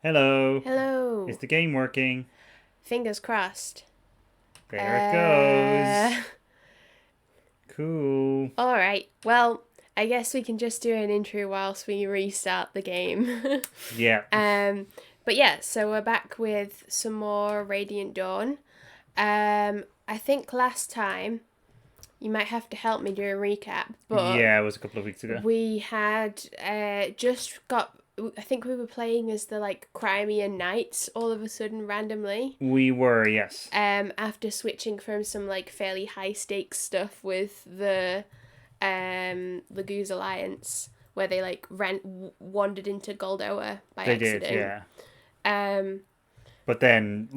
Hello. Hello. Is the game working? Fingers crossed. There it goes. Cool. Alright, well, I guess we can just do an intro whilst we restart the game. Yeah. But yeah, so we're back with some more Radiant Dawn. I think last time, you might have to help me do a recap, but Yeah, it was a couple of weeks ago. we had just got, I think we were playing as the Crimean Knights all of a sudden randomly. We were, yes. After switching from some fairly high stakes stuff with the Laguz Alliance, where they wandered into Goldoa by They accident. did, yeah. Um, But then,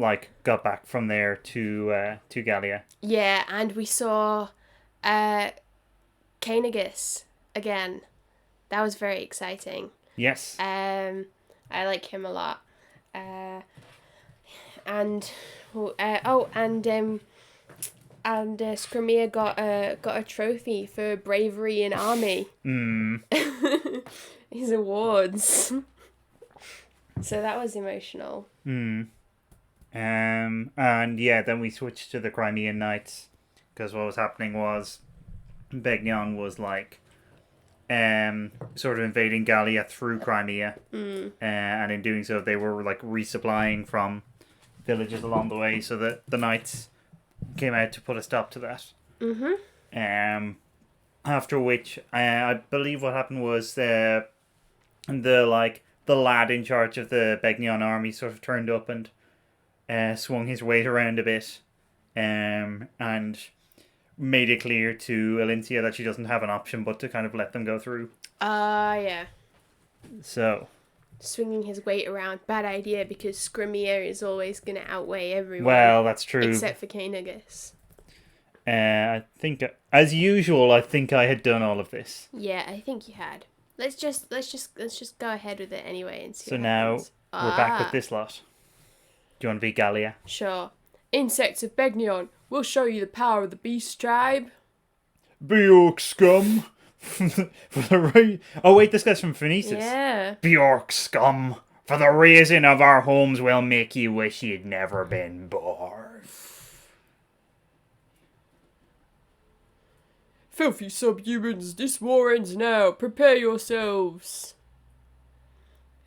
got back from there to Gallia. yeah, and we saw Kainagus again. That was very exciting. Yes. I like him a lot. And Skrymir got a trophy for bravery in army. His awards. So that was emotional. And yeah, then we switched to the Crimean Knights because what was happening was Begnion was sort of invading Gallia through Crimea, and in doing so, they were resupplying from villages along the way, so that the knights came out to put a stop to that. After which, I believe what happened was the lad in charge of the Begnion army sort of turned up and swung his weight around a bit, and made it clear to Elincia that she doesn't have an option but to kind of let them go through. Yeah. So, swinging his weight around, bad idea, because Skrymir is always going to outweigh everyone. Well, that's true. Except for Kainagus. I think, as usual, I think I had done all of this. Yeah, I think you had. Let's just go ahead with it anyway and see. So what now happens. we're back with this lot. Do you want to be Gallia? Sure. Insects of Begnion, we'll show you the power of the beast tribe. Bjork scum. Oh wait, this guy's from Phoenicis. Yeah. Bjork scum. For the raising of our homes will make you wish you'd never been born. Filthy subhumans, this war ends now. Prepare yourselves.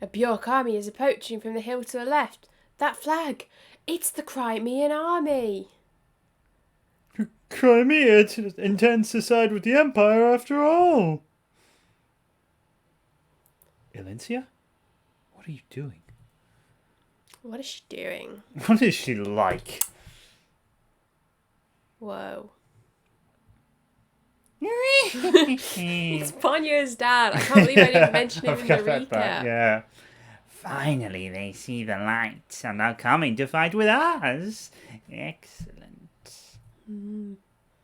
A Bjork army is approaching from the hill to the left. That flag, it's the Crimean army. Crimea intends to side with the Empire after all. Elincia? What are you doing? What is she doing? What is she like? Whoa. It's Ponyo's dad. I can't believe I didn't mention him in the recap. Yeah. Finally, they see the light and are coming to fight with us. Excellent.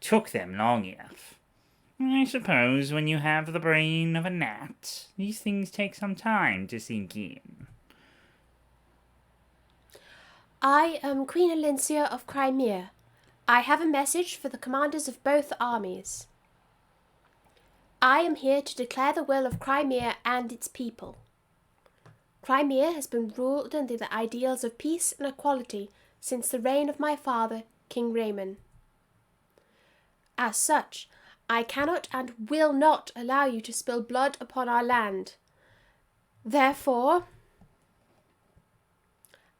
Took them long enough. I suppose when you have the brain of a gnat, these things take some time to sink in. I am Queen Elincia of Crimea. I have a message for the commanders of both armies. I am here to declare the will of Crimea and its people. Crimea has been ruled under the ideals of peace and equality since the reign of my father, King Raymond. As such, I cannot and will not allow you to spill blood upon our land. Therefore,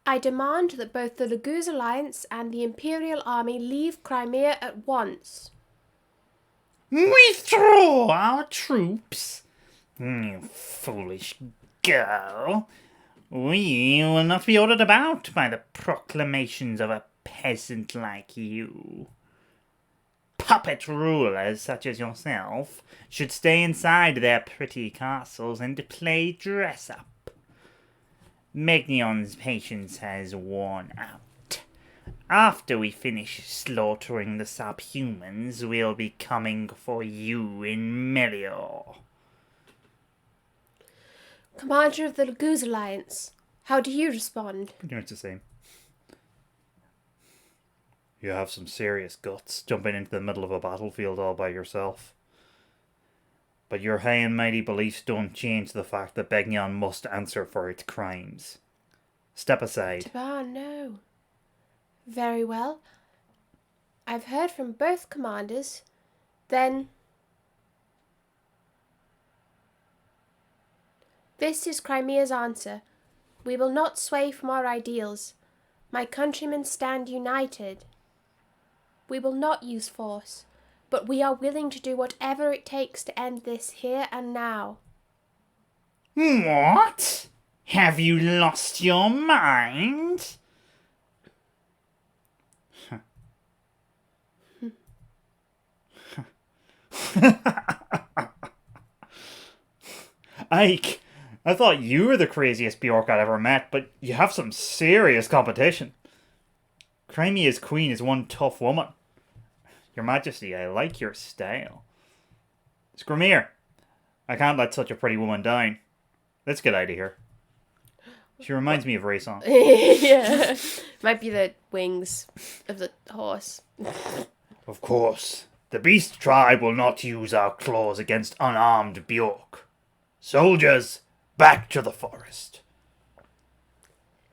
I demand that both the Laguz Alliance and the Imperial Army leave Crimea at once. Withdraw our troops? You foolish girl. We will not be ordered about by the proclamations of a peasant like you. Puppet rulers such as yourself should stay inside their pretty castles and play dress-up. Megnion's patience has worn out. After we finish slaughtering the subhumans, we'll be coming for you in Melior. Commander of the Laguz Alliance, how do you respond? Pretty much the same. You have some serious guts jumping into the middle of a battlefield all by yourself. But your high and mighty beliefs don't change the fact that Begnion must answer for its crimes. Step aside. Tibarn, no. Very well. I've heard from both commanders. Then... This is Crimea's answer. We will not sway from our ideals. My countrymen stand united. We will not use force, but we are willing to do whatever it takes to end this here and now. What? Have you lost your mind? Ike, I thought you were the craziest Bjork I'd ever met, but you have some serious competition. Crimea's queen is one tough woman. Your Majesty, I like your style. Skrymir, I can't let such a pretty woman die. Let's get out of here. She reminds me of Reyson. Yeah. Might be the wings of the horse. Of course. The beast tribe will not use our claws against unarmed Bjork. Soldiers, back to the forest.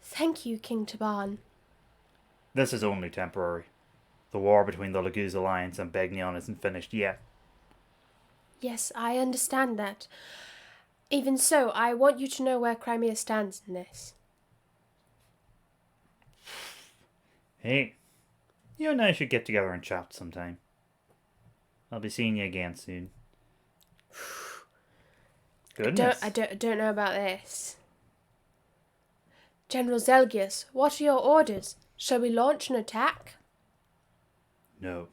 Thank you, King Tibarn. This is only temporary. The war between the Laguz Alliance and Begnion isn't finished yet. Yes, I understand that. Even so, I want you to know where Crimea stands in this. Hey, you and I should get together and chat sometime. I'll be seeing you again soon. Goodness. I don't know about this. General Zelgius, what are your orders? Shall we launch an attack? No.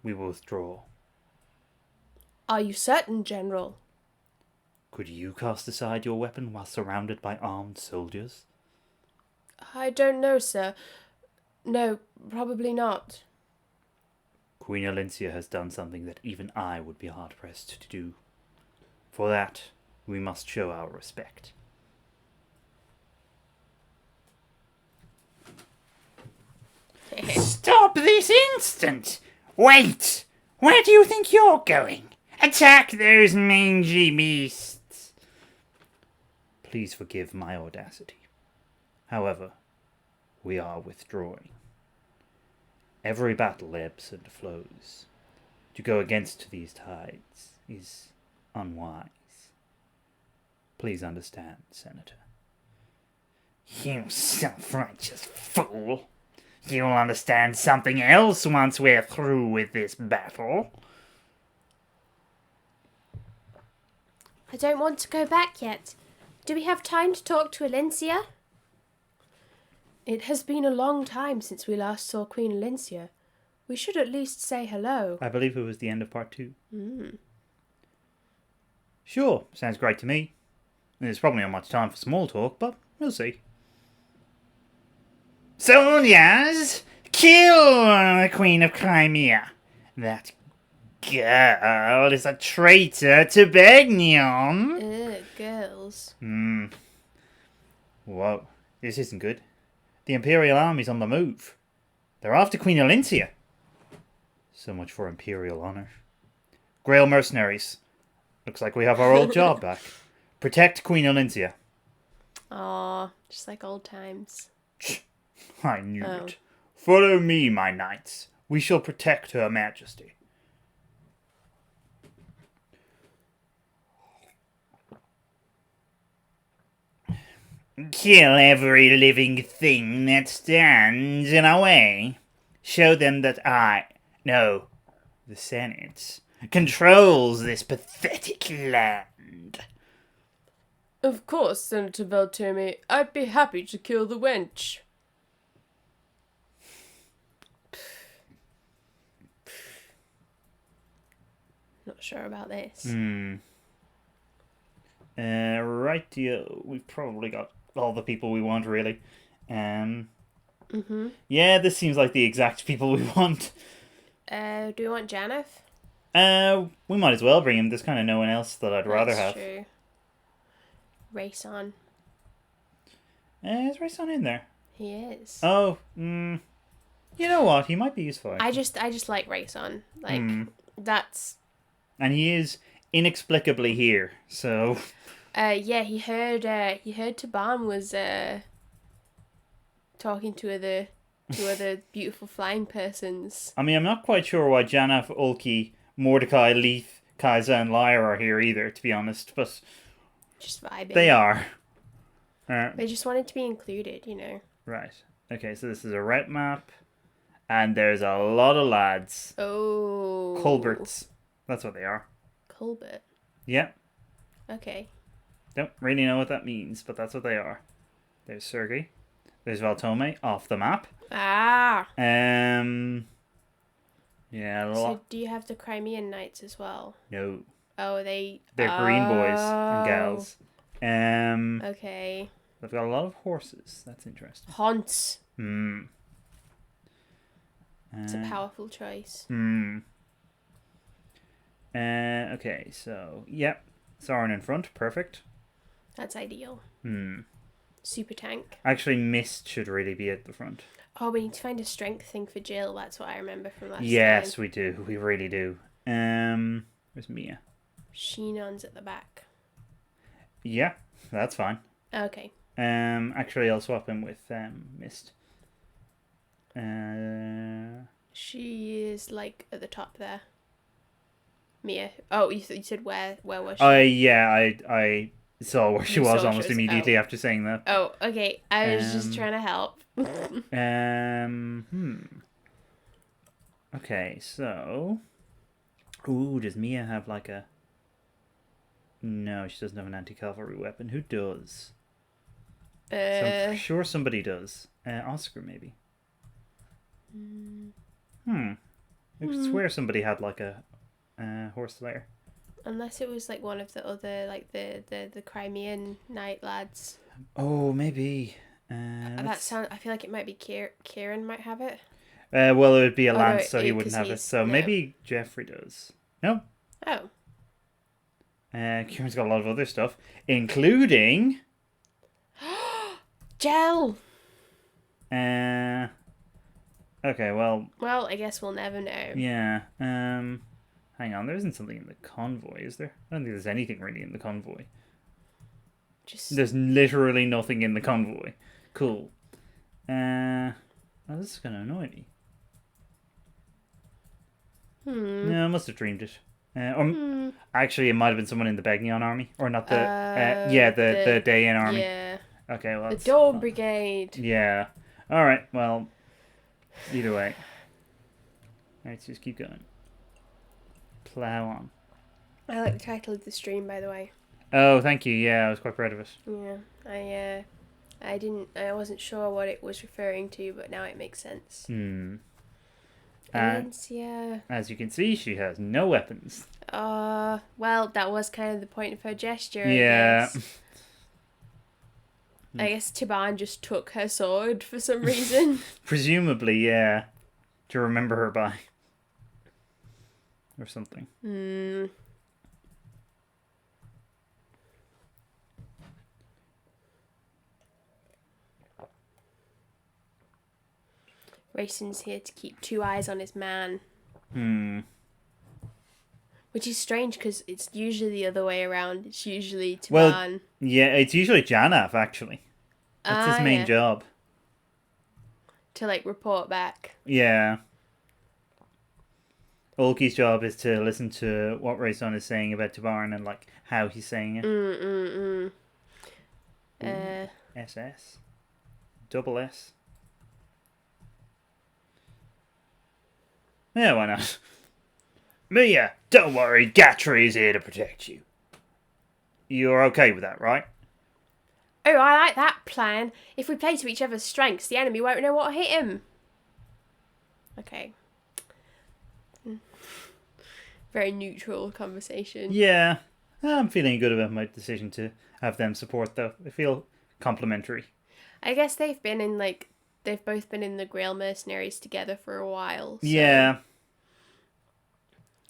We will withdraw. Are you certain, General? Could you cast aside your weapon while surrounded by armed soldiers? I don't know, sir. No, probably not. Queen Alincia has done something that even I would be hard-pressed to do. For that, we must show our respect. Stop this instant! Wait! Where do you think you're going? Attack those mangy beasts! Please forgive my audacity. However, we are withdrawing. Every battle ebbs and flows. To go against these tides is unwise. Please understand, Senator. You self-righteous fool! You'll understand something else once we're through with this battle. I don't want to go back yet. Do we have time to talk to Alincia? It has been a long time since we last saw Queen Alincia. We should at least say hello. I believe it was the end of part 2. Sure, sounds great to me. There's probably not much time for small talk, but we'll see. Soldiers, kill the Queen of Crimea. That girl is a traitor to Begnion. Ugh, girls. Whoa, this isn't good. The Imperial army's on the move. They're after Queen Alincia. So much for Imperial honor. Grail mercenaries. Looks like we have our old job back. Protect Queen Alincia. Aw, just like old times. I knew it. Follow me, my knights. We shall protect Her Majesty. Kill every living thing that stands in our way. Show them that the Senate, controls this pathetic land. Of course, Senator Velterme. I'd be happy to kill the wench. Not sure about this. Rightio. We've probably got all the people we want, really. Yeah, this seems like the exact people we want. Do we want Janeth? We might as well bring him. There's kind of no one else that I'd rather have. True. Reyson. Is Reyson in there? He is. Oh, you know what? He might be useful. I just like Reyson. Like, that's... And he is inexplicably here, so... Yeah, he heard Tibarn was talking to other beautiful flying persons. I mean, I'm not quite sure why Janaf, Ulki, Mordecai, Leith, Kaiser, and Lyra are here either, to be honest, but Just vibing. they are. They just wanted to be included, you know. Right. Okay, so this is a red map, and there's a lot of lads. Oh. Culberts. That's what they are. Colbert. Yeah. Okay. Don't really know what that means, but that's what they are. There's Sergei. There's Valtome off the map. Ah. Yeah, a lot. So do you have the Crimean Knights as well? No. Oh, They're green boys and gals. Okay. They've got a lot of horses. That's interesting. Haunts. It's a powerful choice. Okay, so, yep. Sauron in front. Perfect. That's ideal. Super tank. Actually, Mist should really be at the front. Oh, we need to find a strength thing for Jill. That's what I remember from last time. Yes, we do. We really do. Where's Mia? Sheenon's at the back. Yeah, that's fine. Okay. Actually, I'll swap him with Mist. She is like at the top there. Mia. Oh, you said where was she? I saw where she was almost immediately after saying that. Oh, okay. I was just trying to help. Okay, so. Ooh, does Mia have like a? No, she doesn't have an anti-cavalry weapon. Who does? So I'm sure somebody does. Oscar, maybe. I could swear somebody had like a horse slayer. Unless it was like one of the other, like the Crimean knight lads. Oh, maybe. That sound. I feel like it might be Kieran might have it. Well, it would be a lance, no, so he wouldn't have it. So maybe Jeffrey does. No. Oh. Kieran's got a lot of other stuff, including. Gel. Okay, well. Well, I guess we'll never know. Yeah. Hang on, there isn't something in the convoy, is there? I don't think there's anything really in the convoy. There's literally nothing in the convoy. Cool. Oh, this is gonna annoy me. No, I must have dreamed it. Actually, it might have been someone in the Begnion army, or not the. The Dayan army. Yeah. Okay, well. The Dawn Brigade. Yeah. All right. Well. Either way. Let's just keep going. Plow on. I like the title of the stream, by the way. Oh, thank you. Yeah, I was quite proud of it. Yeah, I wasn't sure what it was referring to, but now it makes sense. Valencia. As you can see, she has no weapons. Well, that was kind of the point of her gesture. Yeah. I guess Tibarn just took her sword for some reason. Presumably, yeah. To remember her by. Or something. Reyson's here to keep two eyes on his man. Which is strange because it's usually the other way around. It's usually Tibarn. Well, yeah, it's usually Janaf, actually. That's his main job. To, like, report back. Yeah. Ulki's job is to listen to what Reyson is saying about Tibarn and, like, how he's saying it. SS. Double S. Yeah, why not? Mia, don't worry, Gatry is here to protect you. You're okay with that, right? Oh, I like that plan. If we play to each other's strengths, the enemy won't know what hit him. Okay. Very neutral conversation. Yeah. I'm feeling good about my decision to have them support, though. I feel complimentary. I guess they've both been in the Grail Mercenaries together for a while. So yeah.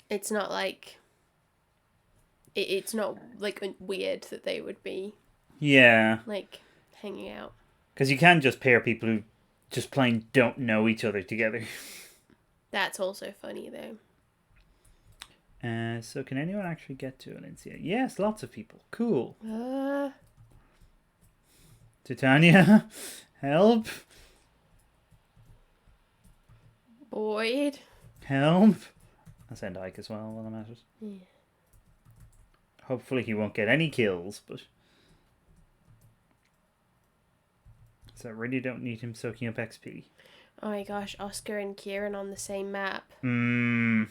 It's not like... It's not, like, weird that they would be... Yeah. Like, hanging out. Because you can just pair people who just plain don't know each other together. That's also funny, though. So can anyone actually get to Valencia? Yes, lots of people. Cool. Titania, help. Boyd. Help. I'll send Ike as well while I'm at it. Yeah. Hopefully he won't get any kills, but... So I really don't need him soaking up XP. Oh my gosh, Oscar and Kieran on the same map. I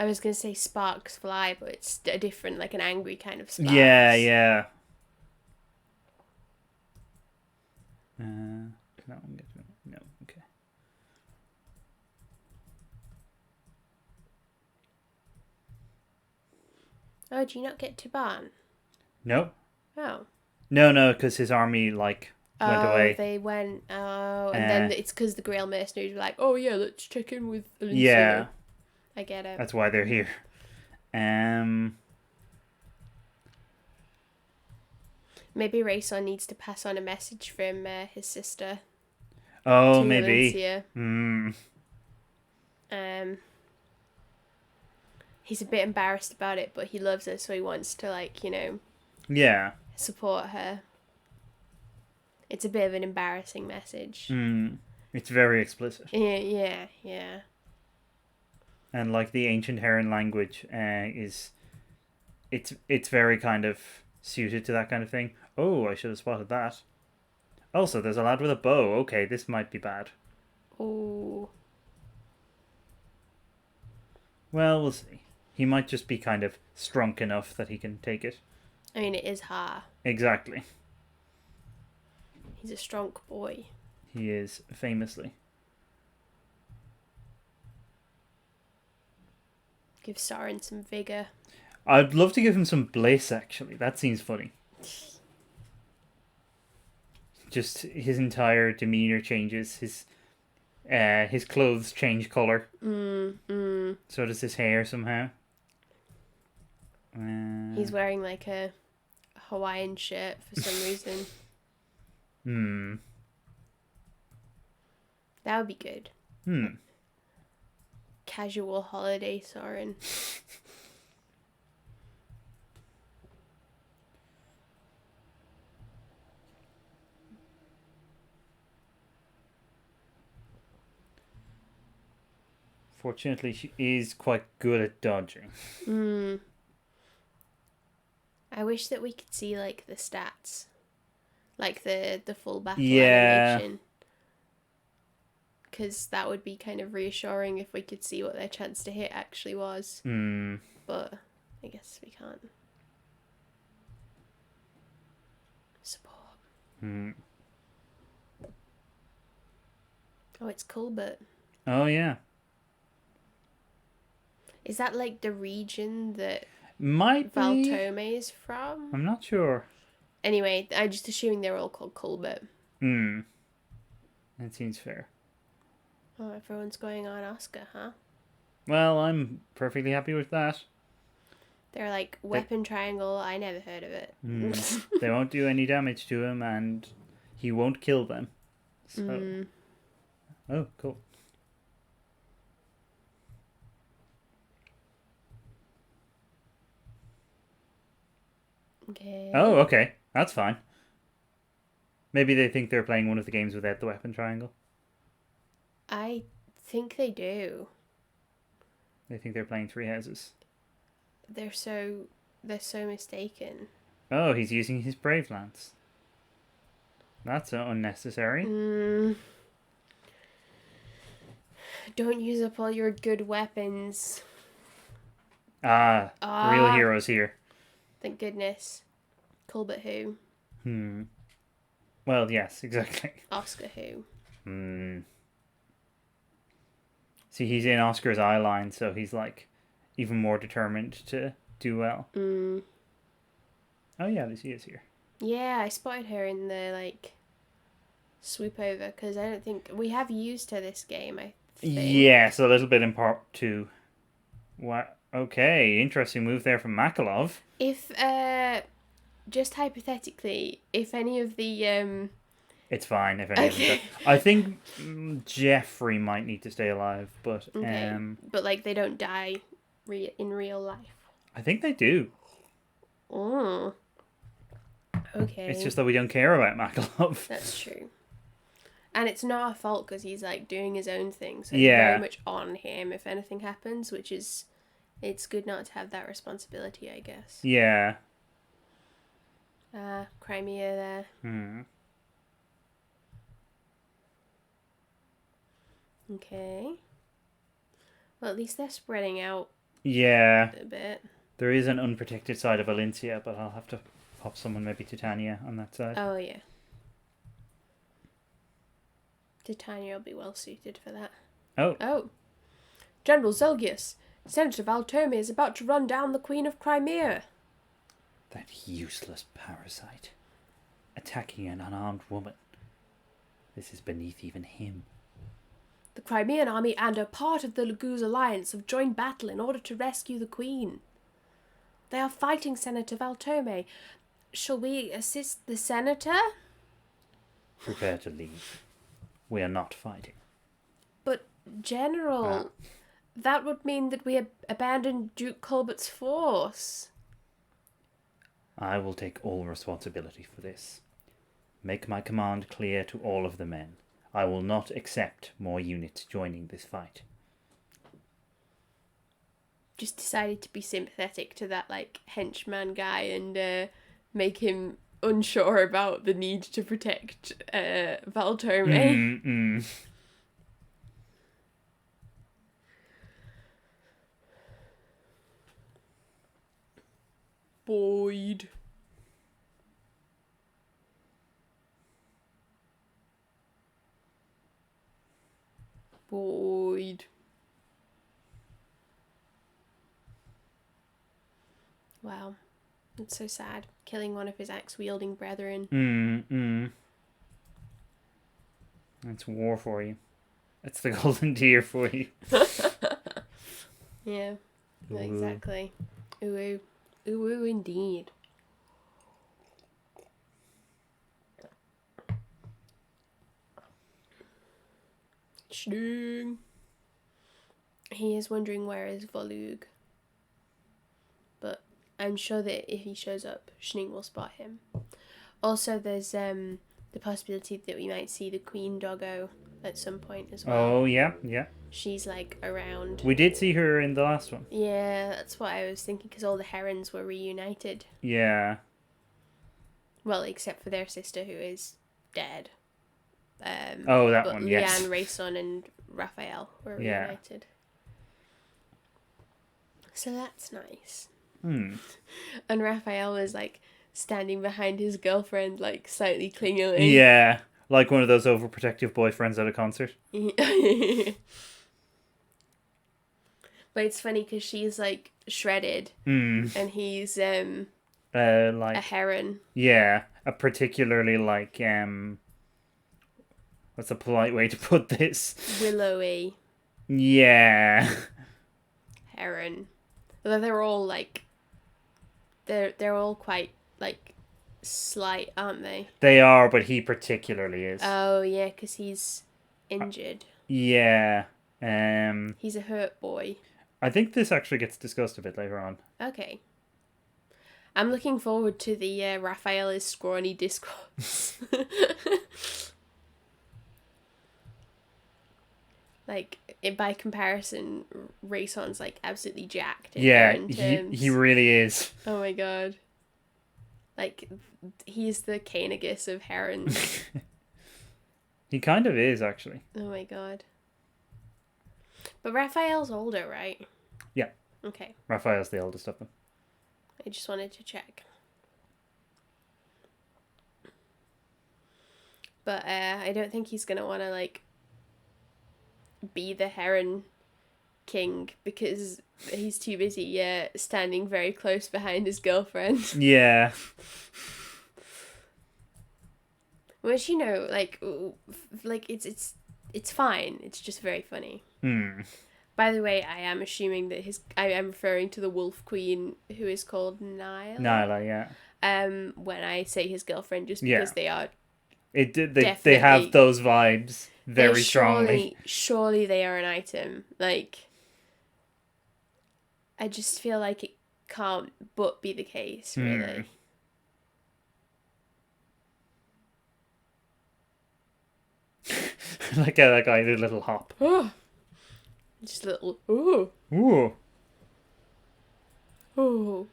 was going to say sparks fly, but it's a different, like an angry kind of sparks. Yeah. Can that one get to me? No, okay. Oh, do you not get Tibarn? No. Oh. No, because his army, went away. They went. Oh, and then it's because the Grail mercenaries were like, oh yeah, let's check in with Alicia. Yeah. I get it. That's why they're here. Maybe Reyson needs to pass on a message from his sister. Oh, to maybe. Valencia. He's a bit embarrassed about it, but he loves her, so he wants to, Yeah. support her. It's a bit of an embarrassing message. It's very explicit. Yeah. And the ancient Heron language it's very kind of suited to that kind of thing. Oh, I should have spotted that. Also, there's a lad with a bow. Okay, this might be bad. Oh. Well, we'll see. He might just be kind of strong enough that he can take it. I mean, it is Ha. Exactly. He's a strong boy. He is, famously. Give Sauron some vigour. I'd love to give him some bliss, actually. That seems funny. Just his entire demeanor changes. His clothes change colour. So does his hair somehow. He's wearing a Hawaiian shirt for some reason. That would be good. Casual holiday Sauron. Fortunately, she is quite good at dodging. I wish that we could see the stats, the full battle animation. Because that would be kind of reassuring if we could see what their chance to hit actually was. But I guess we can't. Support. Oh, it's Colbert. Oh, yeah. Is that the region that might be Valtome is from? I'm not sure. Anyway, I'm just assuming they're all called Colbert. That seems fair. Oh, everyone's going on Oscar, huh? Well, I'm perfectly happy with that. They're weapon triangle. I never heard of it. They won't do any damage to him, and he won't kill them. So. Oh, cool. Okay. Oh, okay. That's fine. Maybe they think they're playing one of the games without the weapon triangle. I think they do. They think they're playing Three Houses. They're so mistaken. Oh, he's using his Brave Lance. That's unnecessary. Don't use up all your good weapons. Real heroes here. Thank goodness. Colbert who? Well, yes, exactly. Oscar who? See, he's in Oscar's eye line, so he's even more determined to do well. Oh yeah, Lucy is here. Yeah, I spotted her in the swoop over because I don't think we have used her this game. I think. Yes, a little bit in part 2. What? Okay, interesting move there from Makalov. If just hypothetically, if any of the It's fine if any of them. I think Jeffrey might need to stay alive, but okay. But they don't die in real life. I think they do. Okay. It's just that we don't care about Makalov. That's true. And it's not our fault because he's like doing his own thing, so it's Yeah. very much on him if anything happens, which is, it's good not to have that responsibility, I guess. Yeah. Crimea there. Okay. Well, at least they're spreading out Yeah. a bit. There is an unprotected side of Valencia, but I'll have to pop someone, maybe Titania, on that side. Oh, yeah. Titania will be well suited for that. Oh. General Zelgius, Senator Valterme is about to run down the Queen of Crimea. That useless parasite. Attacking an unarmed woman. This is beneath even him. The Crimean army and a part of the Laguz alliance have joined battle in order to rescue the Queen. They are fighting Senator Valterme. Shall we assist the Senator? Prepare to leave. We are not fighting. But, General, that would mean that we abandon Duke Colbert's force. I will take all responsibility for this. Make my command clear to all of the men. I will not accept more units joining this fight. Just decided to be sympathetic to that, like, henchman guy and make him unsure about the need to protect Valterme. Boyd. Wow. That's so sad. Killing one of his axe-wielding brethren. That's war for you. That's the golden deer for you. Yeah. Ooh. Exactly. Ooh. Ooh, indeed. Sting. He is wondering where is Volug. But I'm sure that if he shows up, Schning will spot him. Also, there's the possibility that we might see the Queen Doggo at some point as well. Oh, yeah. She's, like, around. We did see her in the last one. Yeah, that's what I was thinking, because all the herons were reunited. Yeah. Well, except for their sister, who is dead. That but one, yes. Leanne, Reyson, and Raphael were reunited. So that's nice. And Raphael was, like, standing behind his girlfriend, like, slightly clingily. Yeah. Like one of those overprotective boyfriends at a concert. But it's funny because she's, like, shredded. And he's like a heron. Yeah. A particularly, like, what's a polite way to put this? Willowy. Yeah. Heron. Although they're all, like, they're all quite, like, slight, aren't they? They are, but he particularly is. Oh, yeah, because he's injured. Yeah. He's a hurt boy. I think this actually gets discussed a bit later on. Okay. I'm looking forward to the Raphael is scrawny discourse. Like, by comparison, Rayson's, like, absolutely jacked. Yeah, he really is. Oh my god. Like, he's the Canegus of herons. He kind of is, actually. Oh my god. But Raphael's older, right? Yeah. Okay. Raphael's the oldest of them. I just wanted to check. But I don't think he's going to want to, like, be the heron king because he's too busy standing very close behind his girlfriend. Yeah. Which, you know, like it's fine. It's just very funny. By the way, I am assuming that I am referring to the wolf queen who is called Nyla. Nyla, yeah. When I say his girlfriend, just because they are. They have those vibes very strongly. Surely they are an item. Like, I just feel like it can't but be the case, really. Like that guy did a little hop. Oh. Just a little, ooh. Ooh. Ooh.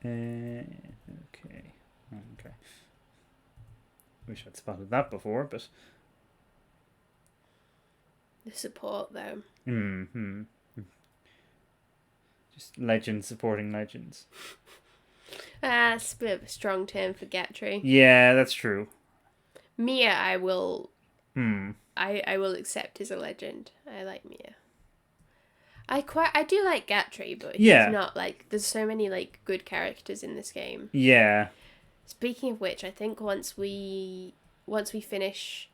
Okay. Okay. Wish I'd spotted that before, but... The support, though. Mm-hmm. Just legends supporting legends. That's a bit of a strong term for Gatry. Yeah, that's true. Mia, I will Hmm. I will accept as a legend. I like Mia. I do like Gatry, but he's not like, there's so many like good characters in this game. Yeah. Speaking of which, I think once we finish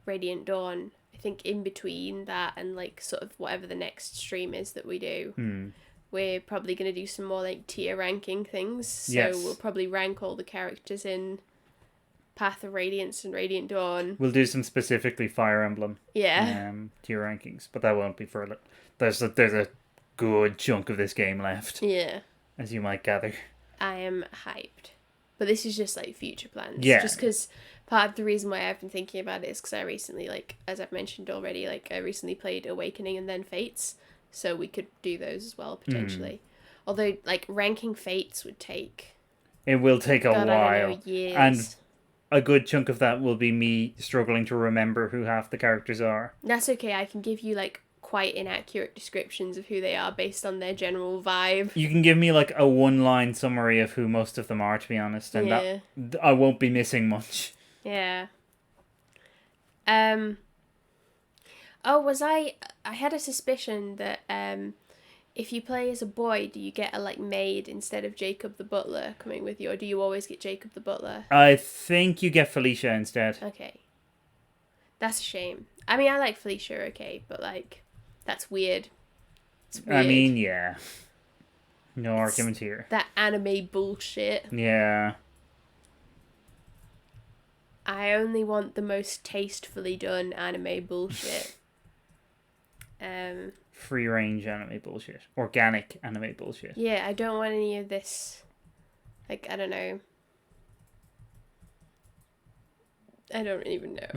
Radiant Dawn, I think in between that and like sort of whatever the next stream is that we do, we're probably going to do some more like tier ranking things. So we'll probably rank all the characters in Path of Radiance and Radiant Dawn. We'll do some specifically Fire Emblem tier rankings, but that won't be for a there's a good chunk of this game left. Yeah. As you might gather. I am hyped. But this is just like future plans. Yeah. Just because part of the reason why I've been thinking about it is because I recently, like, as I've mentioned already, like, I recently played Awakening and then Fates. So we could do those as well, potentially. Although, like, ranking Fates would take... It will take a while. I don't know, years. And a good chunk of that will be me struggling to remember who half the characters are. That's okay. I can give you, like, quite inaccurate descriptions of who they are based on their general vibe. You can give me like a one-line summary of who most of them are, to be honest, and that I won't be missing much. Yeah. Oh, I had a suspicion that if you play as a boy, do you get a like maid instead of Jacob the butler coming with you, or do you always get Jacob the butler? I think you get Felicia instead. Okay. That's a shame. I mean, I like Felicia, okay, but like that's weird. It's weird. I mean, yeah. No argument here. That anime bullshit. Yeah. I only want the most tastefully done anime bullshit. Free range anime bullshit. Organic anime bullshit. Yeah, I don't want any of this. Like, I don't know. I don't even know.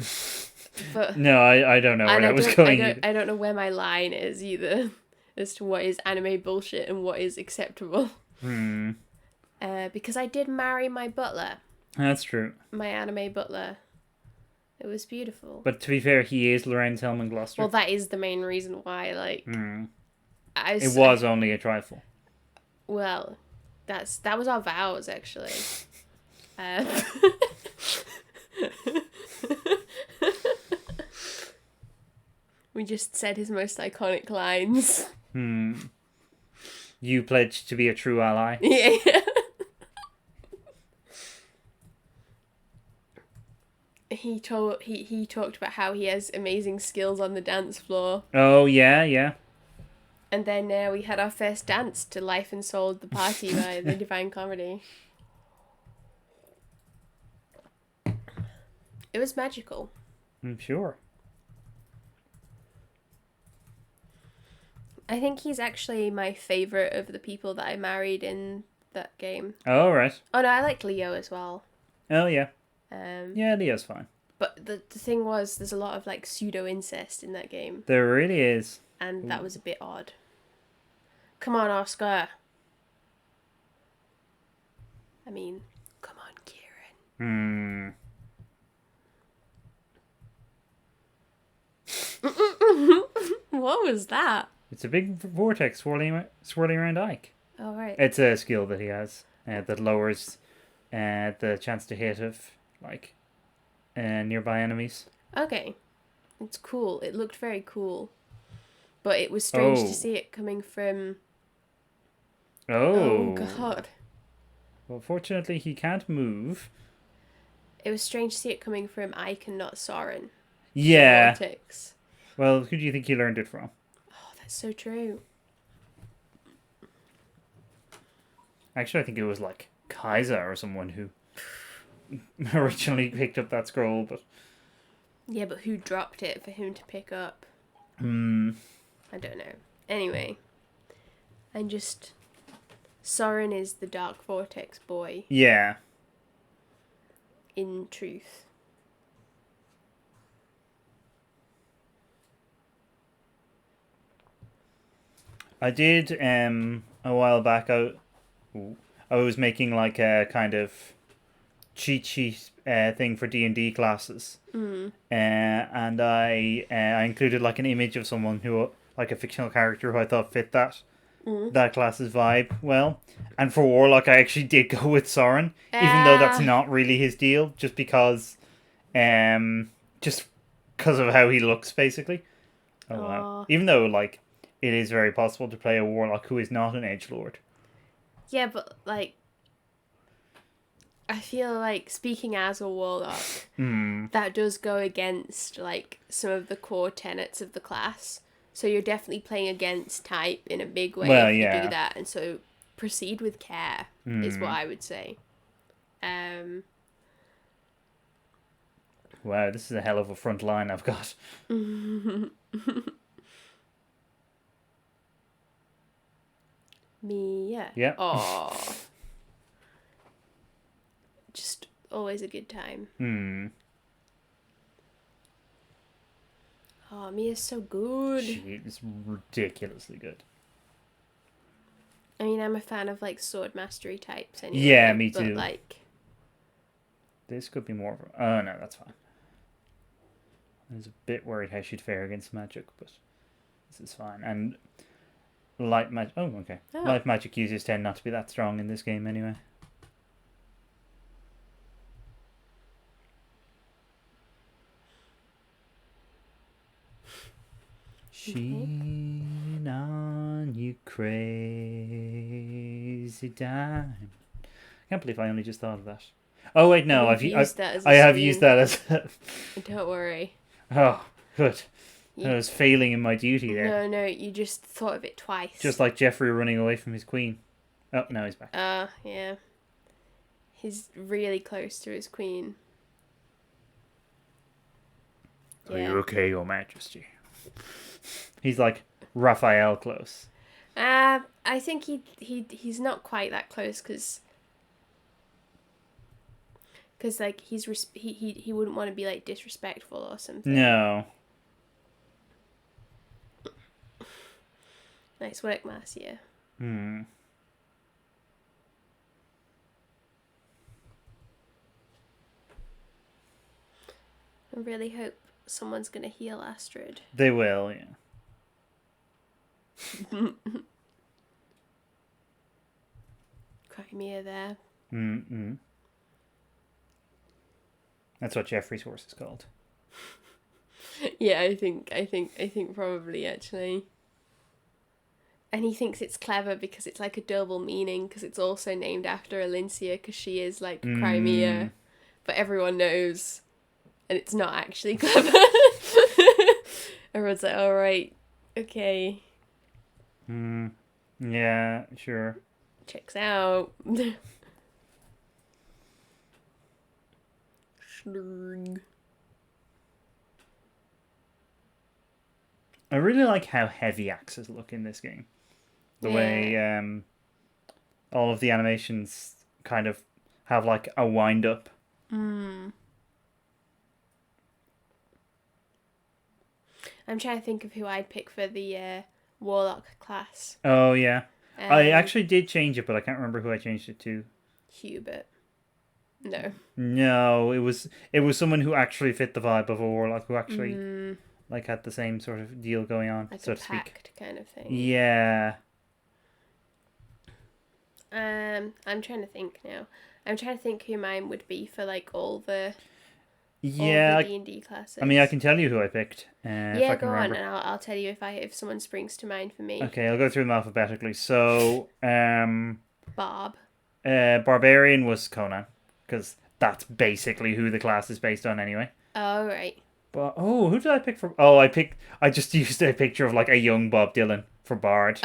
But no, I don't know where I was going. I don't know where my line is either, as to what is anime bullshit and what is acceptable. Because I did marry my butler. That's true. My anime butler. It was beautiful. But to be fair, he is Lorenz Helman Gloucester. Well, that is the main reason why, like... It was only a trifle. Well, that was our vows, actually. We just said his most iconic lines. You pledged to be a true ally. Yeah. He talked about how he has amazing skills on the dance floor. Oh, yeah. And then we had our first dance to Life and Soul the Party by the Divine Comedy. It was magical. I'm sure. I think he's actually my favourite of the people that I married in that game. Oh, right. Oh, no, I like Leo as well. Oh, yeah. Yeah, Leo's fine. But the thing was, there's a lot of, like, pseudo-incest in that game. There really is. And that was a bit odd. Come on, Oscar. I mean, come on, Kieran. What was that? It's a big vortex swirling around Ike. Oh, right. It's a skill that he has that lowers the chance to hit of, like, nearby enemies. Okay. It's cool. It looked very cool. But it was strange to see it coming from... Oh, God. Well, fortunately, he can't move. It was strange to see it coming from Ike and not Soren. Yeah. Vortex. Well, who do you think he learned it from? Oh, that's so true. Actually, I think it was, like, Kaiser or someone who originally picked up that scroll, but... Yeah, but who dropped it for him to pick up? I don't know. Anyway. I'm just... Soren is the Dark Vortex boy. Yeah. In truth. I did a while back. I was making like a kind of cheat sheet thing for D&D classes, and I included like an image of someone who, like a fictional character who I thought fit that class's vibe well. And for Warlock, I actually did go with Soren, even though that's not really his deal, just because of how he looks, basically. Oh wow! Even though like it is very possible to play a Warlock who is not an edgelord. Yeah, but like, I feel like speaking as a warlock, that does go against like some of the core tenets of the class. So you're definitely playing against type in a big way if you do that, and so proceed with care is what I would say. Wow, this is a hell of a front line I've got. Mia. Yeah. Oh. Just always a good time. Oh, Mia's so good. She is ridiculously good. I mean, I'm a fan of like sword mastery types anyway. Yeah, me too. But like, this could be more of a... Oh no, that's fine. I was a bit worried how she'd fare against magic, but this is fine. And light magic... Oh, okay. Oh. Light magic users tend not to be that strong in this game anyway. Sheen on, you crazy dime. I can't believe I only just thought of that. Oh wait, no, I have used that as. Don't worry. Oh, good. I was failing in my duty there. No, you just thought of it twice. Just like Jeffrey running away from his queen. Oh, now he's back. Yeah. He's really close to his queen. Are you okay, Your Majesty? He's like Raphael close. I think he's not quite that close because like he wouldn't want to be like disrespectful or something. No. Nice work, Marcia. I really hope someone's gonna heal Astrid. They will, yeah. Crimea there. That's what Jeffrey's horse is called. Yeah, I think probably actually. And he thinks it's clever because it's like a double meaning because it's also named after Alincia because she is like Crimea, but everyone knows, and it's not actually clever. Everyone's like, all right, okay. Yeah, sure. Checks out. I really like how heavy axes look in this game. The way all of the animations kind of have like a wind up. I'm trying to think of who I'd pick for the Warlock class. Oh yeah, I actually did change it, but I can't remember who I changed it to. Hubert. No, it was someone who actually fit the vibe of a Warlock, who actually like had the same sort of deal going on, like so a to speak. pact kind of thing. Yeah. I'm trying to think now. I'm trying to think who mine would be for like all the D&D classes. I mean, I can tell you who I picked. If I can go remember. on, and I'll tell you if someone springs to mind for me. Okay, I'll go through them alphabetically. So, Bob. Barbarian was Conan, because that's basically who the class is based on anyway. Oh, right. But who did I pick for? Oh, I just used a picture of like a young Bob Dylan for Bard.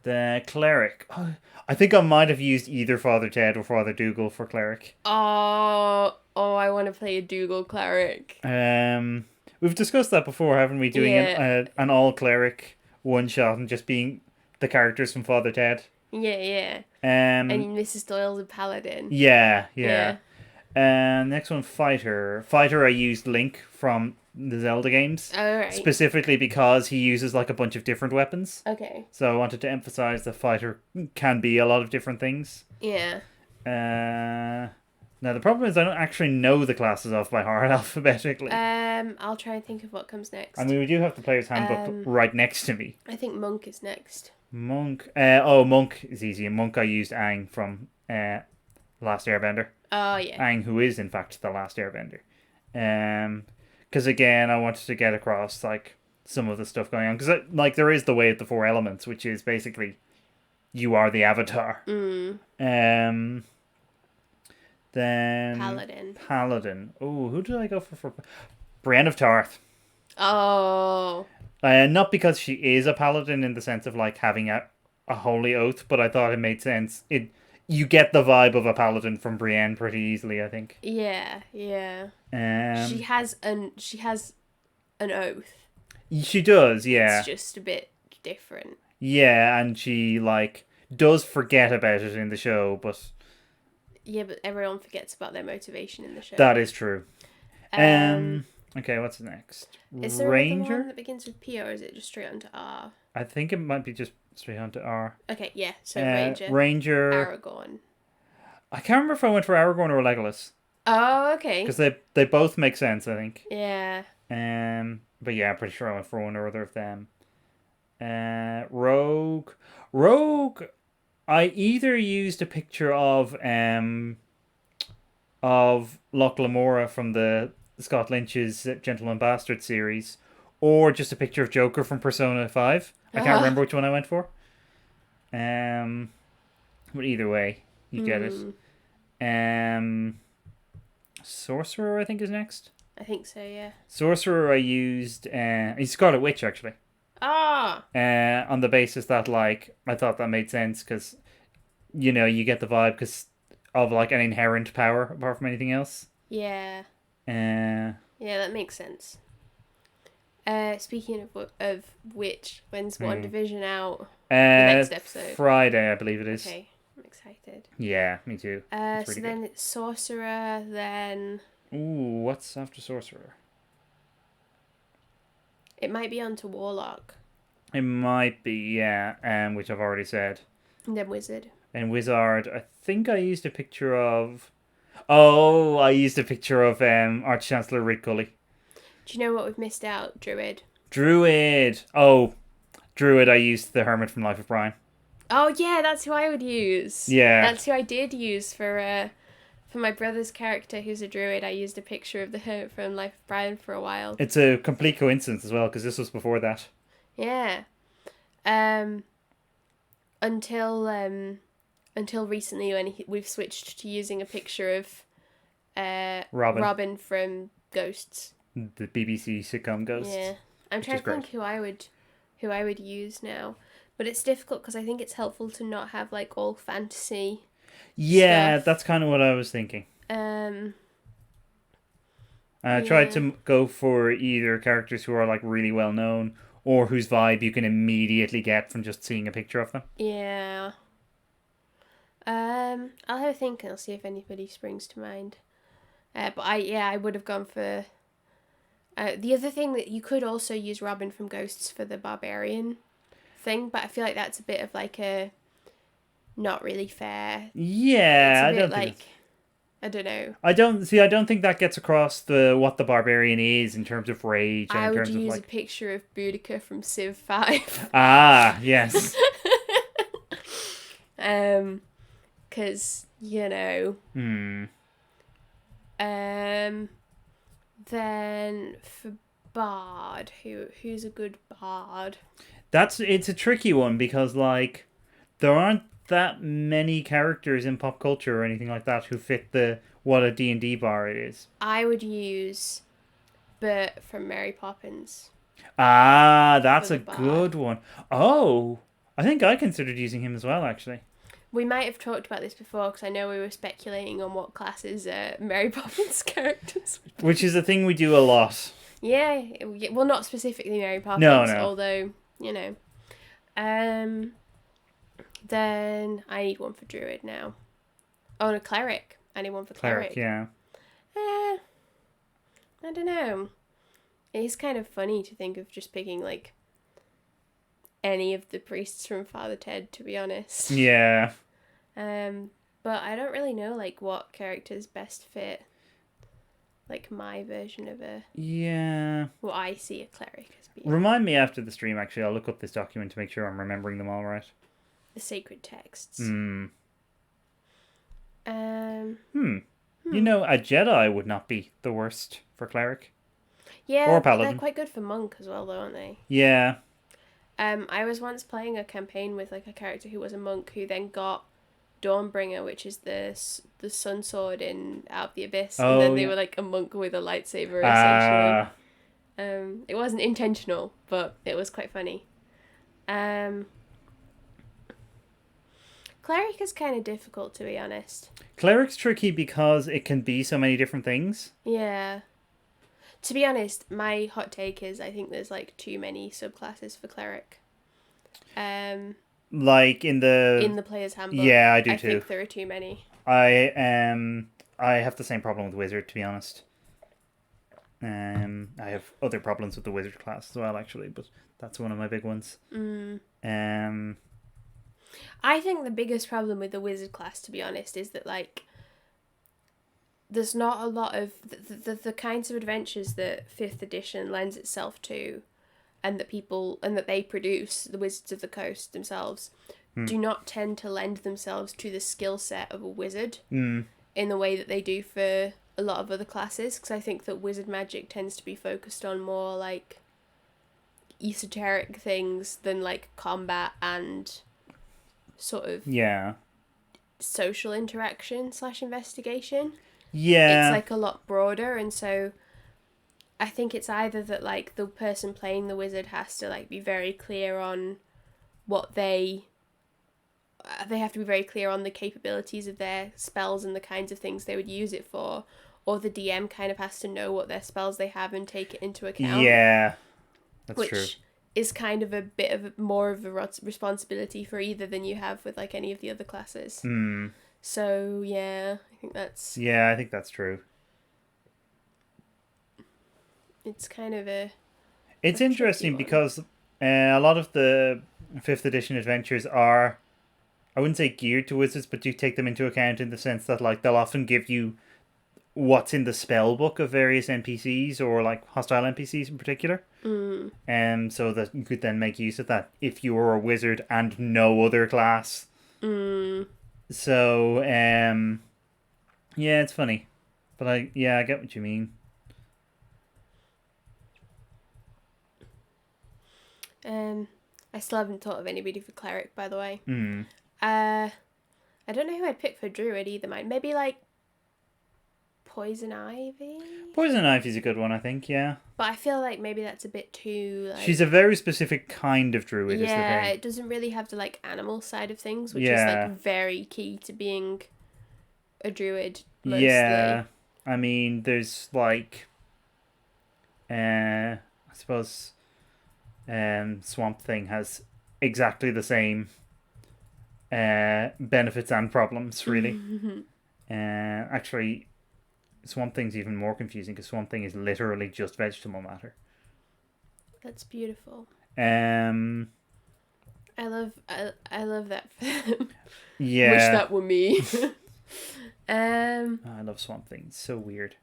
The cleric. Oh, I think I might have used either Father Ted or Father Dougal for cleric. Oh, I want to play a Dougal cleric. We've discussed that before, haven't we? Doing an all cleric one shot and just being the characters from Father Ted. Yeah. And Mrs. Doyle's a paladin. Yeah. Next one, fighter. Fighter, I used Link from the Zelda games. Oh, right. Specifically because he uses like a bunch of different weapons. Okay. So I wanted to emphasize the fighter can be a lot of different things. Yeah. Now the problem is I don't actually know the classes off by heart alphabetically. I'll try and think of what comes next. I mean, we do have the player's handbook right next to me. I think Monk is next. Monk. Monk is easy. In Monk, I used Aang from Last Airbender. Oh, yeah. Aang, who is in fact the Last Airbender. Because again, I wanted to get across like some of the stuff going on. Because like there is the way of the four elements, which is basically you are the Avatar. Then Paladin. Oh, who did I go for? Brienne of Tarth. Oh. Not because she is a paladin in the sense of like having a holy oath, but I thought it made sense. You get the vibe of a paladin from Brienne pretty easily, I think. Yeah. She has an oath. She does, yeah. It's just a bit different. Yeah, and she like does forget about it in the show, but yeah, but everyone forgets about their motivation in the show. That is true. Okay, what's next? Is there Ranger? one that begins with P, or is it just straight onto R? I think it might be just straight onto R. Okay, yeah. So Ranger. Aragorn. I can't remember if I went for Aragorn or Legolas. Oh, okay. Because they both make sense, I think. Yeah. But yeah, I'm pretty sure I went for one or other of them. Rogue. I either used a picture of Loch Lamora from the Scott Lynch's Gentleman Bastard series, or just a picture of Joker from Persona 5. I can't remember which one I went for. But either way, you get it. Sorcerer, I think, is next. I think so, yeah. Sorcerer, I used Scarlet Witch, actually. Ah! On the basis that, like, I thought that made sense, because, you know, you get the vibe because of, like, an inherent power, apart from anything else. Yeah. Yeah, that makes sense. Speaking of which, when's WandaVision out? The next episode? Friday, I believe it is. Okay, I'm excited. Yeah, me too. Really so then it's Sorcerer, then... Ooh, what's after Sorcerer? It might be onto Warlock. It might be, yeah, which I've already said. And then Wizard. And Wizard, I think I used a picture of... Oh, I used a picture of Arch-Chancellor Rick Cully. Do you know what we've missed out? Druid. Oh, Druid, I used the Hermit from Life of Brian. Oh, yeah, that's who I would use. Yeah. That's who I did use for my brother's character, who's a druid. I used a picture of the Hermit from Life of Brian for a while. It's a complete coincidence as well, because this was before that. Yeah. Until recently, when we've switched to using a picture of Robin from Ghosts. The BBC sitcom Ghosts. Yeah. I'm trying to think who I would use now. But it's difficult because I think it's helpful to not have like all fantasy. Yeah, stuff. That's kind of what I was thinking. I tried to go for either characters who are like really well known or whose vibe you can immediately get from just seeing a picture of them. Yeah. I'll have a think and I'll see if anybody springs to mind. But I would have gone for... the other thing that you could also use Robin from Ghosts for the barbarian thing, but I feel like that's a bit of like a not really fair. Yeah, I don't like. I don't know. I don't think that gets across what the barbarian is in terms of rage. And I in would terms use of, like... a picture of Boudica from Civ 5. Ah, yes. Because you know. Then for Bard, who's a good Bard? It's a tricky one because like there aren't that many characters in pop culture or anything like that who fit what a D&D bard is. I would use Bert from Mary Poppins. Ah, that's a good one. Oh, I think I considered using him as well, actually. We might have talked about this before because I know we were speculating on what classes Mary Poppins characters would be. Which is a thing we do a lot. Yeah, well, not specifically Mary Poppins, no. Although, you know. Then I need one for Druid now. Oh, and a Cleric. I need one for Cleric. Yeah. I don't know. It's kind of funny to think of just picking, like, any of the priests from Father Ted, to be honest. Yeah. But I don't really know, like, what characters best fit, like, my version of what I see a cleric as being. Remind me after the stream, actually. I'll look up this document to make sure I'm remembering them all right. The sacred texts. Hmm. Hmm. You know, a Jedi would not be the worst for cleric. Yeah, Or but paladin. they're quite good for monk as well, though, aren't they? Yeah. I was once playing a campaign with, like, a character who was a monk who then got Dawnbringer, which is the sun sword in Out of the Abyss, and then they were like a monk with a lightsaber, essentially. It wasn't intentional, but it was quite funny. Cleric is kind of difficult, to be honest. Cleric's tricky because it can be so many different things. Yeah. To be honest, my hot take is I think there's, like, too many subclasses for cleric. Like in the player's handbook. Yeah, I do too. I think there are too many. I have the same problem with wizard, to be honest. I have other problems with the wizard class as well, actually, but that's one of my big ones. I think the biggest problem with the wizard class, to be honest, is that, like, there's not a lot of the kinds of adventures that 5th edition lends itself to, and that they produce, the Wizards of the Coast themselves, do not tend to lend themselves to the skill set of a wizard in the way that they do for a lot of other classes, because I think that wizard magic tends to be focused on more, like, esoteric things than, like, combat and sort of social interaction / investigation. Yeah. It's, like, a lot broader, and so I think it's either that, like, the person playing the wizard has to, like, be very clear on what they have to be very clear on the capabilities of their spells and the kinds of things they would use it for, or the DM kind of has to know what their spells they have and take it into account. Yeah, that's true. Which is kind of a bit of more of a responsibility for either than you have with, like, any of the other classes. So, yeah, I think that's... Yeah, I think that's true. It's kind of a... It's interesting because a lot of the 5th edition adventures are, I wouldn't say geared to wizards, but do take them into account in the sense that, like, they'll often give you what's in the spell book of various NPCs or, like, hostile NPCs in particular. So that you could then make use of that if you were a wizard and no other class. So, yeah, it's funny. But I get what you mean. I still haven't thought of anybody for cleric, by the way. I don't know who I'd pick for druid either. Maybe, like, Poison Ivy? Poison Ivy's a good one, I think, yeah. But I feel like maybe that's a bit too, like... She's a very specific kind of druid, is the thing. Yeah, it doesn't really have the, like, animal side of things, which is, like, very key to being a druid, mostly. Yeah, I mean, there's, like... I suppose... Swamp Thing has exactly the same benefits and problems, really. Actually... Swamp Thing's even more confusing because Swamp Thing is literally just vegetable matter. That's beautiful. I love that for them. Yeah. Wish that were me. I love Swamp Thing. It's so weird.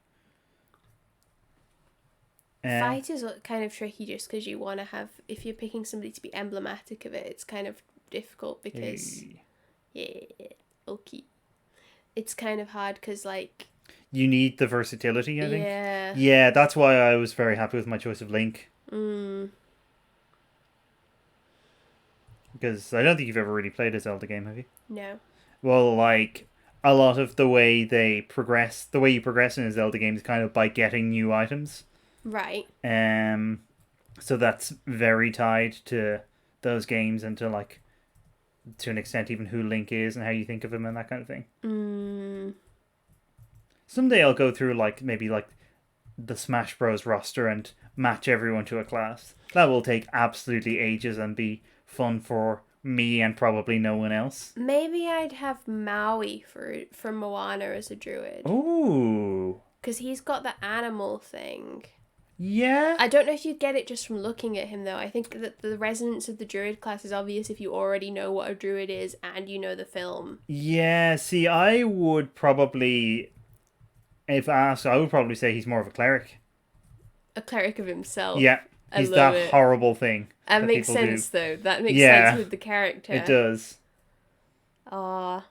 Fight is kind of tricky just because you want to have... If you're picking somebody to be emblematic of it, it's kind of difficult because... It's kind of hard because, like... You need the versatility, I think. Yeah. Yeah, that's why I was very happy with my choice of Link. Because I don't think you've ever really played a Zelda game, have you? No. Well, like, a lot of the way you progress in a Zelda game is kind of by getting new items. Right. So that's very tied to those games and to, like, to an extent even who Link is and how you think of him and that kind of thing. Someday I'll go through, like, maybe, like, the Smash Bros. Roster and match everyone to a class. That will take absolutely ages and be fun for me and probably no one else. Maybe I'd have Maui from Moana as a druid. Ooh. Because he's got the animal thing. Yeah. I don't know if you get it just from looking at him, though. I think that the resonance of the druid class is obvious if you already know what a druid is and you know the film. Yeah, see, I would probably, if asked, I would probably say he's more of a cleric. A cleric of himself. Yeah, I he's love that it. horrible thing That that makes people sense, do. though. That makes Yeah, sense with the character. it does. Aw.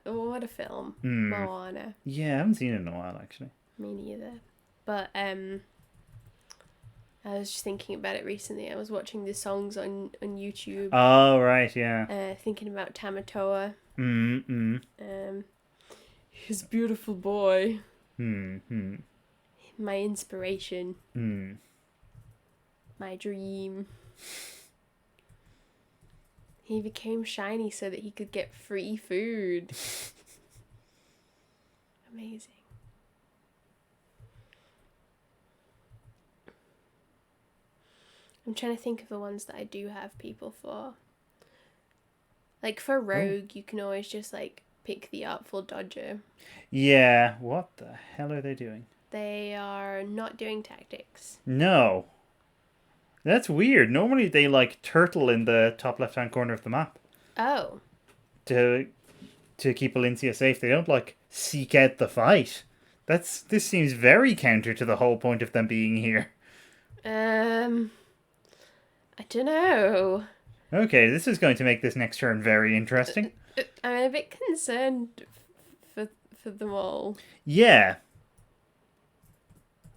What a film. Moana. Yeah, I haven't seen it in a while, actually. Me neither. But, I was just thinking about it recently. I was watching the songs on YouTube. Oh, right, yeah. Thinking about Tamatoa. Mm-mm. His beautiful boy. Mm-hmm. My inspiration. Mm. My dream. He became shiny so that he could get free food. Amazing. I'm trying to think of the ones that I do have people for. Like for Rogue, you can always just like pick the Artful Dodger. Yeah, what the hell are they doing? They are not doing tactics. No. That's weird. Normally they like turtle in the top left-hand corner of the map Oh. to keep Valencia safe. They don't like seek out the fight. This seems very counter to the whole point of them being here. I don't know. Okay, this is going to make this next turn very interesting. I'm a bit concerned for them all. Yeah.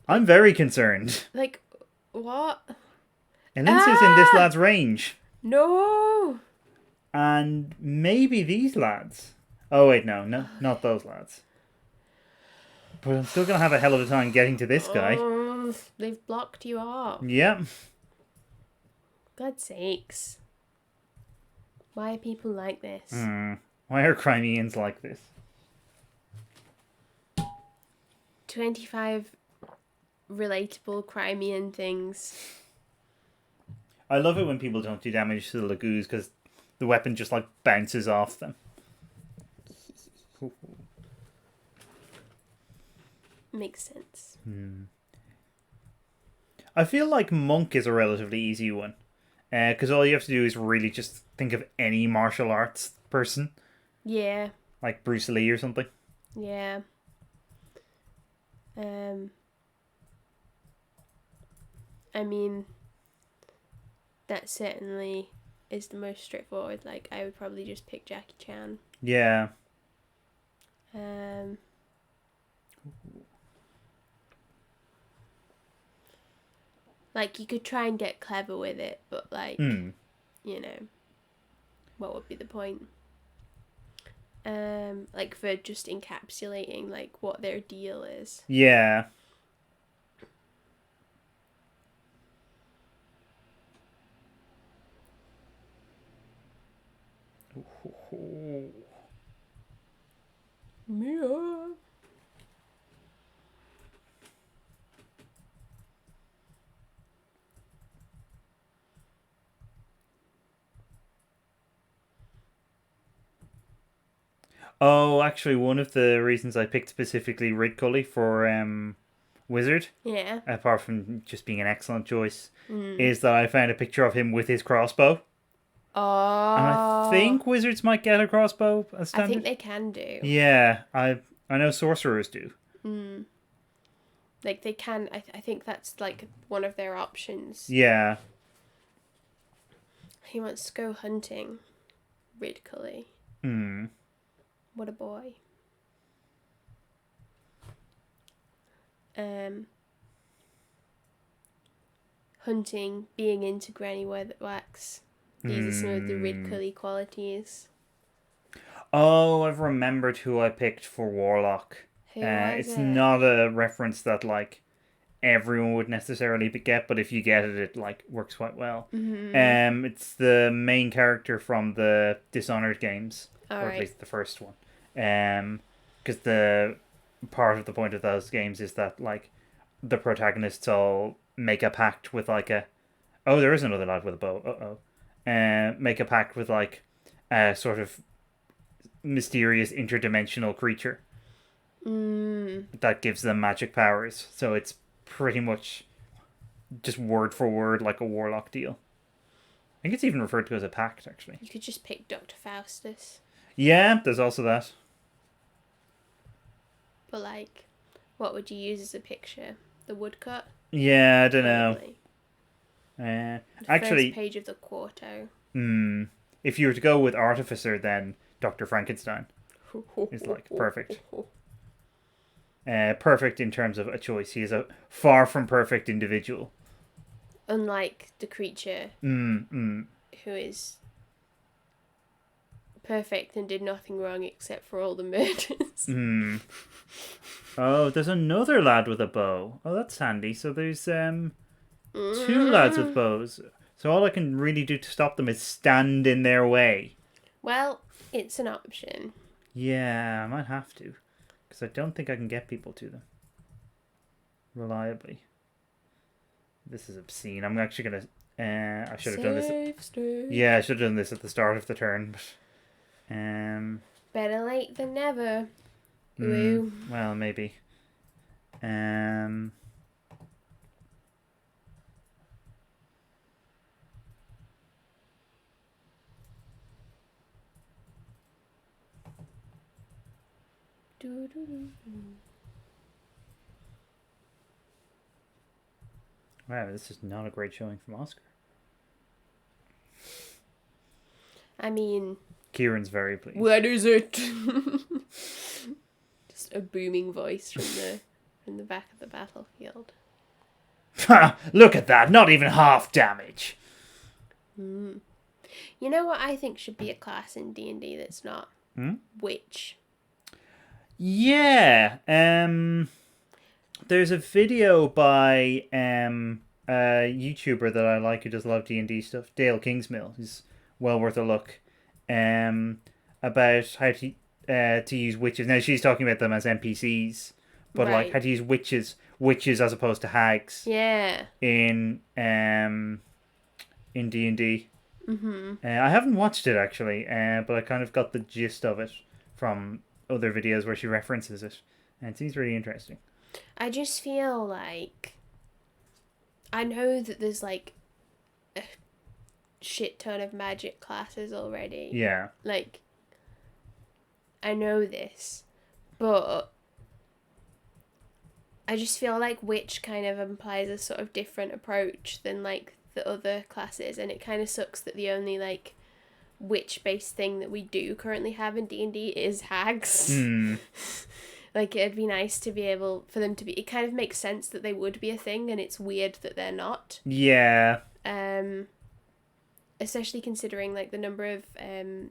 I'm very concerned. Like, what? Valencia's in this lad's range. No! And maybe these lads. Oh, wait, no, not those lads. But I'm still going to have a hell of a time getting to this guy. They've blocked you off. Yep. God's sakes. Why are people like this? Why are Crimeans like this? 25 relatable Crimean things. I love it when people don't do damage to the Lagoos because the weapon just like bounces off them. Makes sense. I feel like Monk is a relatively easy one. Because all you have to do is really just think of any martial arts person. Yeah. Like Bruce Lee or something. Yeah. I mean, that certainly is the most straightforward. Like, I would probably just pick Jackie Chan. Yeah. Like, you could try and get clever with it, but, like, you know, what would be the point? Like, for just encapsulating, like, what their deal is. Yeah. Mia. Oh, actually, one of the reasons I picked specifically Rid Cully for Wizard, Yeah. apart from just being an excellent choice, is that I found a picture of him with his crossbow. Oh. And I think wizards might get a crossbow as standard. I think they can do. Yeah, I know sorcerers do. Like, they can. I think that's, like, one of their options. Yeah. He wants to go hunting. Rid Cully. What a boy. Hunting, being into Granny Wax. These are some of the Rid Cully qualities. Oh, I've remembered who I picked for Warlock. Who was it's it? not a reference that like everyone would necessarily get, but if you get it, it like works quite well. It's the main character from the Dishonored games, or at least the first one. Because the part of the point of those games is that like the protagonists all make a pact with like there is another lad with a bow. Make a pact with like a sort of mysterious interdimensional creature that gives them magic powers. So it's pretty much just word for word like a warlock deal. I think it's even referred to as a pact, actually. You could just pick Dr. Faustus. Yeah, there's also that. But, like, what would you use as a picture? The woodcut? Yeah, I don't know. Probably. Uh, The actually, first page of the quarto. if you were to go with Artificer, then Dr. Frankenstein is, like, perfect. Perfect in terms of a choice. He is a far from perfect individual. Unlike the creature who is perfect and did nothing wrong except for all the murders. Oh, there's another lad with a bow. Oh, that's handy. So there's two lads with bows. So all I can really do to stop them is stand in their way. Well, it's an option. Yeah, I might have to. Because I don't think I can get people to them reliably. This is obscene. I'm actually going to... I should have done this... Yeah, I should have done this at the start of the turn. But, better late than never. Ooh. Well, maybe. Wow, this is not a great showing from Oscar. I mean... Kieran's very pleased. What is it? Just a booming voice from the back of the battlefield. Ha! Look at that! Not even half damage! You know what I think should be a class in D&D that's not? Witch. Yeah. There's a video by a YouTuber that I like who does a lot of D&D stuff, Dale Kingsmill. He's well worth a look. About how to use witches. Now she's talking about them as NPCs, but like how to use witches as opposed to hags. Yeah. In D&D. I haven't watched it actually, but I kind of got the gist of it from other videos where she references it, and it seems really interesting. I just feel like I know that there's like a shit ton of magic classes already. Yeah. Like, I know this, but I just feel like witch kind of implies a sort of different approach than like the other classes, and it kind of sucks that the only like witch-based thing that we do currently have in D&D is hags. Like, it'd be nice to be able for them to be. It kind of makes sense that they would be a thing, and it's weird that they're not. Yeah. Especially considering like the number of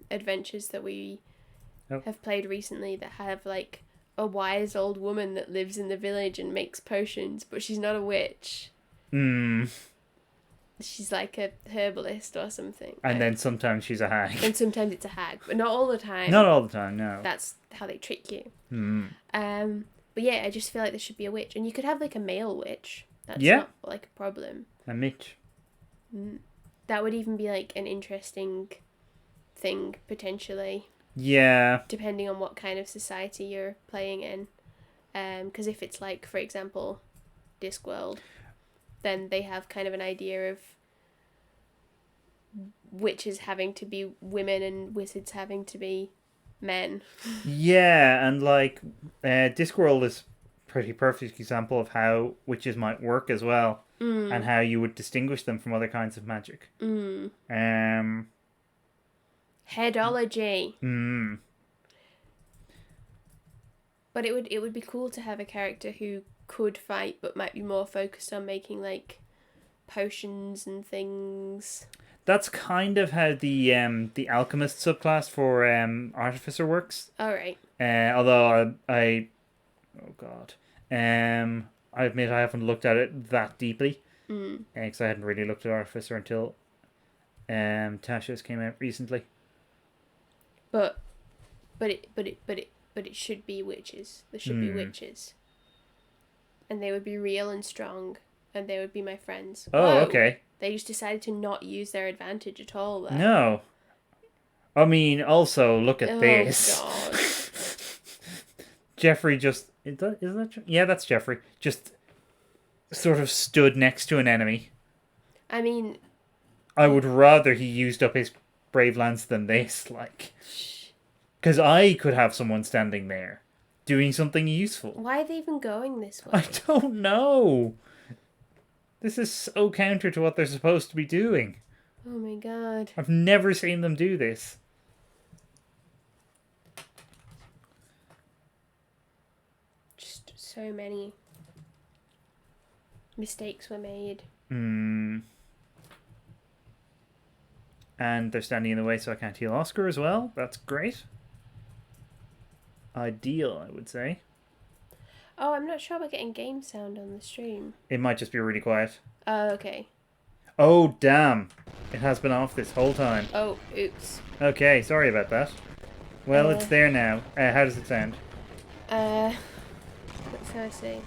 adventures that we have played recently that have like a wise old woman that lives in the village and makes potions, but she's not a witch. She's like a herbalist or something. And then sometimes she's a hag. And sometimes it's a hag, but not all the time. Not all the time, no. That's how they trick you. But yeah, I just feel like there should be a witch. And you could have like a male witch. That's not like a problem. A Mitch. That would even be like an interesting thing, potentially. Yeah. Depending on what kind of society you're playing in. Because if it's like, for example, Discworld, then they have kind of an idea of witches having to be women and wizards having to be men. Yeah, and like Discworld is a pretty perfect example of how witches might work as well, and how you would distinguish them from other kinds of magic. Headology. But it would be cool to have a character who could fight but might be more focused on making like potions and things. That's kind of how the alchemist subclass for artificer works. Alright. Although I admit I haven't looked at it that deeply. Because I hadn't really looked at artificer until Tasha's came out recently. But it should be witches. There should be witches. And they would be real and strong, and they would be my friends. Oh, Whoa. okay. They just decided to not use their advantage at all there. No. I mean, also, look at this. God. Jeffrey just... Is that yeah, that's Jeffrey. Just sort of stood next to an enemy. I mean... I would rather he used up his brave lance than this, like... Because I could have someone standing there doing something useful. Why are they even going this way? I don't know. This is so counter to what they're supposed to be doing. Oh my god. I've never seen them do this. Just so many mistakes were made. And they're standing in the way so I can't heal Oscar as well. That's great. Ideal, I would say. Oh, I'm not sure we're getting game sound on the stream. It might just be really quiet. Oh, okay. Oh, damn. It has been off this whole time. Oh, oops. Okay, sorry about that. Well, it's there now. How does it sound? What's how I say?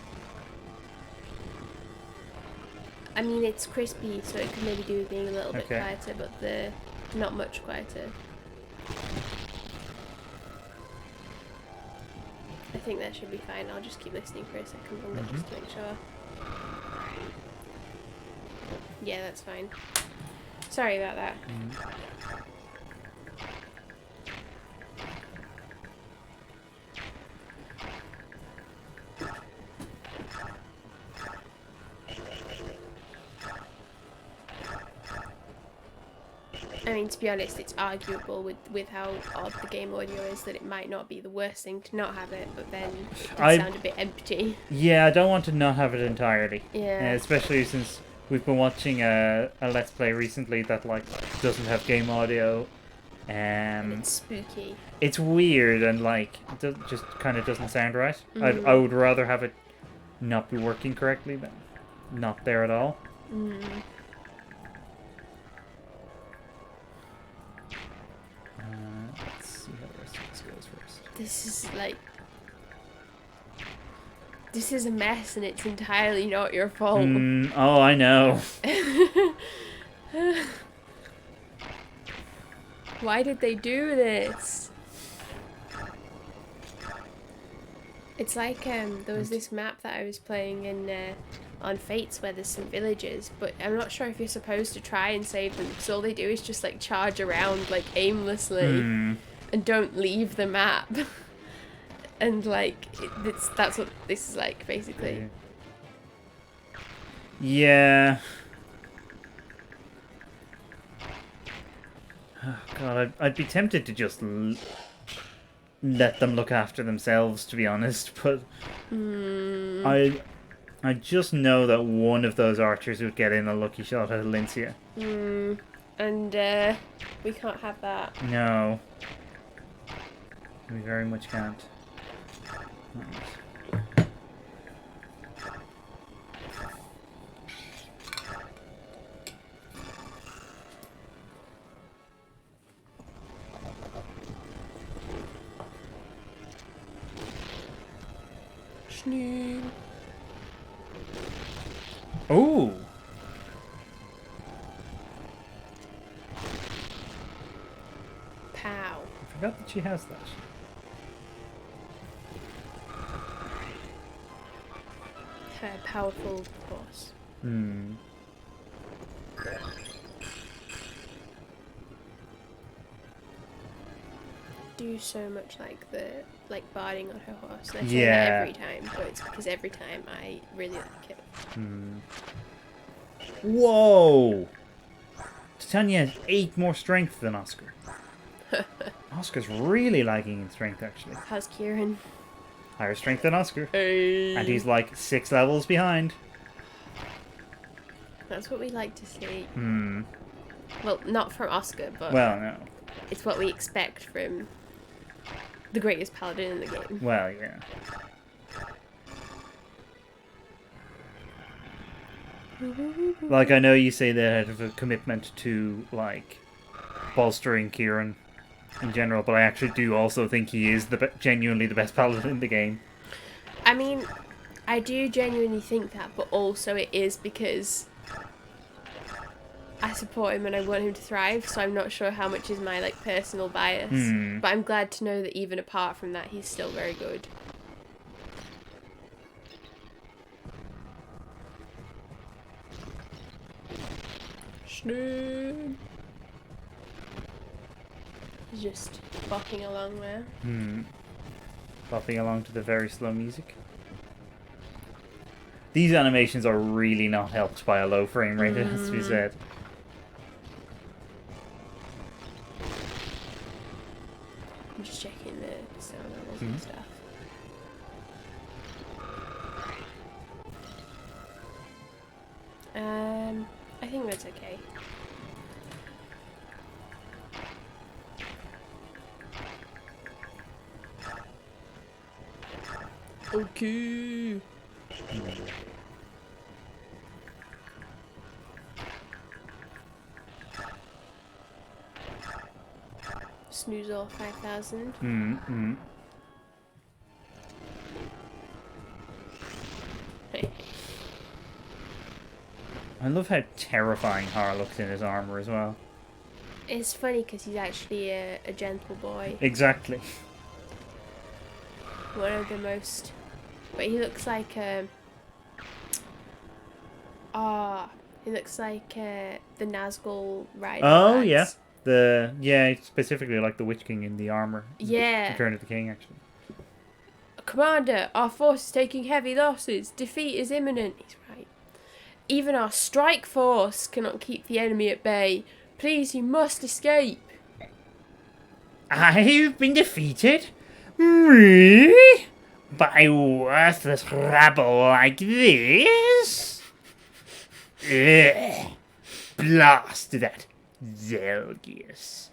I mean, it's crispy, so it could maybe do with being a little bit quieter, but not much quieter. I think that should be fine. I'll just keep listening for a second longer just to make sure. Yeah, that's fine. Sorry about that. I mean, to be honest, it's arguable with how odd the game audio is that it might not be the worst thing to not have it, but then it does sound a bit empty. Yeah, I don't want to not have it entirely. Yeah. Especially since we've been watching a Let's Play recently that like doesn't have game audio. And it's spooky. It's weird and like just kind of doesn't sound right. I would rather have it not be working correctly than not there at all. Let's see how the rest of this goes first. This is a mess and it's entirely not your fault. Oh, I know. Why did they do this? It's like there was this map that I was playing in on Fates where there's some villages, but I'm not sure if you're supposed to try and save them because all they do is just like charge around like aimlessly and don't leave the map. And like that's what this is like basically. Yeah. Oh, God, I'd be tempted to just let them look after themselves, to be honest, but I just know that one of those archers would get in a lucky shot at Alincia. And we can't have that. No. We very much can't. Oh! Pow. I forgot that she has that. Her powerful horse. Do so much like the barding on her horse. I say that every time, but it's because every time I really like it. Whoa! Titania has 8 more strength than Oscar. Oscar's really lagging in strength, actually. How's Kieran? Higher strength than Oscar. Hey. And he's like 6 levels behind. That's what we like to see. Well, not from Oscar, but... Well, no. It's what we expect from the greatest paladin in the game. Well, yeah. Like, I know you say that out of a commitment to, like, bolstering Kieran in general, but I actually do also think he is genuinely the best paladin in the game. I mean, I do genuinely think that, but also it is because I support him and I want him to thrive, so I'm not sure how much is my, like, personal bias. But I'm glad to know that even apart from that, he's still very good. listening. He's just bopping along there. Bopping along to the very slow music. These animations are really not helped by a low frame rate, it has to be said. I'm just checking the sound levels and stuff. I think that's okay. Okay. Snooze all 5,000. I love how terrifying Har looks in his armor as well. It's funny because he's actually a gentle boy. Exactly. One of the most... But he looks like he looks like the Nazgul rider. Oh, lads. yeah. Specifically like the Witch King in the armor. Yeah. Return of the King, actually. Commander, our force is taking heavy losses. Defeat is imminent. He's right. Even our strike force cannot keep the enemy at bay. Please, you must escape. I've been defeated? Really? By a worthless rabble like this? Ugh. Blast that Zelgius.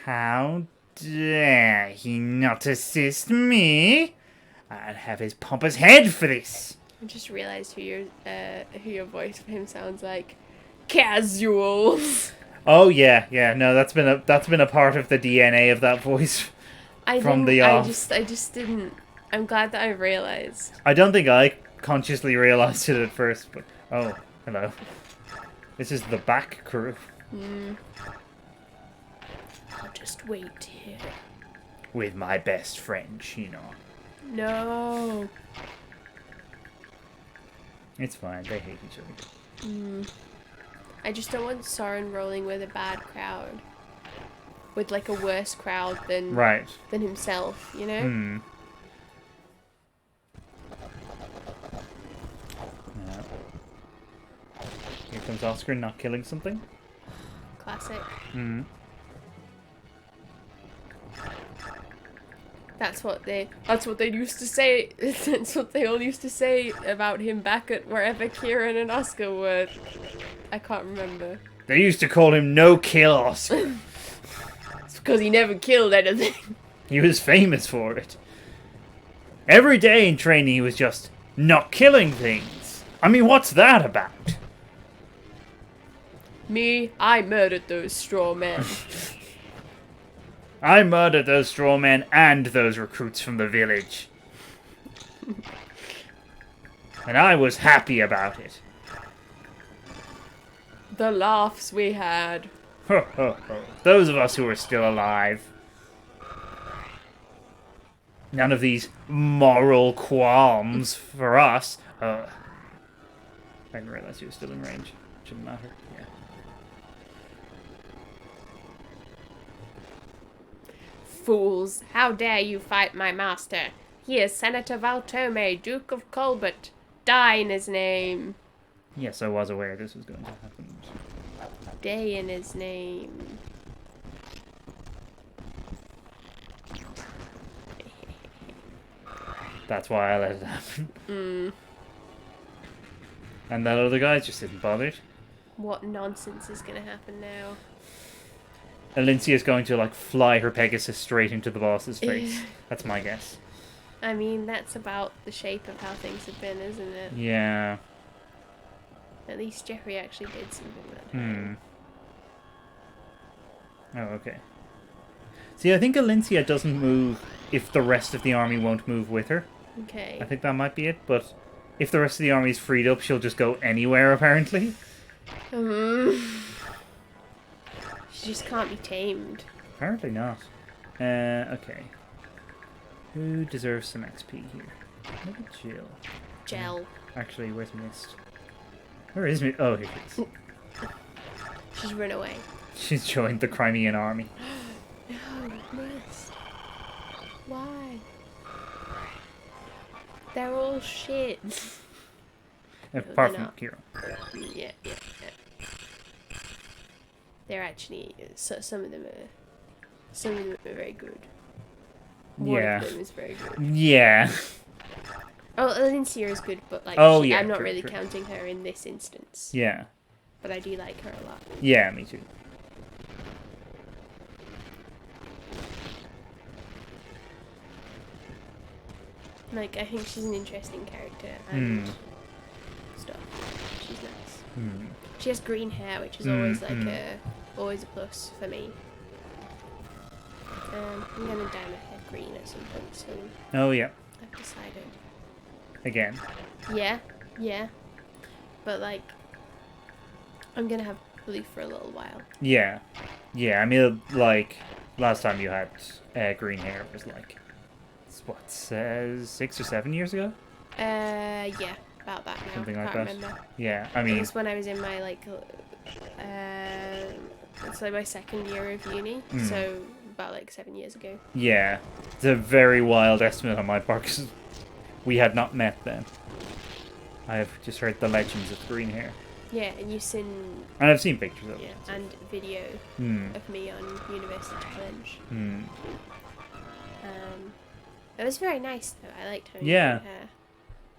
How dare he not assist me? I'll have his pompous head for this. I just realised who your voice for him sounds like. Casual. Oh yeah. No, that's been a part of the DNA of that voice from the off. I just didn't. I'm glad that I realised. I don't think I consciously realised it at first, but oh, hello. This is the back crew. I'll just wait here. With my best friend, Shinnok. No. It's fine, they hate each other. I just don't want Soren rolling with a bad crowd. With like a worse crowd than himself, you know? Yeah. Here comes Oscar not killing something. Classic. That's what they used to say. That's what they all used to say about him back at wherever Kieran and Oscar were. I can't remember. They used to call him No Kill Oscar. It's because he never killed anything. He was famous for it. Every day in training he was just not killing things. I mean, what's that about? Me, I murdered those straw men. I murdered those straw men and those recruits from the village. And I was happy about it. The laughs we had. Those of us who are still alive. None of these moral qualms for us. I didn't realize he was still in range. Shouldn't matter. Yeah. Fools, how dare you fight my master? He is Senator Valtome, Duke of Colbert. Die in his name. Yes, I was aware this was going to happen. Day in his name. That's why I let it happen. And that other guy just isn't bothered. What nonsense is going to happen now? Alincia is going to, like, fly her Pegasus straight into the boss's face. That's my guess. I mean, that's about the shape of how things have been, isn't it? Yeah. At least Jeffrey actually did something that time. Oh, okay. See, I think Alincia doesn't move if the rest of the army won't move with her. Okay. I think that might be it, but if the rest of the army is freed up, she'll just go anywhere, apparently. She just can't be tamed. Apparently not. Okay. Who deserves some XP here? Maybe Jill. Gel. Actually, where's Mist? Where is Mist? Oh, here she is. She's run away. She's joined the Crimean army. No, missed. Why? They're all shit. Apart from not. Kira. Yeah. They're actually some of them are very good. One of them is very good. Yeah. Oh, Alincia is good, but like I'm not really counting her in this instance. Yeah. But I do like her a lot. Yeah, me too. Like, I think she's an interesting character and stuff. She's nice. She has green hair, which is always always a plus for me. I'm gonna dye my hair green at some point soon. Oh yeah. I've decided. Again. Yeah. But like, I'm gonna have blue for a little while. Yeah. I mean, like last time you had green hair was like, what, 6 or 7 years ago? Yeah, about that now. Something like Can't that. remember. Yeah, I mean, It was when I was in my it's like my second year of uni, so about like 7 years ago. yeah, it's a very wild estimate on my part because we had not met then. I've just heard the legends of green hair. Yeah, and you've seen. And I've seen pictures of it. And video of me on University Challenge. It was very nice though. I liked her. Yeah. Hair.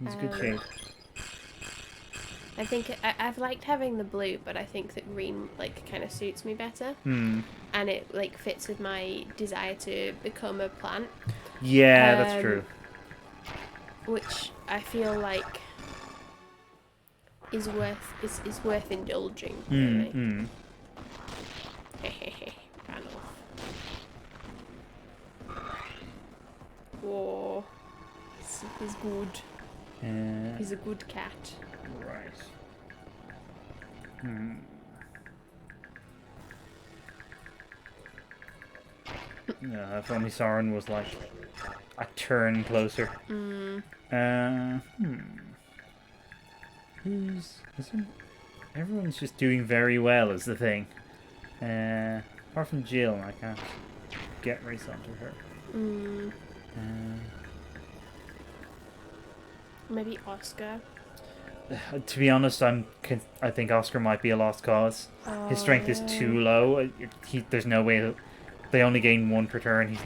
It's a good shade. I think I've liked having the blue, but I think that green like kind of suits me better. And it like fits with my desire to become a plant. Yeah, that's true. Which I feel like is worth indulging. Really. Ran off. Whoa, he's good. He's a good cat. Right. Yeah, if only Sauron was like a turn closer. Everyone's just doing very well is the thing. Apart from Jill, I can't get race onto her. Maybe Oscar. To be honest, I think Oscar might be a lost cause. His strength is too low. There's no way that they only gain 1 per turn.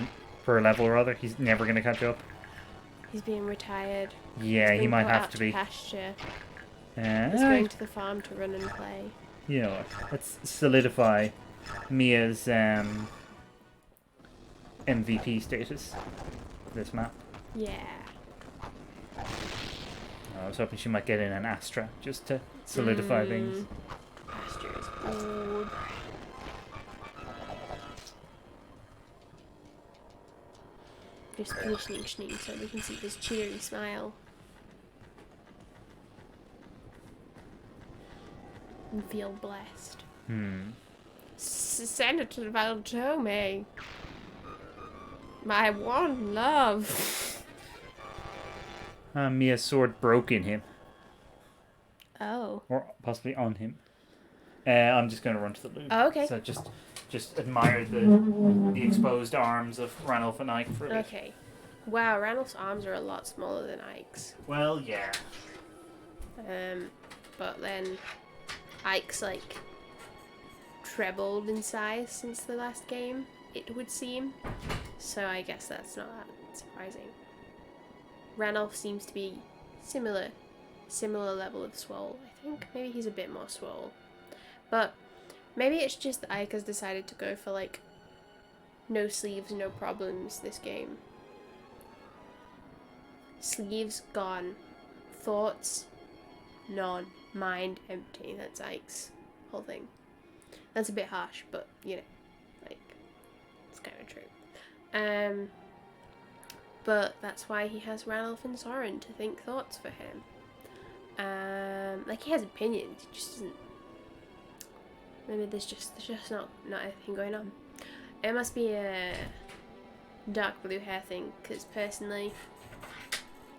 Per level rather. He's never going to catch up. He's being retired. Yeah, he might have to be. Pasture. He's going to the farm to run and play. You know what? Let's solidify Mia's MVP status for this map. Yeah. I was hoping she might get in an Astra just to solidify things. Pasture is good. Just positioning Schnee so we can see this cheery smile. And feel blessed. Senator Valtome, my one love. Mia's sword broke in him. Oh. Or possibly on him. I'm just going to run to the loop. Oh, okay. So just admire the exposed arms of Ranulph and Ike for a bit. Okay. Wow, Ranulph's arms are a lot smaller than Ike's. Well, yeah. But then Ike's like trebled in size since the last game, it would seem. So I guess that's not that surprising. Ranulph seems to be similar level of swole. I think maybe he's a bit more swole. But maybe it's just that Ike has decided to go for like no sleeves, no problems this game. Sleeves gone. Thoughts none. Mind empty. That's Ike's whole thing. That's a bit harsh, but you know, like, it's kind of true. But that's why he has Ranulph and Soren to think thoughts for him. Like, he has opinions, he just doesn't. Maybe there's just not anything going on. It must be a dark blue hair thing, because personally,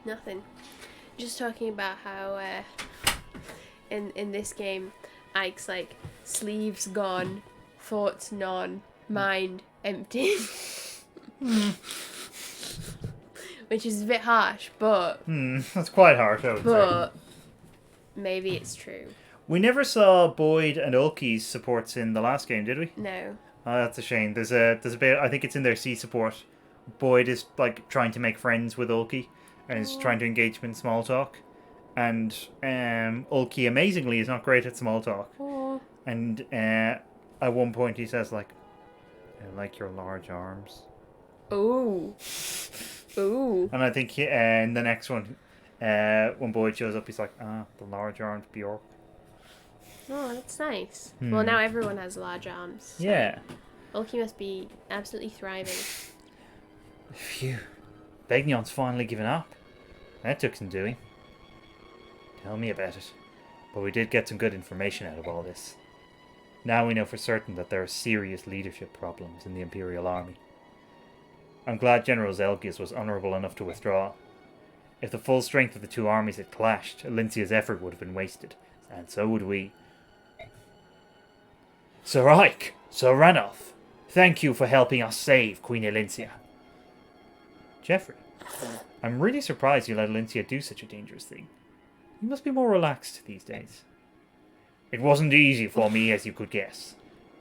nothing. Just talking about how in this game, Ike's like, sleeves gone, thoughts none, mind empty. Which is a bit harsh, but... That's quite harsh, I would say. But maybe it's true. We never saw Boyd and Ulkey's supports in the last game, did we? No. Oh, that's a shame. There's a bit, I think it's in their C support. Boyd is like trying to make friends with Ulkey and is trying to engage him in small talk. And Ulkey amazingly is not great at small talk. Aww. And at one point he says like, I like your large arms. Ooh. Ooh. And I think in the next one, when Boyd shows up, he's like, the large armed Bjork. Oh, that's nice. Well, now everyone has large arms. So Yeah. Ulkey must be absolutely thriving. Phew. Begnion's finally given up. That took some doing. Tell me about it. But we did get some good information out of all this. Now we know for certain that there are serious leadership problems in the Imperial Army. I'm glad General Zelgius was honourable enough to withdraw. If the full strength of the two armies had clashed, Alincia's effort would have been wasted, and so would we. Sir Ike, Sir Ranulph, thank you for helping us save Queen Alincia. Geoffrey, I'm really surprised you let Alincia do such a dangerous thing. You must be more relaxed these days. It wasn't easy for me, as you could guess.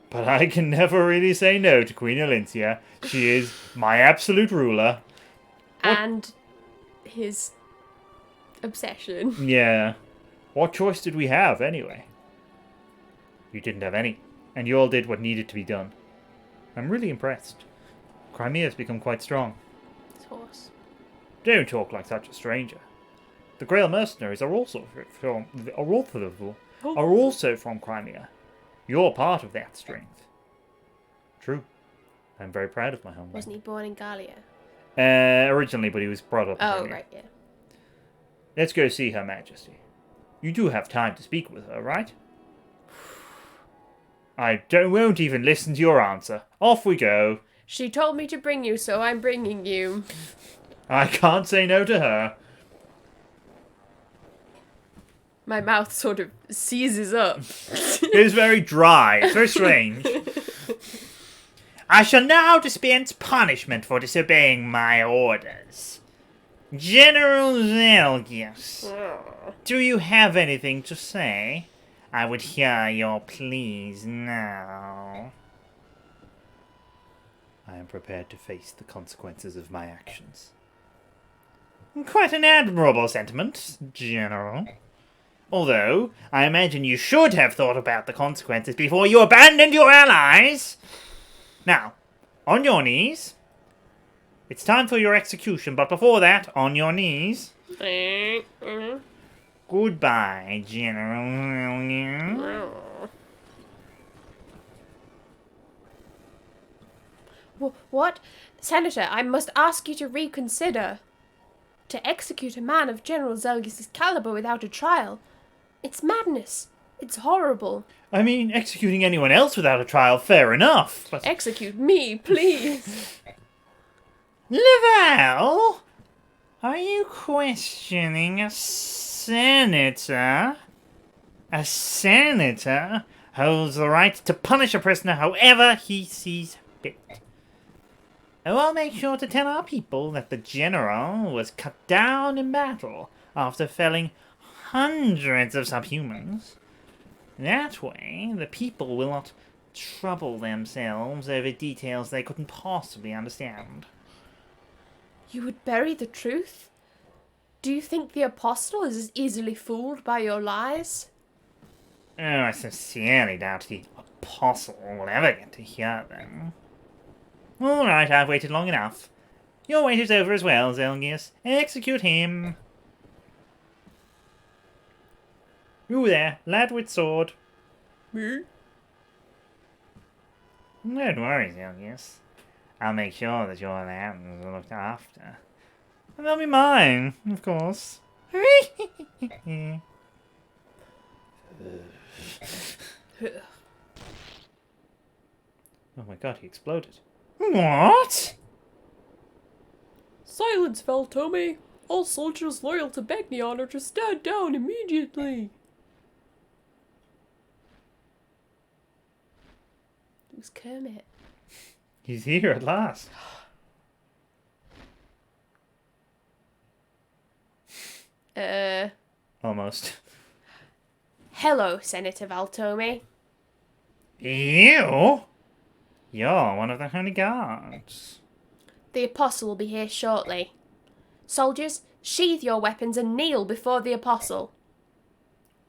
But I can never really say no to Queen Alincia. She is my absolute ruler. And his obsession. Yeah. What choice did we have, anyway? You didn't have any, and you all did what needed to be done. I'm really impressed. Crimea has become quite strong. His horse. Don't talk like such a stranger. The Grail mercenaries are also from Crimea. You're part of that strength. True. I'm very proud of my homeland. Wasn't he born in Gallia? Originally, but he was brought up in Crimea. Right, yeah. Let's go see Her Majesty. You do have time to speak with her, right? Won't even listen to your answer. Off we go. She told me to bring you, so I'm bringing you. I can't say no to her. My mouth sort of seizes up. It's very dry. It's very strange. I shall now dispense punishment for disobeying my orders. General Zelgius, do you have anything to say? I would hear your pleas now. I am prepared to face the consequences of my actions. Quite an admirable sentiment, General. Although, I imagine you should have thought about the consequences before you abandoned your allies. Now, on your knees. It's time for your execution, but before that, on your knees. Goodbye, General. What? Senator, I must ask you to reconsider. To execute a man of General Zelgius' caliber without a trial. It's madness. It's horrible. I mean, executing anyone else without a trial, fair enough. But... Execute me, please. Laval? Are you questioning a senator? A senator holds the right to punish a prisoner however he sees fit. Oh, I'll make sure to tell our people that the general was cut down in battle after felling hundreds of subhumans. That way, the people will not trouble themselves over details they couldn't possibly understand. You would bury the truth? Do you think the apostle is as easily fooled by your lies? Oh, I sincerely doubt the apostle will ever get to hear them. All right, I've waited long enough. Your wait is over as well, Zelgius. Execute him. Who there? Lad with sword. Me? Don't worry, Zelgius. I'll make sure that your lands are looked after. And they'll be mine, of course. Oh my god, he exploded. What? Silence, Valtome. All soldiers loyal to Begnion are to stand down immediately. It was Kermit. He's here at last. Almost. Hello, Senator Valtome. You? You're one of the Holy Guards. The Apostle will be here shortly. Soldiers, sheathe your weapons and kneel before the Apostle.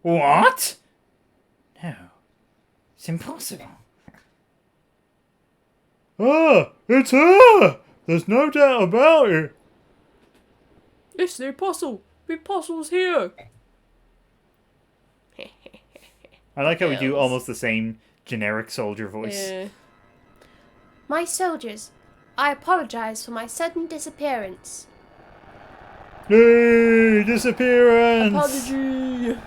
What? No. It's impossible. Ah, it's her! There's no doubt about it. It's the Apostle. The Apostle's here. I like how we do Girls. almost the same generic soldier voice. My soldiers, I apologize for my sudden disappearance. Hey, disappearance! Apology.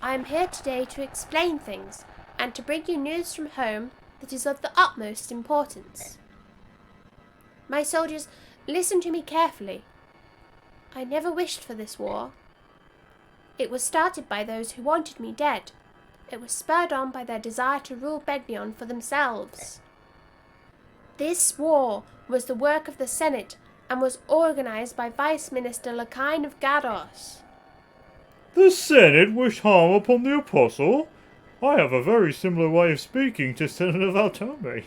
I am here today to explain things and to bring you news from home that is of the utmost importance. My soldiers, listen to me carefully. I never wished for this war. It was started by those who wanted me dead. It was spurred on by their desire to rule Begnion for themselves. This war was the work of the Senate and was organized by Vice Minister Lakine of Gados. The Senate wished harm upon the Apostle? I have a very similar way of speaking to Senator Valtome.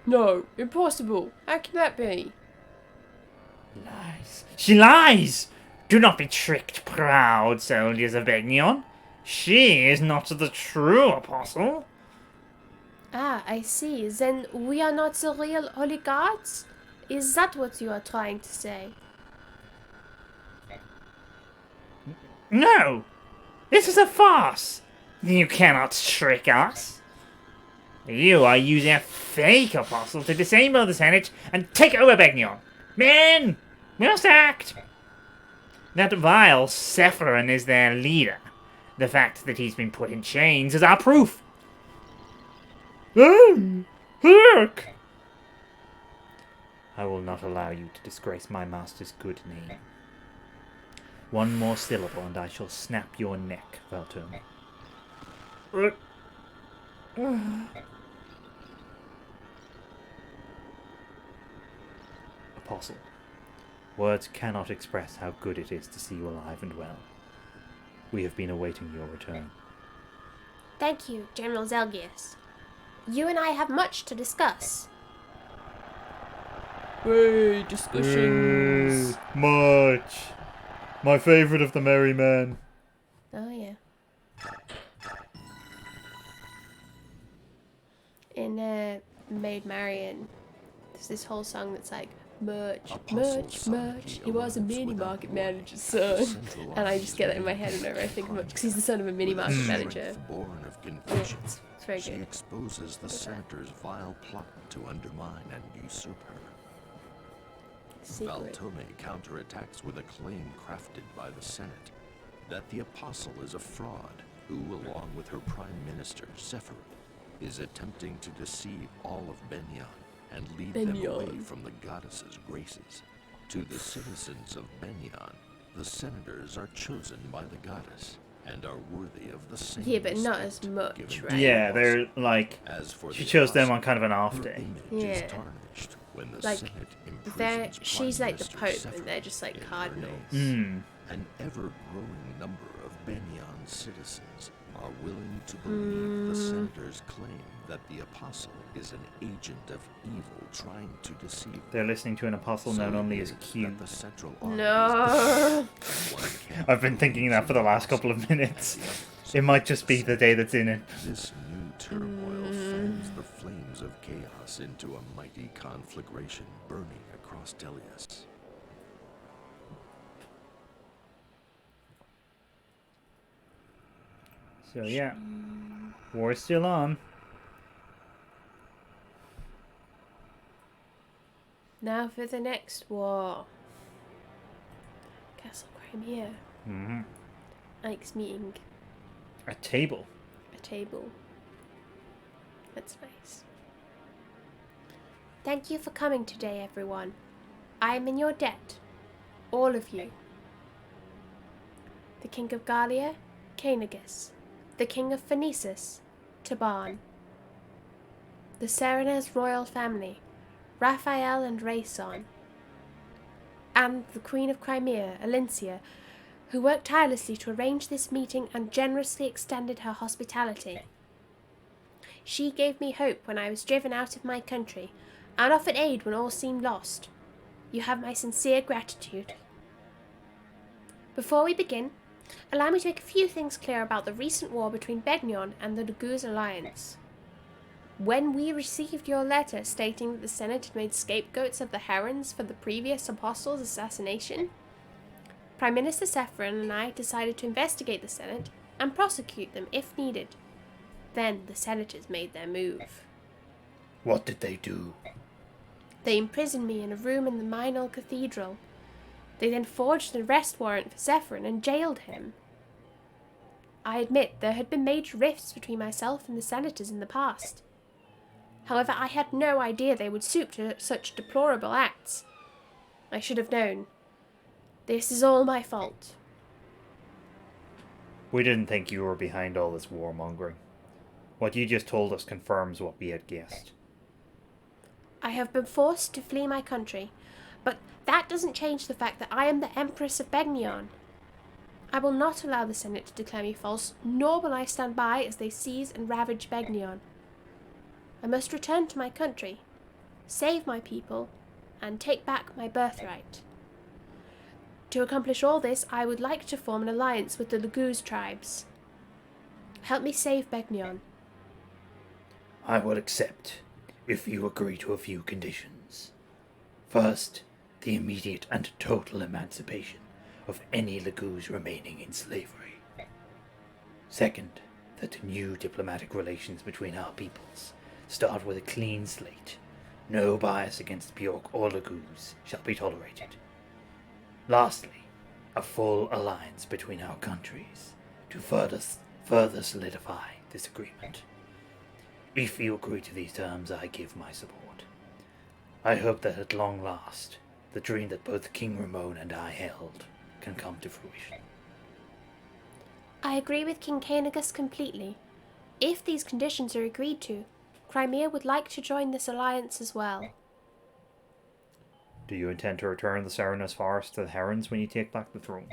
No, impossible. How can that be? Lies. She lies! Do not be tricked, proud soldiers of Begnion. She is not the true apostle. Ah, I see. Then we are not the real Holy Guards? Is that what you are trying to say? No! This is a farce! You cannot trick us. You are using a fake apostle to disable the Senate and take over Begnion. Men! We must act! That vile Sephiron is their leader. The fact that he's been put in chains is our proof. Look! I will not allow you to disgrace my master's good name. One more syllable and I shall snap your neck, Valtome. Apostle, words cannot express how good it is to see you alive and well. We have been awaiting your return. Thank you, General Zelgius. You and I have much to discuss. Hey, discussions. Much. My favourite of the merry men. Oh, yeah. In Maid Marian, there's this whole song that's like, much. He was a mini market manager's son. And I just get that in my head whenever I think of much, because he's the son of a mini market manager. Born of confusion, It's very she good. exposes the senator's vile plot to undermine and usurp her. Secret. Valtome counterattacks with a claim crafted by the Senate that the apostle is a fraud who, along with her prime minister, Sephiroth, is attempting to deceive all of Begnion and lead them away Begnion. from the goddess's graces. To the citizens of Begnion, the senators are chosen by the goddess and are worthy of the same Yeah, but not respect as much, given right? to Yeah, the they're apostle. like, As for she the chose them apostle, on kind of an off her day. image Yeah. is tarnished when the Like, Senate They're, imprisons she's Prime like the Minister Pope, Sephiroth and they're just like in cardinals. Bernays. An ever-growing number of Begnion citizens are willing to believe the senator's claim that the apostle is an agent of evil trying to deceive. They're listening to an apostle known only as Q. That the central army No. is one camp I've been thinking that for the last couple of minutes. It might just be the day that's in it. This new turmoil fans the flames of chaos into a mighty conflagration burning across Delius. So yeah, war's still on. Now for the next war. Castle Crimea. Mm-hmm. Ike's meeting A table. a table. That's nice. Thank you for coming today, everyone. I am in your debt. All of you. The King of Gallia, Cainagus. The King of Phoenicis, Tibarn. the Serena's royal family, Raphael and Reyson, and the Queen of Crimea, Alincia, who worked tirelessly to arrange this meeting and generously extended her hospitality. She gave me hope when I was driven out of my country, and offered aid when all seemed lost. You have my sincere gratitude. Before we begin, allow me to make a few things clear about the recent war between Begnion and the Laguz Alliance. When we received your letter stating that the Senate had made scapegoats of the Herons for the previous apostle's assassination, Prime Minister Sephiron and I decided to investigate the Senate and prosecute them if needed. Then the senators made their move. What did they do? They imprisoned me in a room in the Minor Cathedral. They then forged an arrest warrant for Sephiron and jailed him. I admit there had been major rifts between myself and the senators in the past. However, I had no idea they would stoop to such deplorable acts. I should have known. This is all my fault. We didn't think you were behind all this warmongering. What you just told us confirms what we had guessed. I have been forced to flee my country, but that doesn't change the fact that I am the Empress of Begnion. I will not allow the Senate to declare me false, nor will I stand by as they seize and ravage Begnion. I must return to my country, save my people, and take back my birthright. To accomplish all this, I would like to form an alliance with the Laguz tribes. Help me save Begnion. I will accept, if you agree to a few conditions. First, the immediate and total emancipation of any Laguz remaining in slavery. Second, that new diplomatic relations between our peoples start with a clean slate. No bias against Bjork or Laguz shall be tolerated. Lastly, a full alliance between our countries to further solidify this agreement. If you agree to these terms, I give my support. I hope that at long last, the dream that both King Ramon and I held can come to fruition. I agree with King Cainagus completely. If these conditions are agreed to, Crimea would like to join this alliance as well. Do you intend to return the Serena's forest to the Herons when you take back the throne?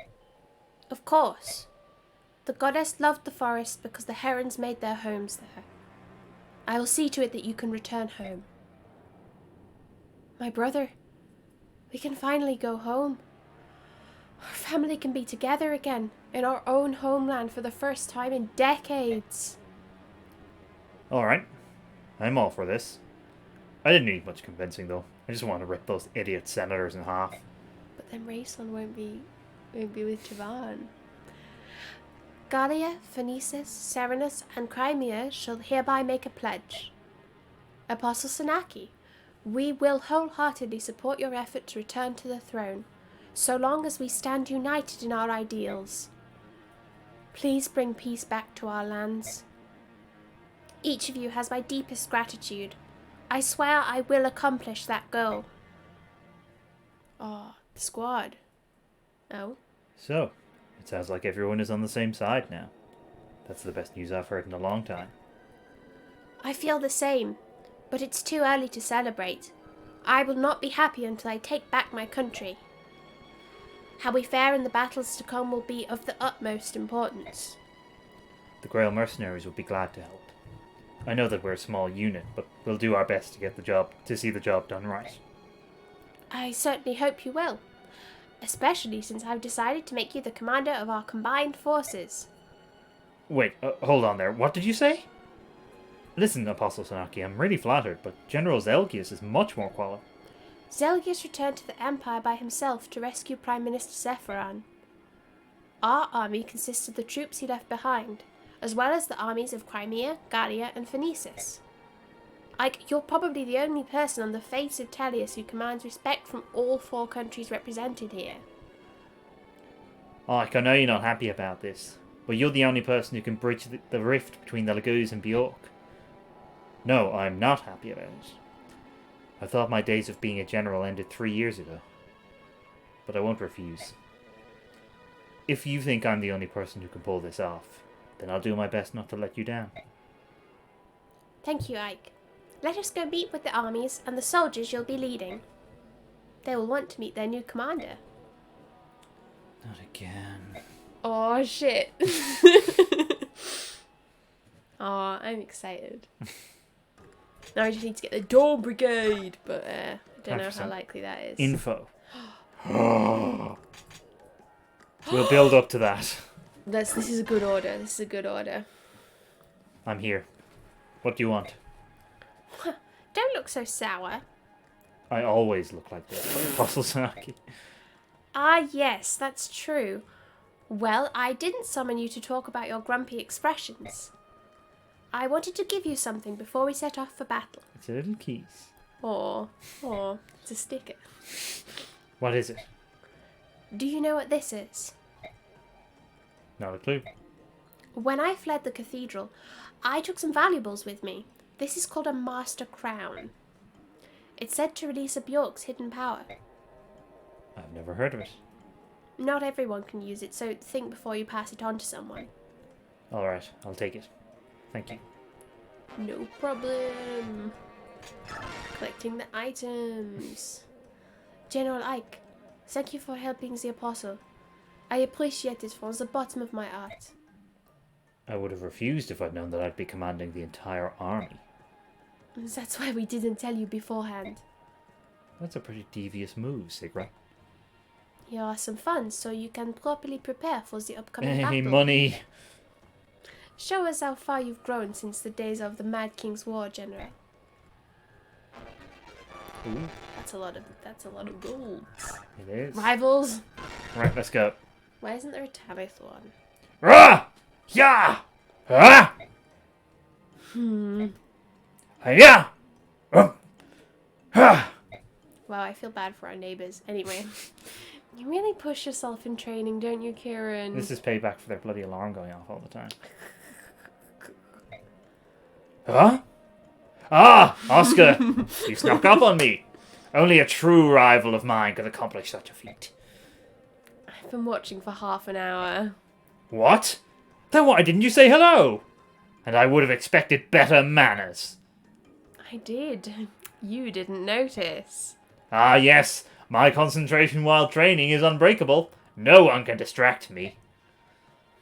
Of course. The goddess loved the forest because the Herons made their homes there. I will see to it that you can return home. My brother, we can finally go home. Our family can be together again in our own homeland for the first time in decades. Alright, I'm all for this. I didn't need much convincing though. I just want to rip those idiot senators in half. But then Reyson won't be with Tibarn. Gallia, Phoenicis, Serenus, and Crimea shall hereby make a pledge. Apostle Senaki, we will wholeheartedly support your effort to return to the throne, so long as we stand united in our ideals. Please bring peace back to our lands. Each of you has my deepest gratitude. I swear I will accomplish that goal. Oh, the squad. Oh? So, it sounds like everyone is on the same side now. That's the best news I've heard in a long time. I feel the same, but it's too early to celebrate. I will not be happy until I take back my country. How we fare in the battles to come will be of the utmost importance. The Grail mercenaries will be glad to help. I know that we're a small unit, but we'll do our best to see the job done right. I certainly hope you will, especially since I've decided to make you the commander of our combined forces. Wait, hold on there. What did you say? Listen, Apostle Sanaki, I'm really flattered, but General Zelgius is much more qualified. Zelgius returned to the Empire by himself to rescue Prime Minister Sephiron. Our army consists of the troops he left behind, as well as the armies of Crimea, Gallia, and Phoenicis. Ike, you're probably the only person on the face of Tellius who commands respect from all 4 countries represented here. Ike, I know you're not happy about this, but you're the only person who can bridge the rift between the Laguz and Bjork. No, I'm not happy about it. I thought my days of being a general ended 3 years ago. But I won't refuse. If you think I'm the only person who can pull this off, then I'll do my best not to let you down. Thank you, Ike. Let us go meet with the armies and the soldiers you'll be leading. They will want to meet their new commander. Not again. Oh, shit. Oh, I'm excited. Now I just need to get the Dawn Brigade, but I don't know how 100%. likely that is. Info. We'll build up to that. This is a good order. This is a good order. I'm here. What do you want? Don't look so sour. I always look like this. Apostle Sanaki. Ah, yes, that's true. Well, I didn't summon you to talk about your grumpy expressions. I wanted to give you something before we set off for battle. It's a little keys. Or, it's a sticker. What is it? Do you know what this is? Not a clue. When I fled the cathedral, I took some valuables with me. This is called a Master Crown. It's said to release a Bjork's hidden power. I've never heard of it. Not everyone can use it, so think before you pass it on to someone. Alright, I'll take it. Thank you. No problem. Collecting the items. General Ike, thank you for helping the Apostle. I appreciate it from the bottom of my heart. I would have refused if I'd known that I'd be commanding the entire army. That's why we didn't tell you beforehand. That's a pretty devious move, Sigra. Here are some funds so you can properly prepare for the upcoming Hey, battle. money! Show us how far you've grown since the days of the Mad King's War, General. Ooh, That's a lot of gold. it is. Rivals. Right, let's go. Why isn't there a Tabith one? Rah! Yeah! Ah! Yeah! Ah! Wow, I feel bad for our neighbours. Anyway, you really push yourself in training, don't you, Kieran? This is payback for their bloody alarm going off all the time. Huh? Ah! Oscar! You snuck up on me! Only a true rival of mine could accomplish such a feat. I've been watching for half an hour. What? Then why didn't you say hello? And I would have expected better manners. I did. You didn't notice. Ah, yes. My concentration while training is unbreakable. No one can distract me.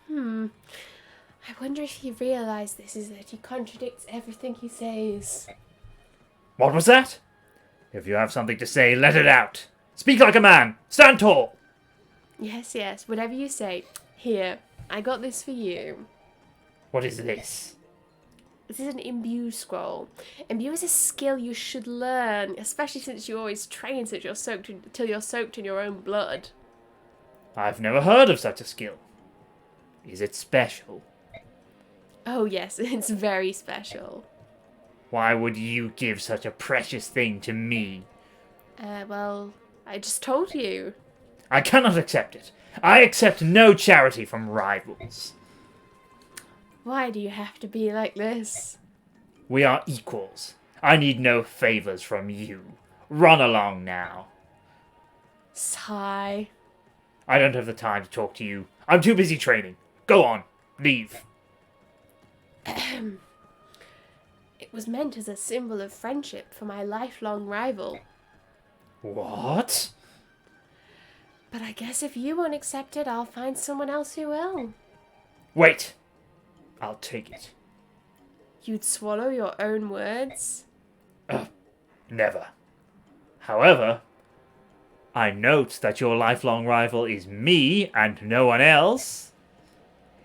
I wonder if he realised this is that he contradicts everything he says. What was that? If you have something to say, let it out. Speak like a man. Stand tall. Yes, yes, whatever you say. Here, I got this for you. What is this? This is an imbue scroll. Imbue is a skill you should learn, especially since you always train till you're soaked in your own blood. I've never heard of such a skill. Is it special? Oh yes, it's very special. Why would you give such a precious thing to me? Well, I just told you. I cannot accept it. I accept no charity from rivals. Why do you have to be like this? We are equals. I need no favors from you. Run along now. Sigh. I don't have the time to talk to you. I'm too busy training. Go on. Leave. It was meant as a symbol of friendship for my lifelong rival. What? But I guess if you won't accept it, I'll find someone else who will. Wait. I'll take it. You'd swallow your own words? Never. However, I note that your lifelong rival is me and no one else.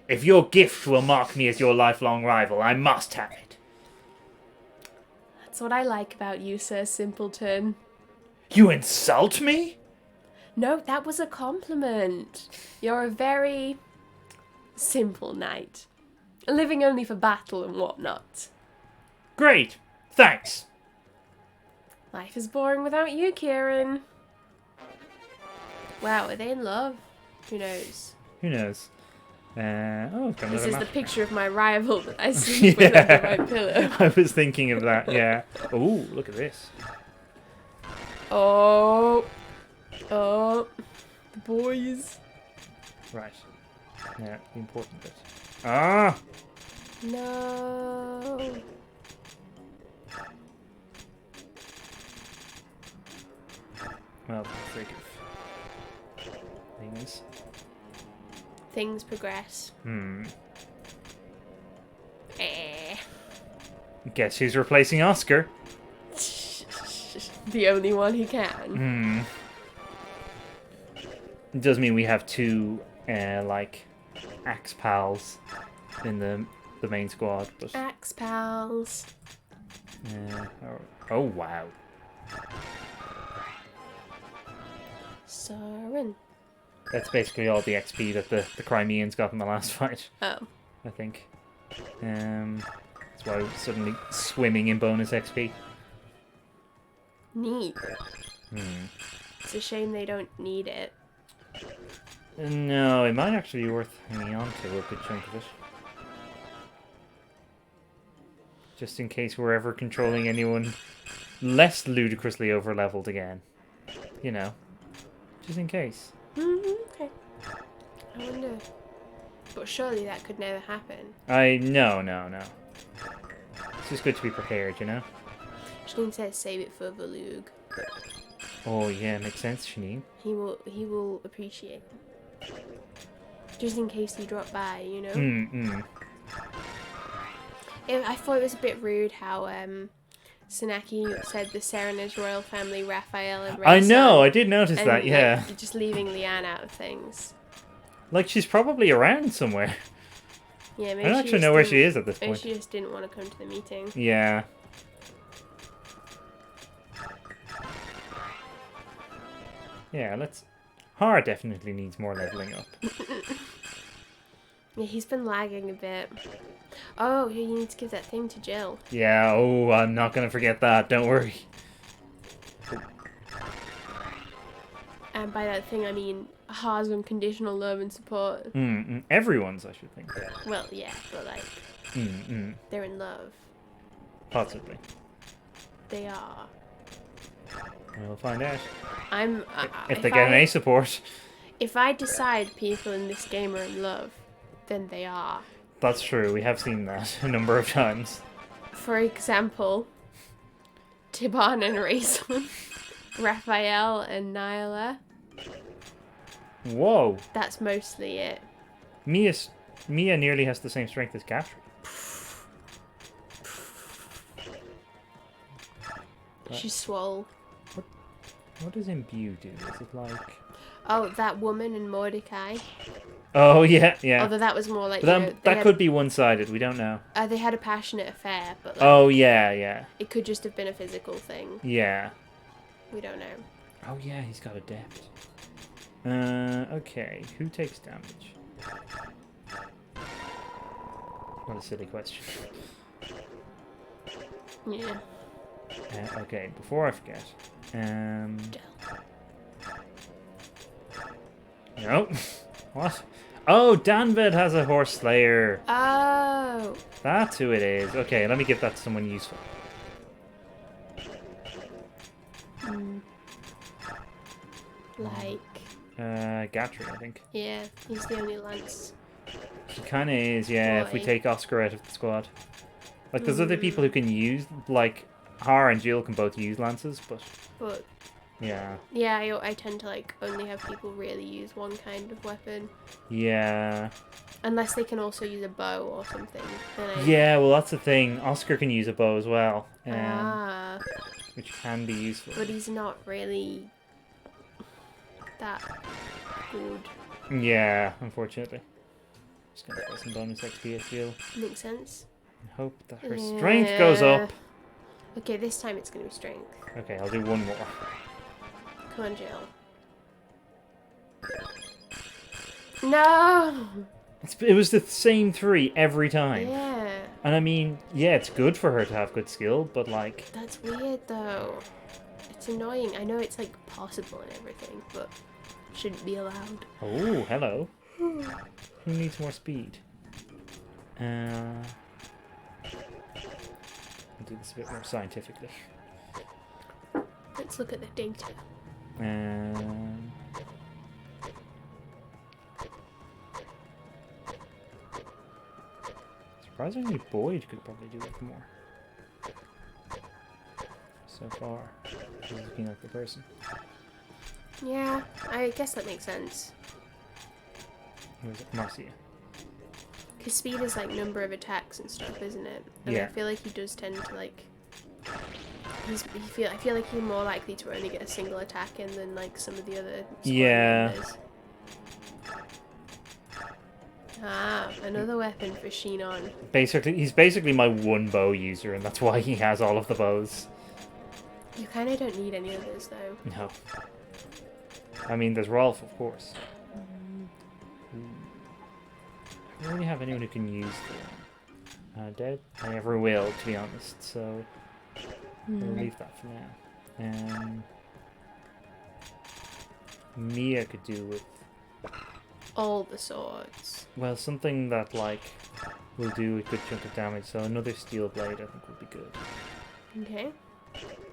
If your gift will mark me as your lifelong rival, I must have it. That's what I like about you, Sir Simpleton. You insult me? No, that was a compliment. You're a very simple knight. Living only for battle and whatnot. Great. Thanks. Life is boring without you, Kieran. Wow, are they in love? Who knows? Who knows? This is the picture of my rival that I sleep with under my pillow. I was thinking of that, yeah. Oh, look at this. Oh, the boys. Right. Now, the important bit. Ah! No. Well, for the sake of things. Things progress. Guess who's replacing Oscar? The only one who can. It does mean we have two, like, axe pals in the main squad, but... Axe pals. Oh, wow. Soren. That's basically all the XP that the Crimeans got in the last fight, Oh. I think. That's why we're suddenly swimming in bonus XP. Neat. It's a shame they don't need it. No, it might actually be worth hanging on to a good chunk of it. Just in case we're ever controlling anyone less ludicrously over-leveled again. You know. Just in case. Okay. I wonder. But surely that could never happen. No. It's just good to be prepared, you know? Shanine says save it for Valug. Oh yeah, makes sense, Shanine. He will appreciate it. Just in case he dropped by, you know? I thought it was a bit rude how Sanaki said the Serenage royal family, Raphael and Reyson. I know, I did notice and, that, yeah. Like, just leaving Leanne out of things. Like, she's probably around somewhere. Yeah, maybe I don't actually know where she is at this maybe point. she just didn't want to come to the meeting. Yeah. Yeah, let's... Har definitely needs more leveling up. Yeah, he's been lagging a bit. Oh, you need to give that thing to Jill. Yeah, oh, I'm not going to forget that, don't worry. And by that thing, I mean Har's unconditional love and support. Everyone's, I should think. Well, yeah, but like, they're in love. Possibly. They are. We'll find out. If they If get an I- A support. If I decide people in this game are in love, then they are. That's true, we have seen that a number of times. For example, Tibarn and Reyson, Raphael and Nyla. Whoa. That's mostly it. Mia nearly has the same strength as Catherine. She's swole. What does imbue do? Is it like... Oh, that woman in Mordecai. Oh, yeah. Although that was more like, But that could be one-sided, we don't know. they had a passionate affair, but like, Oh, yeah. it could just have been a physical thing. Yeah. We don't know. Oh, yeah, he's got adept. Okay, who takes damage? What a silly question. Yeah. Okay, before I forget. No. What? Oh, Danved has a horse slayer. Oh. That's who it is. Okay, let me give that to someone useful. Like. Gatry, I think. Yeah, he's the only lance. He kind of is, yeah, if we Boy. take Oscar out of the squad. Like, there's other people who can use, like, Har and Jill can both use lances, but... But Yeah. yeah, I tend to like only have people really use one kind of weapon. Yeah. Unless they can also use a bow or something. Then Yeah, well, that's the thing. Oscar can use a bow as well. Ah. Which can be useful. But he's not really that good. Yeah, unfortunately. Just gonna put some bonus XP at Jill. Makes sense. And hope that her strength goes up. Okay, this time it's gonna be strength. Okay, I'll do one more. Come on, Jill. No! It was the same 3 every time. Yeah. And I mean, yeah, it's good for her to have good skill, but like... That's weird though. It's annoying. I know it's like possible and everything, but shouldn't be allowed. Oh, hello. Who needs more speed? I'll do this a bit more scientifically. Let's look at the data. Surprisingly, Boyd could probably do it more. So far, he's looking like the person. Yeah, I guess that makes sense. Who is it? Marcia. Because speed is like number of attacks and stuff, isn't it? And Yeah. I feel like he does tend to like. I feel like he's more likely to only get a single attack in than like some of the other squad Yeah. members. Ah, another weapon for Shinon. He's basically my one bow user, and that's why he has all of the bows. You kind of don't need any others though. No. I mean, there's Rolf, of course. I don't really have anyone who can use the dead. I never will, to be honest. So we'll leave that for now. Mia could do with, All the swords. well, something that like will do a good chunk of damage. So another steel blade, I think, would be good. Okay.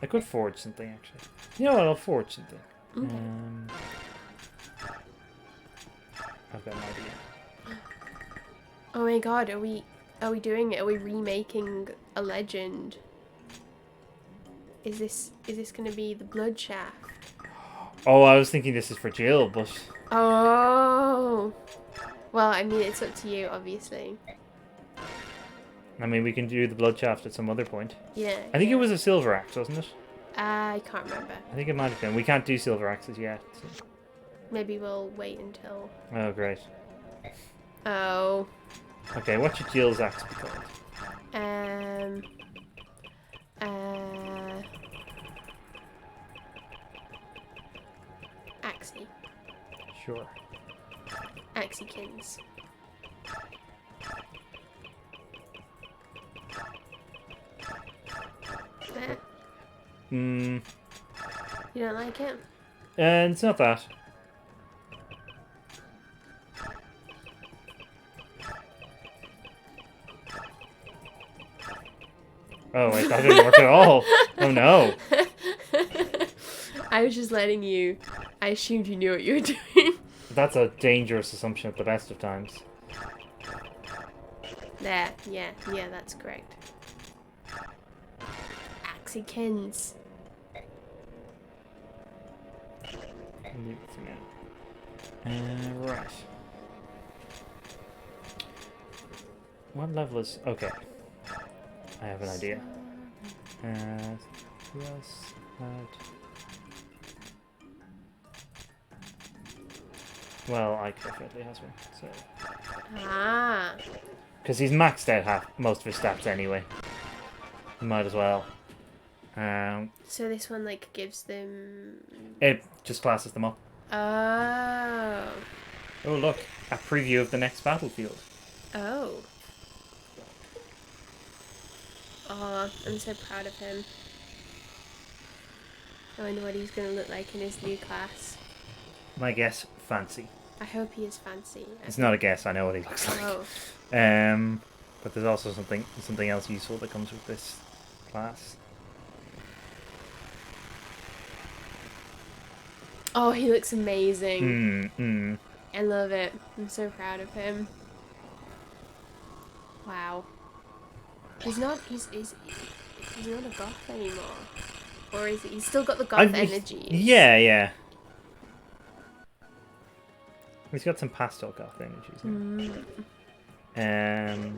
I could forge something actually. You know what? I'll forge something. Okay. I've got an idea. Oh my god, are we doing it? Are we remaking a legend? Is this gonna be the blood shaft? Oh, I was thinking this is for Jill, but Oh. Well, I mean, it's up to you, obviously. I mean we can do the blood shaft at some other point. Yeah. I think it was a silver axe, wasn't it? I can't remember. I think it might have been. We can't do silver axes yet. So. Maybe we'll wait until. Oh, great. Oh. Okay, what should Jill's axe be called? Axie. Sure. Axiekins. Eh, Hmm. you don't like it? And it's not that. Oh wait, that didn't work at all. Oh no. I was just letting you. I assumed you knew what you were doing. That's a dangerous assumption at the best of times. There, yeah, that's correct. Axiekins. Leave it for now. Right. What level is... Okay. I have an idea. Who else had... Well, Ike definitely has one, so... Ah. Because he's maxed out most of his stats anyway. Might as well. So this one like gives them. It just classes them up. Oh. Oh look, a preview of the next battlefield. Oh. Oh, I'm so proud of him. I wonder what he's gonna look like in his new class. My guess, fancy. I hope he is fancy. It's not a guess, I know what he looks like. Oh. But there's also something else useful that comes with this class. Oh, he looks amazing. Mm. I love it. I'm so proud of him. Wow. He's not a goth anymore. Or is he? He's still got the goth energy. Yeah. He's got some pastel goth energies now.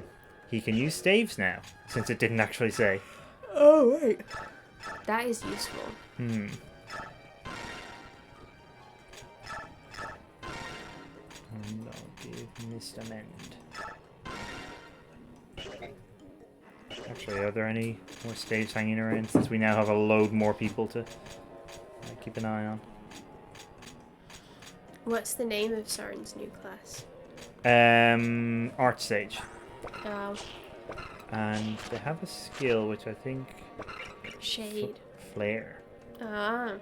He can use staves now, since it didn't actually say. Oh, wait. That is useful. And I'll give Mr. Mend. Actually, are there any more staves hanging around, since we now have a load more people to keep an eye on? What's the name of Soren's new class? Archsage. Oh, And they have a skill which I think... Shade. Flare. Ah.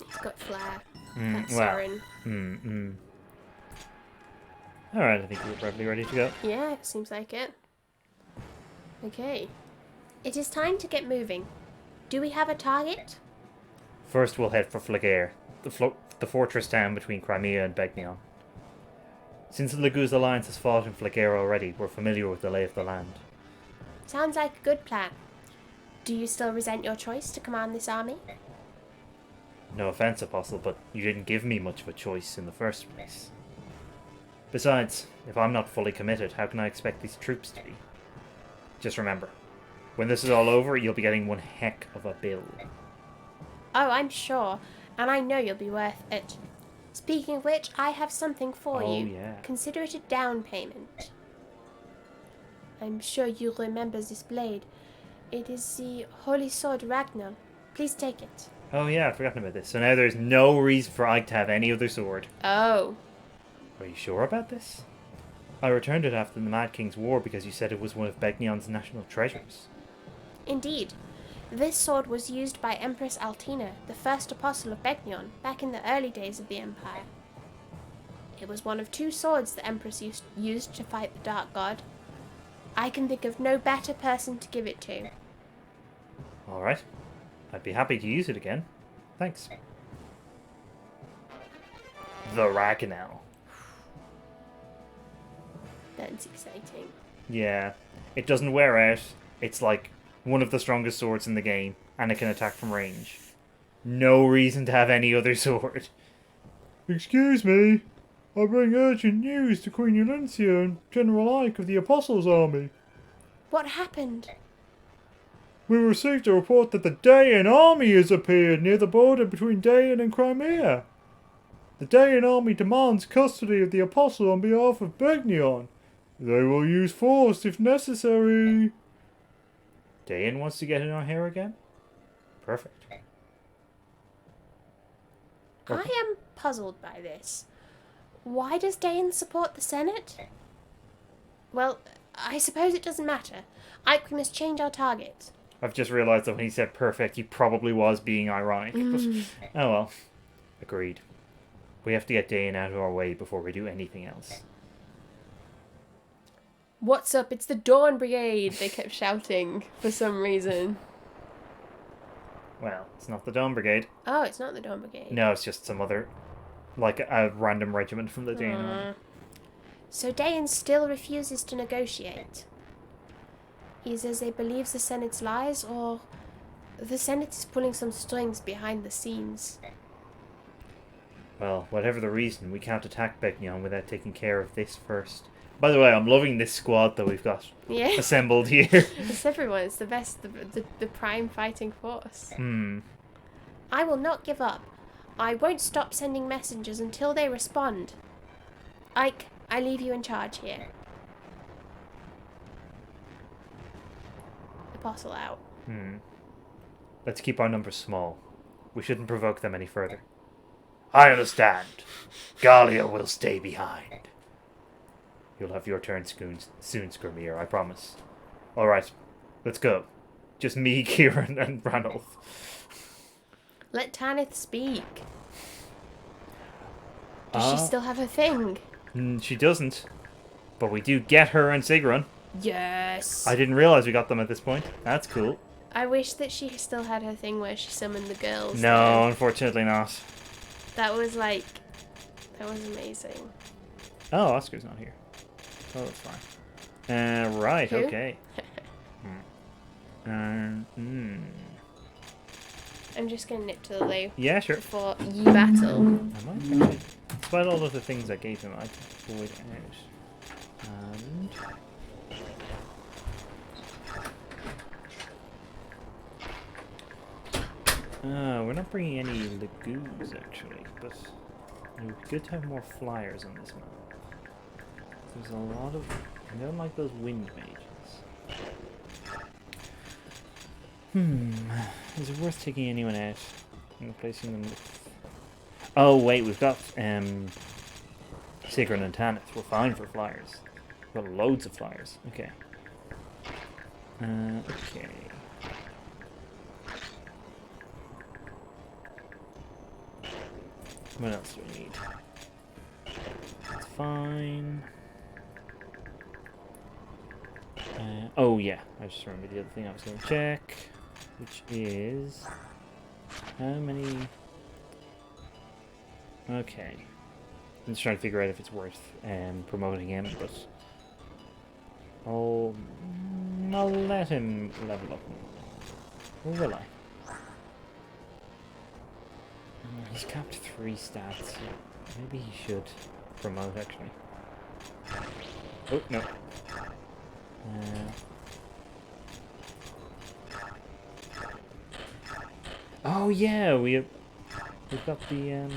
He's got flair. That's Soren. Alright, I think we're probably ready to go. Yeah, seems like it. Okay. It is time to get moving. Do we have a target? First we'll head for Flagair, the fortress town between Crimea and Begnion. Since the Laguz Alliance has fought in Flagair already, we're familiar with the lay of the land. Sounds like a good plan. Do you still resent your choice to command this army? No offense, Apostle, but you didn't give me much of a choice in the first place. Besides, if I'm not fully committed, how can I expect these troops to be? Just remember, when this is all over, you'll be getting one heck of a bill. Oh, I'm sure, and I know you'll be worth it. Speaking of which, I have something for Oh, you. yeah. Consider it a down payment. I'm sure you remember this blade. It is the Holy Sword Ragnar. Please take it. Oh yeah, I'd forgotten about this. So now there's no reason for Ike to have any other sword. Oh. Are you sure about this? I returned it after the Mad King's War because you said it was one of Begnion's national treasures. Indeed. This sword was used by Empress Altina, the first apostle of Begnion, back in the early days of the Empire. It was one of 2 swords the Empress used to fight the Dark God. I can think of no better person to give it to. Alright. I'd be happy to use it again. Thanks. The Ragnell. That's exciting. Yeah. It doesn't wear out. It's like one of the strongest swords in the game, and it can attack from range. No reason to have any other sword. Excuse me. I bring urgent news to Queen Ulencia and General Ike of the Apostles' Army. What happened? We received a report that the Daean army has appeared near the border between Daean and Crimea. The Daean army demands custody of the Apostle on behalf of Begnion. They will use force if necessary. Daean wants to get in our hair again? Perfect. I am puzzled by this. Why does Daean support the Senate? Well, I suppose it doesn't matter. We must change our target. I've just realised that when he said perfect, he probably was being ironic. But, oh well. Agreed. We have to get Daean out of our way before we do anything else. What's up? It's the Dawn Brigade! They kept shouting for some reason. Well, it's not the Dawn Brigade. Oh, it's not the Dawn Brigade. No, it's just some other, like a random regiment from the Daean army. So Daean still refuses to negotiate. He says he believes the Senate's lies, or the Senate is pulling some strings behind the scenes. Well, whatever the reason, we can't attack Begnion without taking care of this first. By the way, I'm loving this squad that we've got assembled here. It's everyone. It's the best, the prime fighting force. I will not give up. I won't stop sending messengers until they respond. Ike, I leave you in charge here. Apostle out. Let's keep our numbers small. We shouldn't provoke them any further. I understand. Gallia will stay behind. You'll have your turn soon, Skirmir, I promise. Alright, let's go. Just me, Kieran, and Ranulf. Let Tanith speak. Does she still have her thing? She doesn't. But we do get her and Sigrun. Yes. I didn't realise we got them at this point. That's cool. I wish that she still had her thing where she summoned the girls. No, though. unfortunately not. That was amazing. Oh, Oscar's not here. Oh, that's fine. Right, Who? okay. I'm just gonna nip to the loo Yeah, sure. before you battle. I might actually, despite all of the things I gave him, I can pull it out. And we're not bringing any lagoons actually, but it would be good to have more flyers on this map. There's a lot of. I don't like those wind mages. Is it worth taking anyone out and replacing them with? Oh wait, we've got Sigrun and Tanith. We're fine for flyers. We've got loads of flyers. Okay. Okay. What else do we need? That's fine. Oh yeah, I just remembered the other thing I was going to check, which is how many. Okay, I'm just trying to figure out if it's worth promoting him, but I'll let him level up. Or will I? He's capped 3 stats. Maybe he should promote, actually. Oh, no. Oh, yeah, we've got the,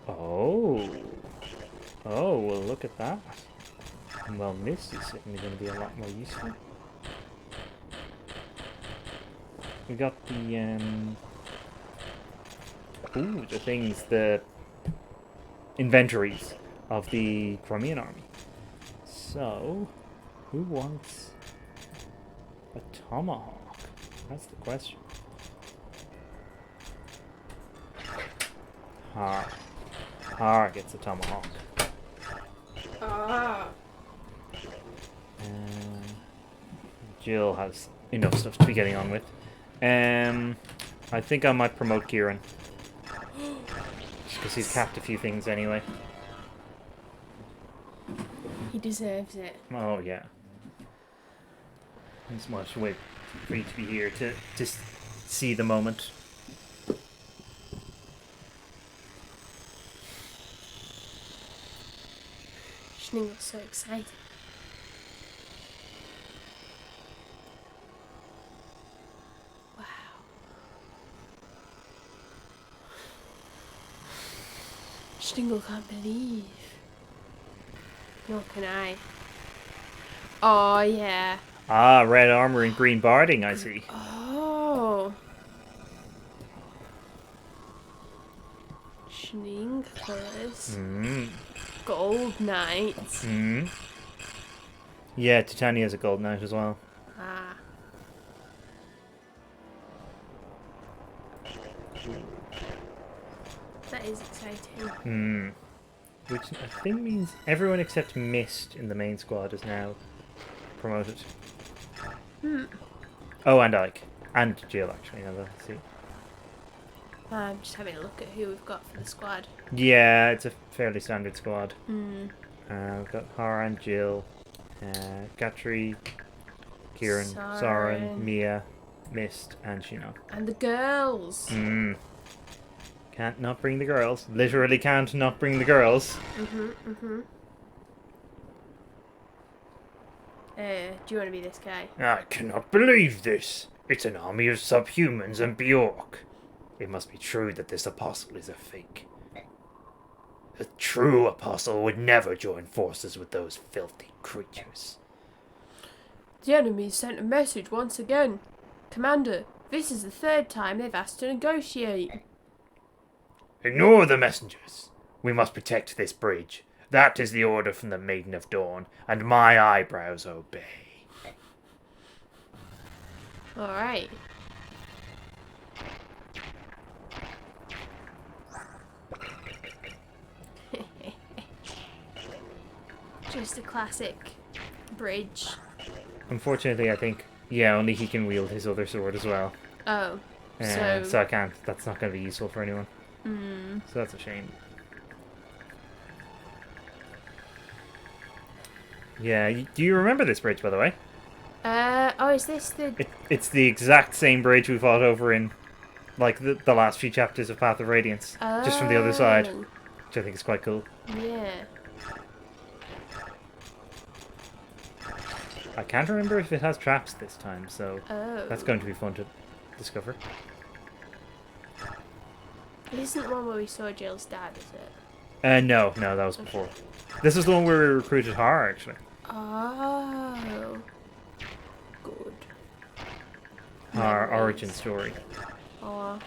Oh, well, look at that. Well, this is certainly going to be a lot more useful. We got the, ooh, the things, the inventories of the Crimean army. So, who wants a tomahawk? That's the question. Har gets a tomahawk. Jill has enough stuff to be getting on with. I think I might promote Kieran. Just because he's capped a few things anyway. He deserves it. Oh, yeah. It's much wait for you to be here to see the moment. Schningle's so excited. Wow. Schningel can't believe. Nor can I. Oh, yeah. Ah, red armor and green barding, I see. Oh. Schningles. Gold Knights. Yeah, Titania's a gold knight as well. Ah. That is exciting. Which I think means everyone except Mist in the main squad is now promoted. Oh, and Ike. And Jill, actually, now that I see. I'm just having a look at who we've got for the squad. Yeah, it's a fairly standard squad. Hmm. We've got Hara and Jill, Gatry, Kieran, Soren, Mia, Mist, and Sheena. And the girls. Can't not bring the girls. Literally can't not bring the girls. Do you want to be this guy? I cannot believe this. It's an army of subhumans and Bjork. It must be true that this apostle is a fake. A true apostle would never join forces with those filthy creatures. The enemy sent a message once again. Commander, this is the 3rd time they've asked to negotiate. Ignore the messengers. We must protect this bridge. That is the order from the Maiden of Dawn, and my eyebrows obey. Alright. Just a classic bridge. Unfortunately, I think, yeah, only he can wield his other sword as well. Oh. So I can't. That's not going to be useful for anyone. So that's a shame. Yeah, do you remember this bridge, by the way? Oh, is this the... It's the exact same bridge we fought over in, like, the last few chapters of Path of Radiance. Just from the other side. Which I think is quite cool. Yeah. I can't remember if it has traps this time, so Oh. that's going to be fun to discover. This isn't the one where we saw Jill's dad, is it? No, that was before. This is the one where we recruited Har, actually. Oh. Good. Our Memories. origin story. Oh,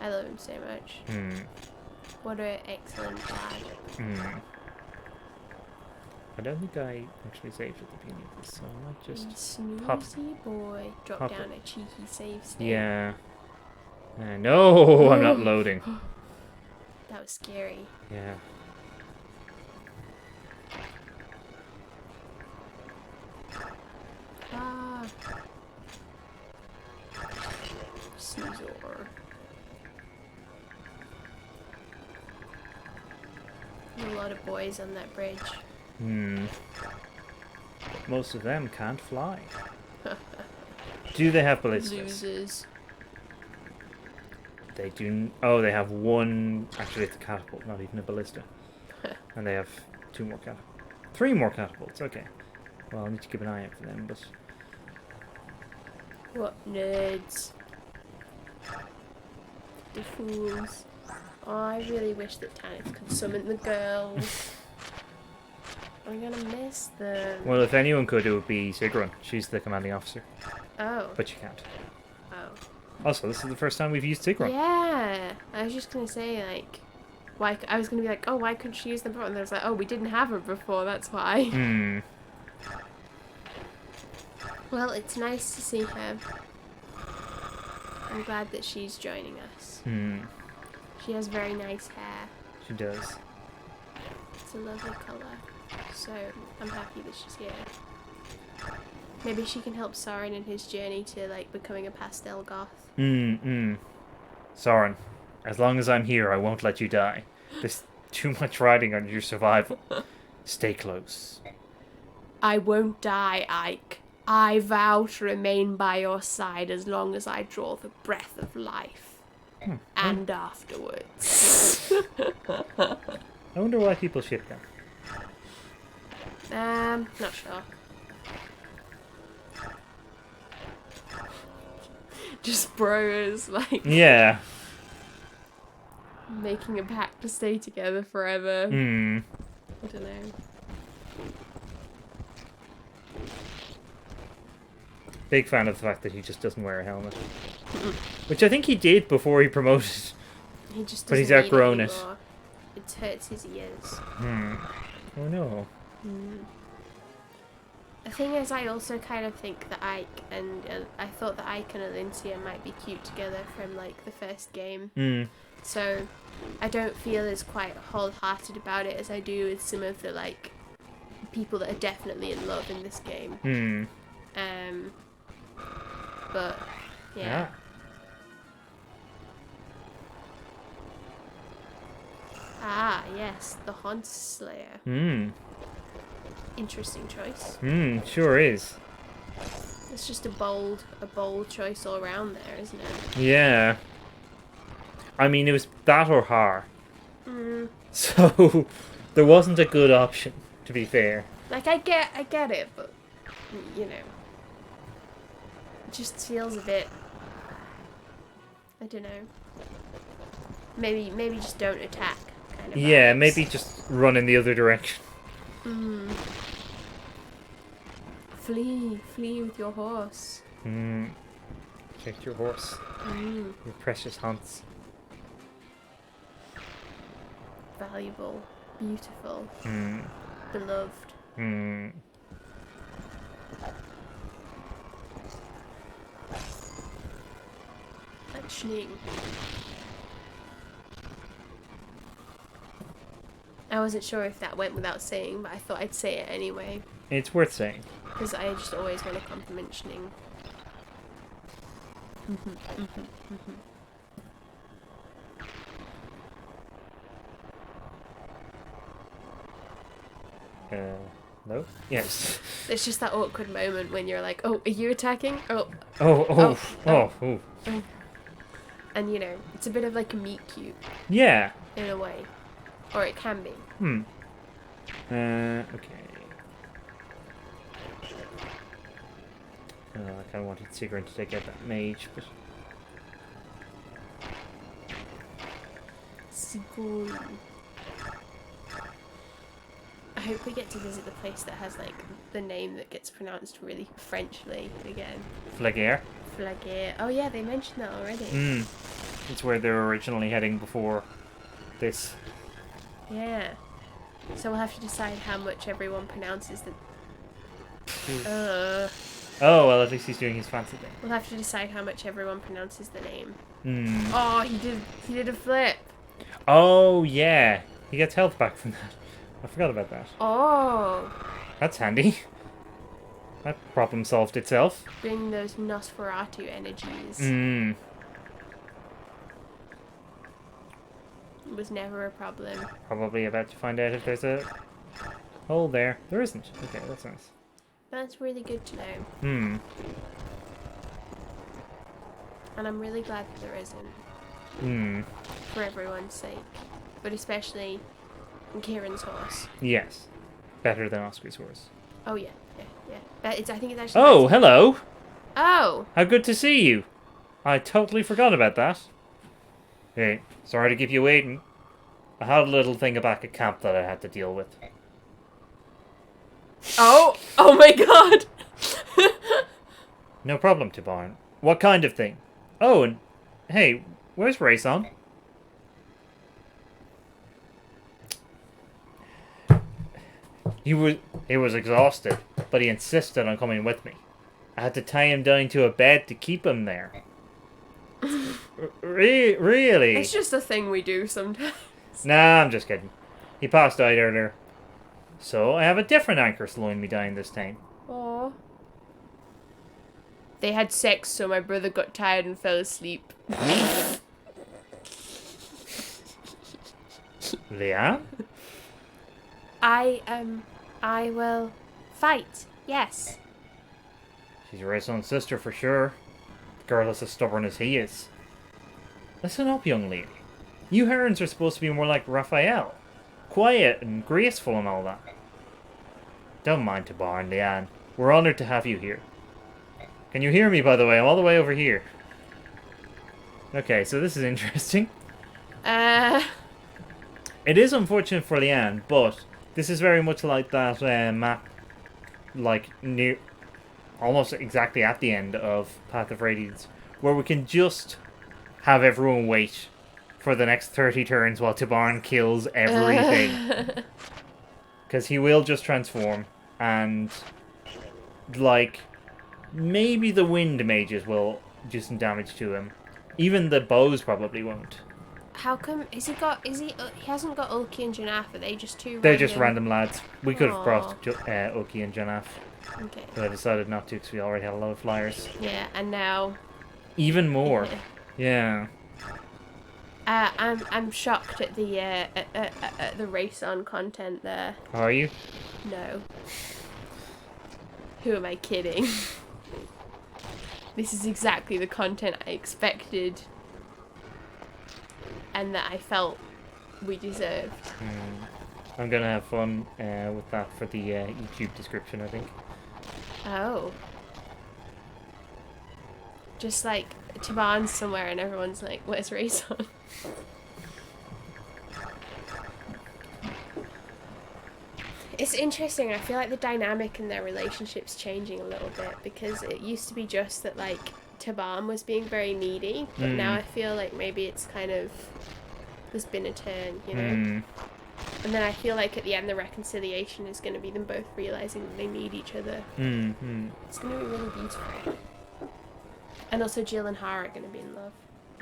I love him so much. What an excellent dad. I don't think I actually saved at the beginning of this, so I might just pop. Snoozy boy. Drop pop down it. a cheeky save state. Yeah. No, I'm not loading. That was scary. Yeah. Ah. Snoozor. A lot of boys on that bridge. But most of them can't fly. Do they have ballistas? Losers. They do. Oh, they have one. Actually, it's a catapult, not even a ballista. And they have 2 more catapults. 3 more catapults. Okay. Well, I'll need to keep an eye out for them, but. What nerds. The fools. Oh, I really wish that Tanith could summon the girls. I'm gonna miss them. Well, if anyone could, it would be Sigrun. She's the commanding officer. Oh. But you can't. Oh. Also, this is the first time we've used Sigrun. Yeah. I was just gonna say, like, why? I was gonna be like, oh, why couldn't she use them before? And I was like, oh, we didn't have her before. That's why. Hmm. Well, it's nice to see her. I'm glad that she's joining us. Hmm. She has very nice hair. She does. It's a lovely colour. So I'm happy that she's here. Maybe she can help Soren in his journey to like becoming a pastel goth. Soren, as long as I'm here, I won't let you die. There's too much riding on your survival. Stay close. I won't die, Ike. I vow to remain by your side as long as I draw the breath of life. And afterwards. I wonder why people ship them. Not sure. Just bros, like, Yeah. making a pact to stay together forever. Hmm. I don't know. Big fan of the fact that he just doesn't wear a helmet. Which I think he did before he promoted. He just But he's doesn't need outgrown it. anymore. It hurts his ears. Oh no. The thing is, I also kind of think that Ike and I thought that Ike and Alincia might be cute together from like the first game. So I don't feel as quite wholehearted about it as I do with some of the like people that are definitely in love in this game. But yeah. Ah, yes, the Haunt Slayer. Interesting choice. Sure is. It's just a bold choice all around there, isn't it? Yeah. I mean, it was that or Har. So there wasn't a good option, to be fair. Like I get it, but you know, it just feels a bit. I don't know. Maybe just don't attack. Kind of Yeah, vibes. maybe just run in the other direction. Flee with your horse. Protect your horse. Your precious hunts. Valuable, beautiful, beloved. Schneeing. I wasn't sure if that went without saying, but I thought I'd say it anyway. It's worth saying. Because I just always want to compliment Schneeing. No? Yes. It's just that awkward moment when you're like, oh, are you attacking? Oh. And you know, it's a bit of like a meet cute Yeah. in a way. Or it can be. Okay. I kind of wanted Sigrun to take out that mage, but... Sigrun. I hope we get to visit the place that has like the name that gets pronounced really Frenchly again. Flaguer? Flaguer. Oh yeah, they mentioned that already. It's where they were originally heading before this. Yeah. So we'll have to decide how much everyone pronounces the... Oh, well, at least he's doing his fancy thing. We'll have to decide how much everyone pronounces the name. Hmm. Oh, he did a flip. Oh, yeah. He gets health back from that. I forgot about that. Oh. That's handy. That problem solved itself. Bring those Nosferatu energies. It was never a problem. Probably about to find out if there's a hole there. There isn't. Okay, that's nice. That's really good to know. And I'm really glad that there isn't. For everyone's sake. But especially Kieran's horse. Yes. Better than Oscar's horse. Oh, yeah. But I think it's actually... Oh, hello! Oh! How good to see you! I totally forgot about that. Hey, sorry to keep you waiting. I had a little thing back at camp that I had to deal with. Oh! Oh my god! No problem, Tibarn. What kind of thing? Oh, and hey, where's Reyson? He was exhausted, but he insisted on coming with me. I had to tie him down to a bed to keep him there. Really? It's just a thing we do sometimes. Nah, I'm just kidding. He passed out earlier. So I have a different anchor slowing me down this time. Aww. They had sex, so my brother got tired and fell asleep. Leanne? I will fight. Yes. She's Reyson's sister for sure. The girl is as stubborn as he is. Listen up, young lady. You herons are supposed to be more like Raphael. Quiet and graceful and all that. Don't mind Tibarn, Leanne. We're honoured to have you here. Can you hear me, by the way? I'm all the way over here. Okay, so this is interesting. It is unfortunate for Leanne, but this is very much like that map, like near, almost exactly at the end of Path of Radiance, where we can just have everyone wait for the next 30 turns while Tibarn kills everything. Because he will just transform, and like maybe the wind mages will do some damage to him. Even the bows probably won't. How come? He hasn't got Ulki and Janaf. Are they just two? They're just random lads. We could have Aw. brought Oki and Janaf, Okay. but I decided not to because we already had a lot of flyers. Yeah, and now. Even more. Yeah. I'm shocked at the at the Reyson content there. Are you? No. Who am I kidding? This is exactly the content I expected. And that I felt we deserved. I'm gonna have fun with that for the YouTube description, I think. Oh. Just like Tibarn's somewhere and everyone's like, where's Reyson? It's interesting. I feel like the dynamic in their relationship's changing a little bit, because it used to be just that like Tibarn was being very needy, but now I feel like maybe it's kind of, there's been a turn, you know? And then I feel like at the end the reconciliation is going to be them both realising that they need each other. It's going to be really beautiful. And also Jill and Hara are going to be in love.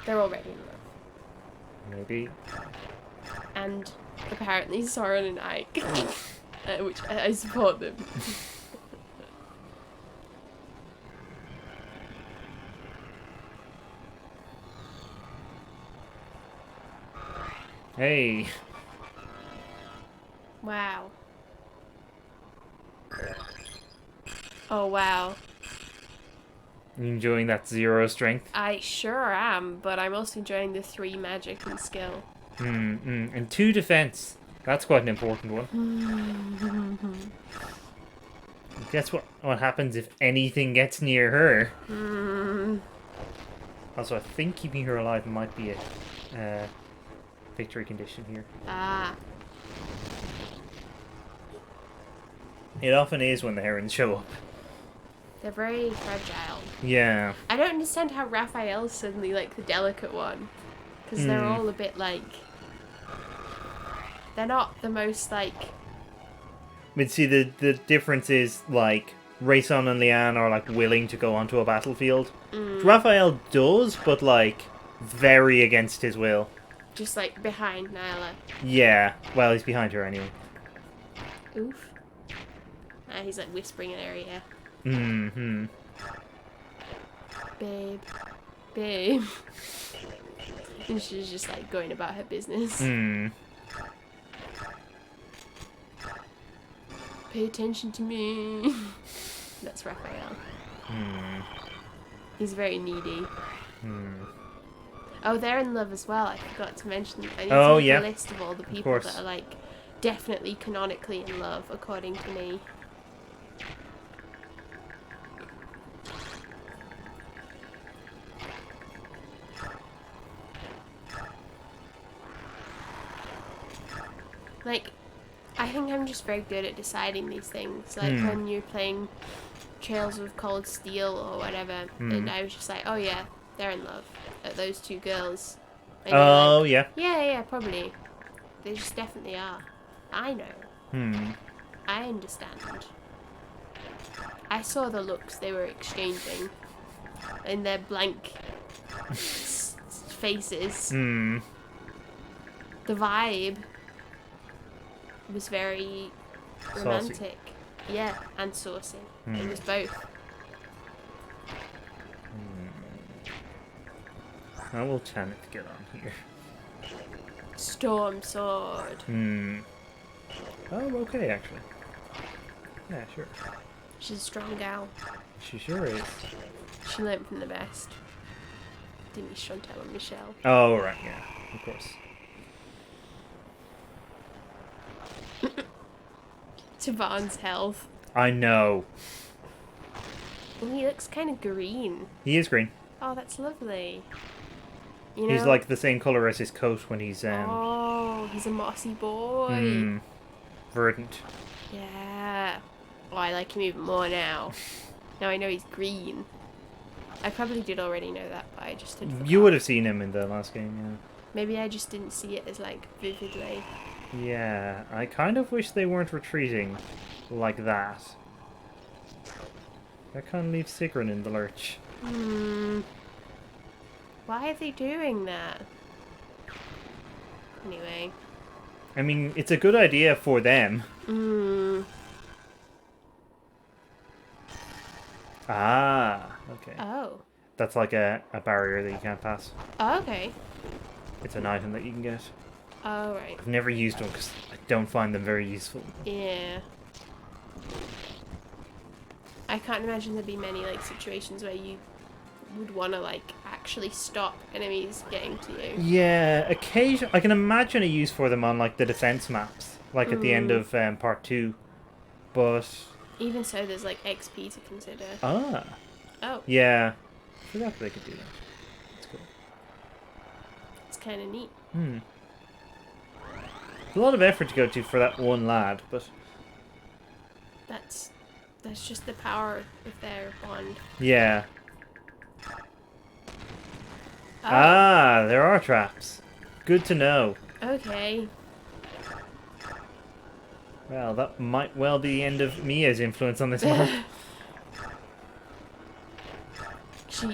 They're already in love. Maybe. And apparently Soren and Ike, which I support them. Hey. Wow. Oh wow. You enjoying that 0 strength? I sure am, but I'm also enjoying the 3 magic and skill. And 2 defense. That's quite an important one. Guess what happens if anything gets near her? Also, I think keeping her alive might be a victory condition here. Ah. It often is when the herons show up. They're very fragile. Yeah. I don't understand how Raphael's suddenly like the delicate one. Because they're all a bit like... They're not the most like... But see, the difference is, like, Reyson and Leanne are, like, willing to go onto a battlefield. Raphael does, but, like, very against his will. Just like behind Nyla. Yeah. Well, he's behind her anyway. Oof. He's like whispering in her ear. Babe. Babe. And she's just like going about her business. Pay attention to me. That's Raphael. He's very needy. Oh, they're in love as well. I forgot to mention. I need Oh, to make yeah. a list of all the people course. that are like definitely canonically in love, according to me. Like, I think I'm just very good at deciding these things. Like when you're playing Trails of Cold Steel or whatever, and I was just like, oh yeah, they're in love. At those two girls. And you're Oh, like, yeah. yeah, probably. They just definitely are. I know. I understand. I saw the looks they were exchanging in their blank faces. The vibe was very Saucy. romantic. Yeah, and saucy. It was both. How will Janet get on here? Storm sword. Oh, okay, actually. Yeah, sure. She's a strong gal. She sure is. She learnt from the best. Didn't you, Chantal and Michelle? Oh, right, yeah. Of course. Tibarn's health. I know. Oh, he looks kind of green. He is green. Oh, that's lovely. You know, He's like the same colour as his coat when he's oh, he's a mossy boy. verdant. Yeah. Oh, I like him even more now. Now I know he's green. I probably did already know that, but I just didn't. You would have seen him in the last game, Maybe I just didn't see it as like vividly. yeah. Yeah, I kind of wish they weren't retreating like that. That kind of leaves Sigrun in the lurch. Why are they doing that? Anyway. I mean, it's a good idea for them. Ah, okay. Oh. That's like a barrier that you can't pass. Oh, okay. It's an item that you can get. Oh, right. I've never used one because I don't find them very useful. Yeah. I can't imagine there'd be many like situations where you would want to like actually stop enemies getting to you. Yeah, occasion I can imagine a use for them on like the defense maps, like at the end of part 2. But Even so, there's like XP to consider. oh, Yeah, I forgot they could do that. That's cool. it's kind of neat. A lot of effort to go to for that one lad, but That's just the power of their bond. yeah. Oh, Ah, there are traps. Good to know. okay. Well, that might well be the end of Mia's influence on this map.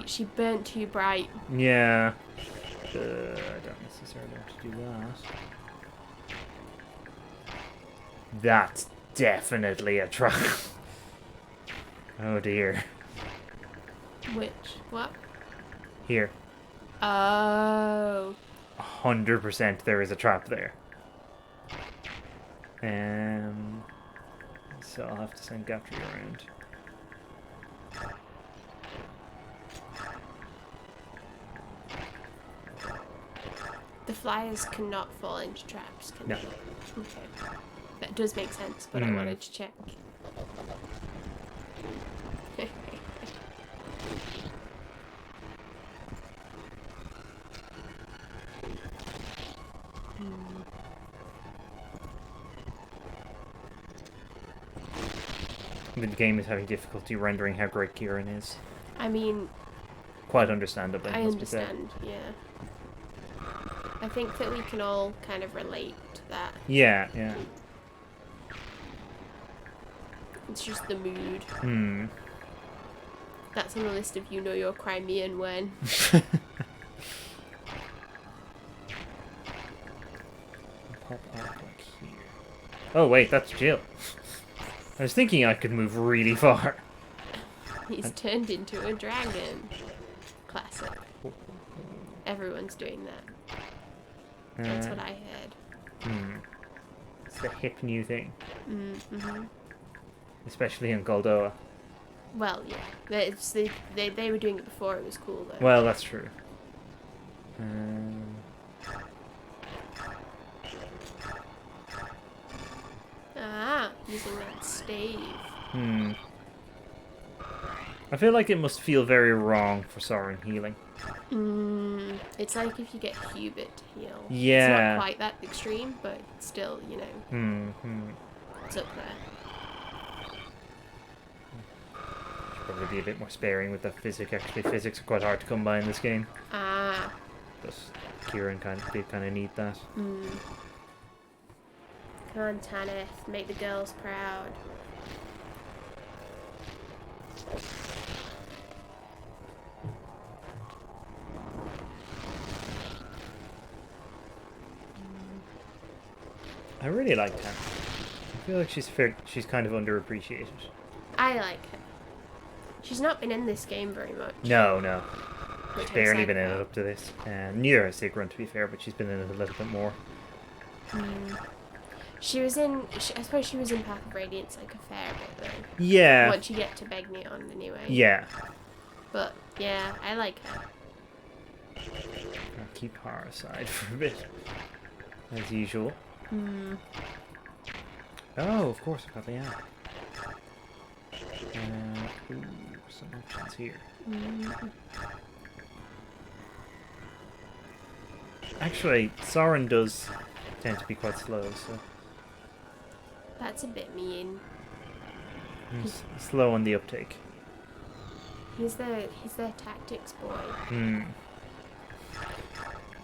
She burnt too bright. Yeah. I don't necessarily have to do that. That's definitely a trap. Oh dear. Which what? Here. Oh. 100% there is a trap there. So I'll have to send Gatry around. The flyers cannot fall into traps, can No. they? Okay. That does make sense, but I wanted to check. The game is having difficulty rendering how great Kieran is. I mean, Quite understandably. I must be said. understand, yeah. I think that we can all kind of relate to that. Yeah, yeah. It's just the mood. Hmm. That's on the list of you know you're Crimean when. Pop out like here. Oh wait, that's Jill. I was thinking I could move really far. He's turned into a dragon. Classic. Everyone's doing that. That's what I heard. It's the hip new thing. Mm-hmm. Especially in Goldoa. Well, yeah. They were doing it before it was cool, though. Well, that's true. Using that stave. I feel like it must feel very wrong for Soren healing. It's like if you get Hubert to heal. Yeah. It's not quite that extreme, but still, you know, it's up there. Should probably be a bit more sparing with the physics. Actually, physics are quite hard to come by in this game. But Kieran did kind of need that. Come on, Tanith, make the girls proud. I really like Tanith. I feel like she's kind of underappreciated. I like her. She's not been in this game very much. No. Which She's I'm barely sad been in it about. up to this. Neither has Sigrun, to be fair, but she's been in it a little bit more. She was in. I suppose she was in Path of Radiance like a fair bit though. Yeah. Once you get to Begnion, anyway. Yeah. But yeah, I like her. I'll keep her aside for a bit, as usual. Oh, of course, I got the app. Ooh, some options here. Actually, Soren does tend to be quite slow, so That's a bit mean. he's slow on the uptake. He's their tactics boy.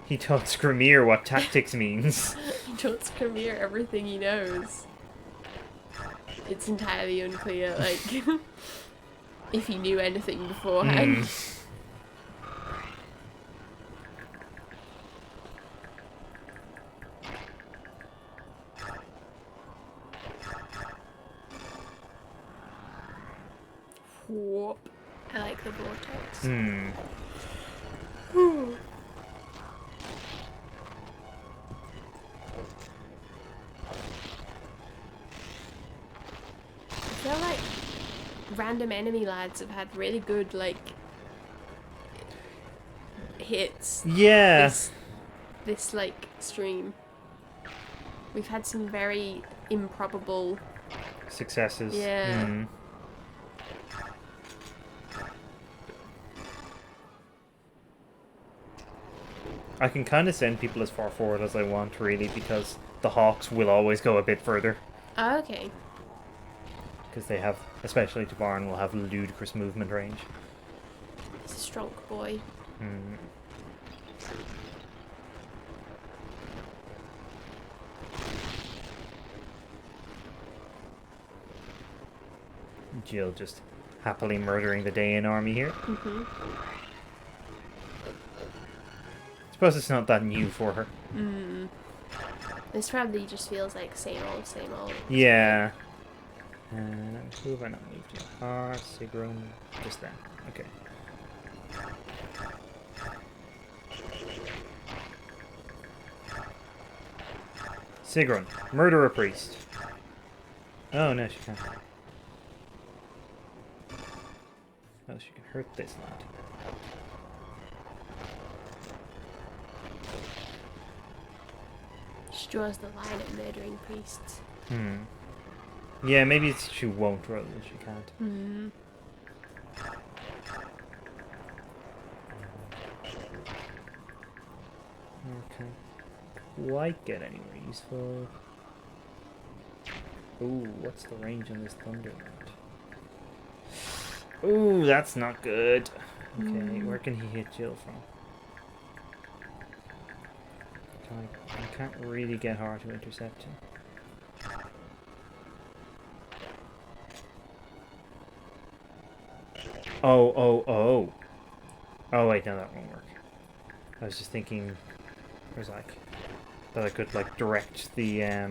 He taught Skrymir what tactics means. He told Crimean everything he knows. It's entirely unclear, like, if he knew anything beforehand. Whoop. I like the vortex. I feel like random enemy lads have had really good, like, hits. Yeah. This like, stream. We've had some very improbable... Successes. Yeah. I can kind of send people as far forward as I want, really, because the Hawks will always go a bit further. Oh, okay. Because they have, especially Tibarn, will have ludicrous movement range. He's a strong boy. Jill just happily murdering the Dayan army here. Suppose it's not that new for her. This probably just feels like same old, same old. Yeah. Who have I not moved to? Sigrun. Just that. Okay. Sigrun. Murder a priest. Oh, no, she can't. Oh, she can hurt this lad. She draws the line at murdering priests. Yeah, maybe she won't roll if she can't. Okay. Quite get anywhere useful. Ooh, what's the range on this Thunderbolt? Ooh, that's not good. Okay, where can he hit Jill from? I can't really get her to intercept him. Oh. Oh wait, no, that won't work. I was just thinking there's like that I could like direct the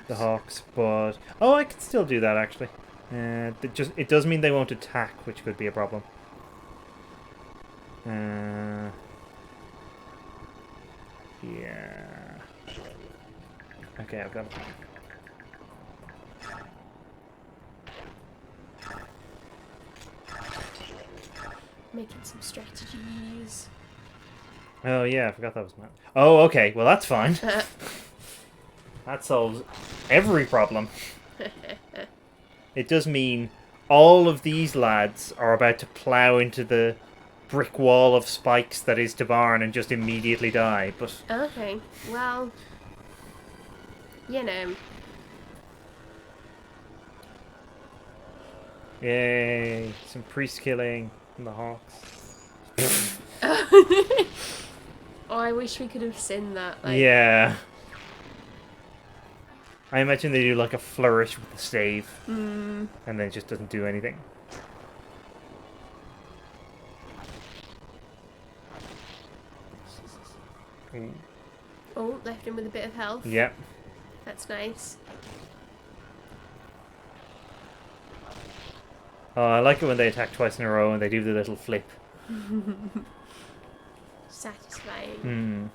Hawks, but oh, I could still do that actually. It does mean they won't attack, which could be a problem. Yeah. Okay, I've got a plan. making some strategies. Oh yeah, I forgot that was map. Oh, okay. Well, that's fine. That solves every problem. It does mean all of these lads are about to plough into the brick wall of spikes that is Tibarn and just immediately die, but... Okay, well, you know. Yay, some priest killing from the Hawks. Oh, I wish we could have seen that. Like, Yeah. I imagine they do like a flourish with the stave, mm, and then it just doesn't do anything. Mm. oh, left him with a bit of health. Yep. That's nice. Oh, I like it when they attack twice in a row and they do the little flip. Satisfying. Hmm.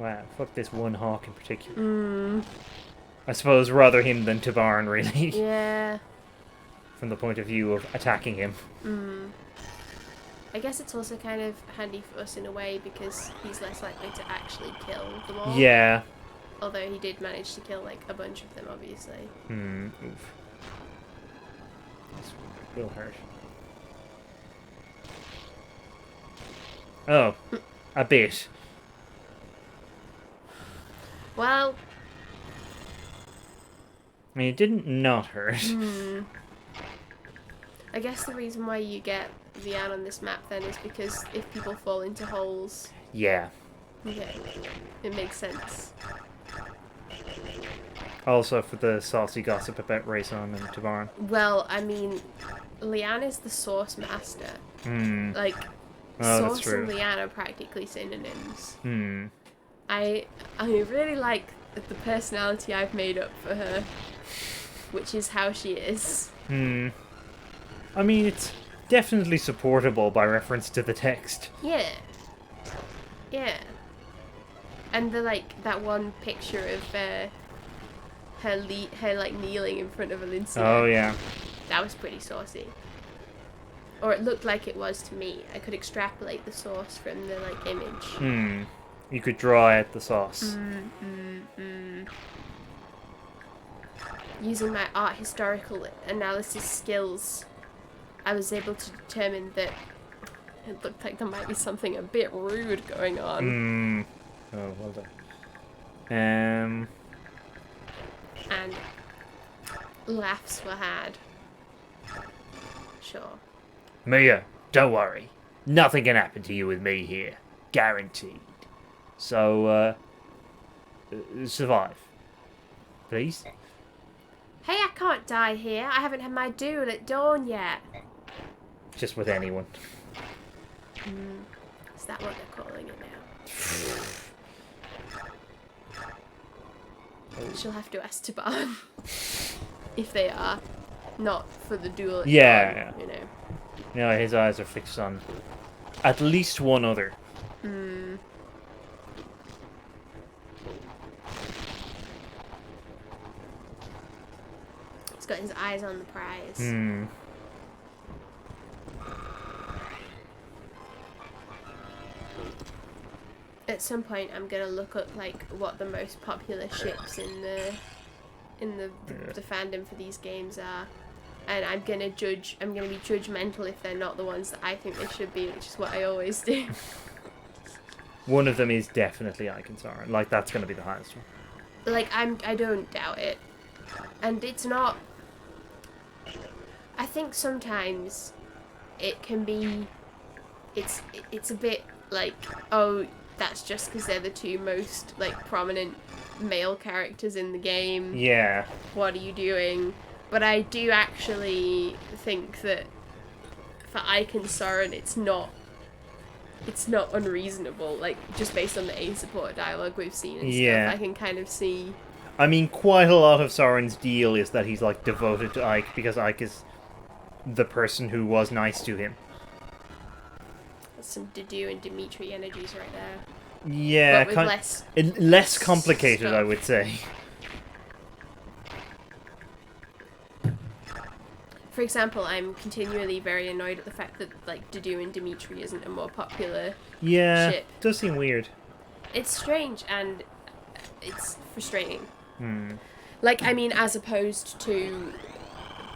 Wow, fuck this one hawk in particular. Mm, I suppose rather him than Tibarn, really, yeah. from the point of view of attacking him. Mm. I guess it's also kind of handy for us in a way because he's less likely to actually kill them all. Yeah. Although he did manage to kill like a bunch of them, obviously. Hmm. Oof. This will hurt. Oh, a bit. Well, I mean, it didn't not hurt. I guess the reason why you get Vian on this map then is because if people fall into holes, Yeah. yeah, it makes sense. Also for the saucy gossip about Reyson and Tibarn. Well, I mean, Leanne is the source master. Hmm. Like, Oh, that's source true. and Leanne are practically synonyms. Hmm. I really like the personality I've made up for her, which is how she is. Hmm. I mean, it's definitely supportable by reference to the text. Yeah. Yeah. And the like that one picture of her like kneeling in front of Valencia. Oh, yeah. That was pretty saucy. Or it looked like it was to me. I could extrapolate the source from the like image. Hmm. You could draw out the sauce. Using my art historical analysis skills, I was able to determine that it looked like there might be something a bit rude going on. Hmm. Oh, well done. And laughs were had. Sure. Mia, don't worry. Nothing can happen to you with me here. Guaranteed. So, survive. Please? Hey, I can't die here. I haven't had my duel at dawn yet. Just with anyone. Is that what they're calling it now? She'll have to ask Tibarn. If they are. Not for the duel at Yeah. dawn, you know. No, his eyes are fixed on at least one other. He's got his eyes on the prize. Hmm. At some point, I'm gonna look up like what the most popular ships in the fandom for these games are, and I'm gonna be judgmental if they're not the ones that I think they should be, which is what I always do. One of them is definitely Icon Sauron. Like, that's going to be the highest one. Like, I don't doubt it, and it's not. I think sometimes it can be. It's a bit like, oh, that's just because they're the two most like prominent male characters in the game. Yeah. What are you doing? But I do actually think that for Icon Sauron, it's not unreasonable. Like, just based on the A support dialogue we've seen and Yeah. stuff, I can kind of see. I mean, quite a lot of Sauron's deal is that he's, like, devoted to Ike because Ike is the person who was nice to him. That's some Dedue and Dimitri energies right there. Yeah, But with less less complicated, I stuff. would say. for example, I'm continually very annoyed at the fact that like Dedue and Dimitri isn't a more popular Yeah, ship. does seem weird. It's strange and it's frustrating. Hmm. Like, I mean, as opposed to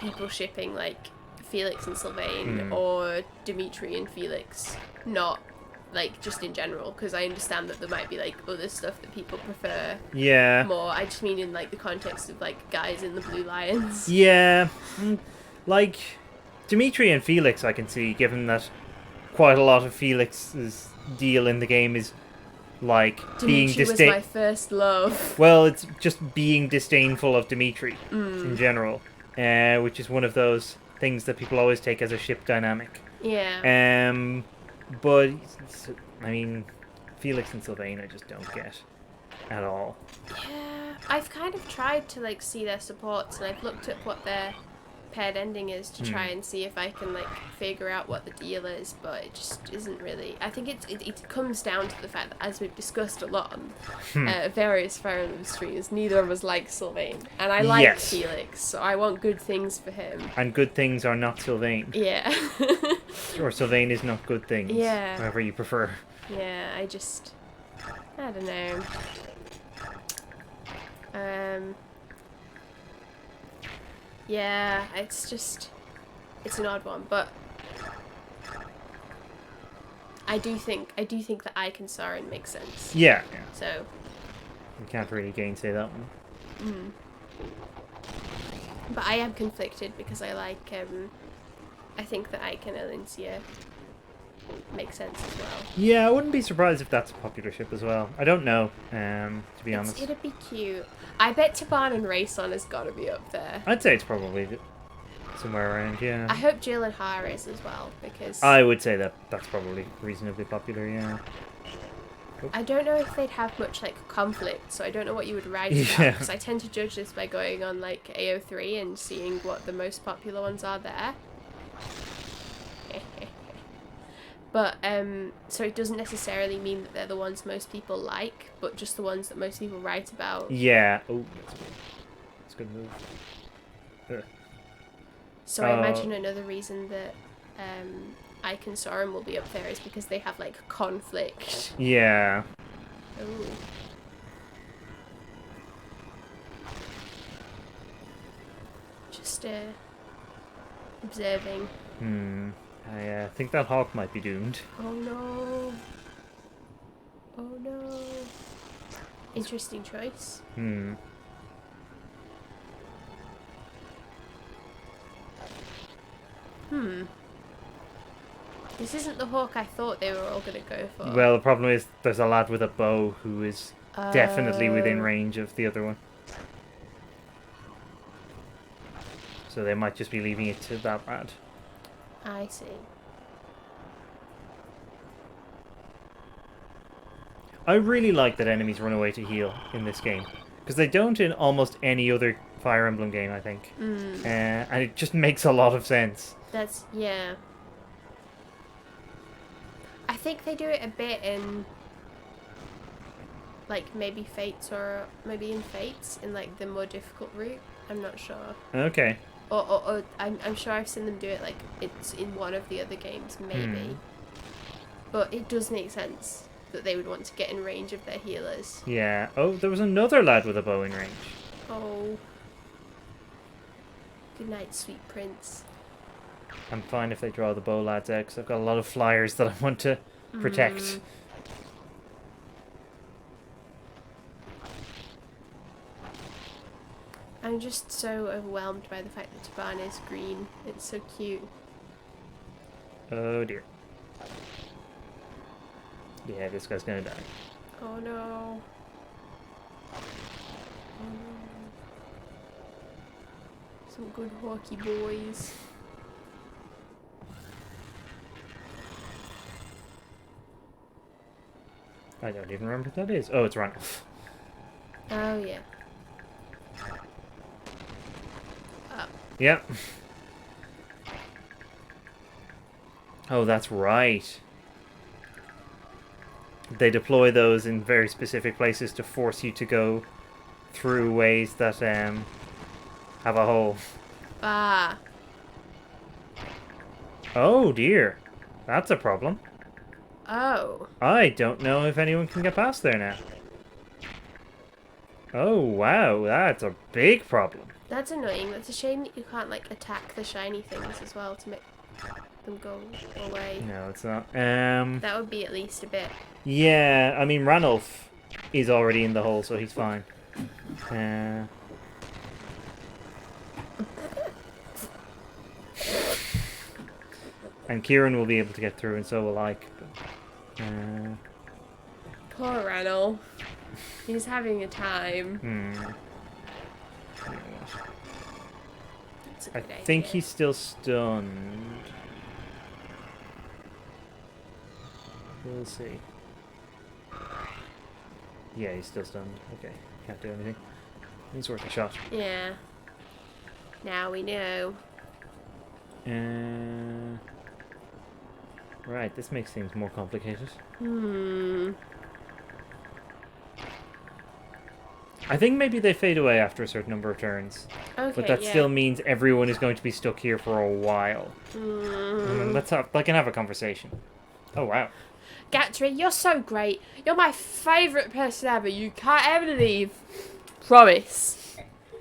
people shipping like Felix and Sylvain or Dimitri and Felix, not like just in general, because I understand that there might be like other stuff that people prefer Yeah. more. I just mean in like the context of like guys in the Blue Lions. Yeah. Like, Dimitri and Felix I can see, given that quite a lot of Felix's deal in the game is like being Dimitri was my first love. Well, it's just being disdainful of Dimitri in general, which is one of those things that people always take as a ship dynamic. Yeah. But I mean, Felix and Sylvain I just don't get at all. Yeah, I've kind of tried to like see their supports, and I've looked at what their paired ending is to try and see if I can like figure out what the deal is, but it just isn't really. I think it comes down to the fact that, as we've discussed a lot on various Fire Emblem streams, neither of us like Sylvain, and I like Felix, so I want good things for him. And good things are not Sylvain. Yeah. Or Sylvain is not good things. Yeah. However you prefer. Yeah, I don't know. Yeah, it's an odd one, but I do think that Ike and Soren makes sense. Yeah. So You can't really gainsay that one. But I am conflicted because I like I think that Ike and Elincia make sense as well. Yeah, I wouldn't be surprised if that's a popular ship as well. I don't know, to be honest. It'd be cute. I bet Tibarn and Reyson has got to be up there. I'd say it's probably somewhere around, yeah. I hope Jill and Har is as well, because I would say that's probably reasonably popular, yeah. I don't know if they'd have much like conflict, so I don't know what you would write about, because I tend to judge this by going on like AO3 and seeing what the most popular ones are there. But so it doesn't necessarily mean that they're the ones most people like, but just the ones that most people write about. Yeah. Oh, that's a good move. So I imagine another reason that Ike and Soren will be up there is because they have like conflict. Yeah. Ooh. Just observing. I think that hawk might be doomed. Oh no. Oh no. Interesting choice. This isn't the hawk I thought they were all going to go for. Well, the problem is there's a lad with a bow who is definitely within range of the other one. So they might just be leaving it to that lad. I see. I really like that enemies run away to heal in this game, because they don't in almost any other Fire Emblem game, I think. And it just makes a lot of sense. Yeah. I think they do it a bit in, like, maybe Fates, or maybe in Fates, in, like, the more difficult route. I'm not sure. Okay. Or I'm sure I've seen them do it, like, it's in one of the other games, maybe. But it does make sense that they would want to get in range of their healers. Yeah. Oh, there was another lad with a bow in range. Oh. Good night, sweet prince. I'm fine if they draw the bow lads out, because I've got a lot of flyers that I want to protect. I'm just so overwhelmed by the fact that Tibarn is green. It's so cute. Oh dear. Yeah, this guy's gonna die. Oh no. Some good hockey boys. I don't even remember what that is. Oh, it's Ranulf. Oh yeah. Yep. Oh, that's right. They deploy those in very specific places to force you to go through ways that have a hole. Ah. Oh dear. That's a problem. Oh. I don't know if anyone can get past there now. Oh wow, that's a big problem. That's annoying. That's a shame that you can't, like, attack the shiny things as well to make them go away. No, it's not. That would be at least a bit. Yeah, I mean Ranulf is already in the hole, so he's fine. And Kieran will be able to get through, and so will Ike. But, Poor Ranulf. He's having a time. You know what? That's a I good think idea. he's still stunned. We'll see. Yeah, he's still stunned. Okay, can't do anything. He's worth a shot. Yeah. Now we know. Right, this makes things more complicated. I think maybe they fade away after a certain number of turns. Okay, But that yeah. still means everyone is going to be stuck here for a while. Let's have, I can have a conversation. Oh wow. Gatry, you're so great. You're my favourite person ever. You can't ever leave. Promise.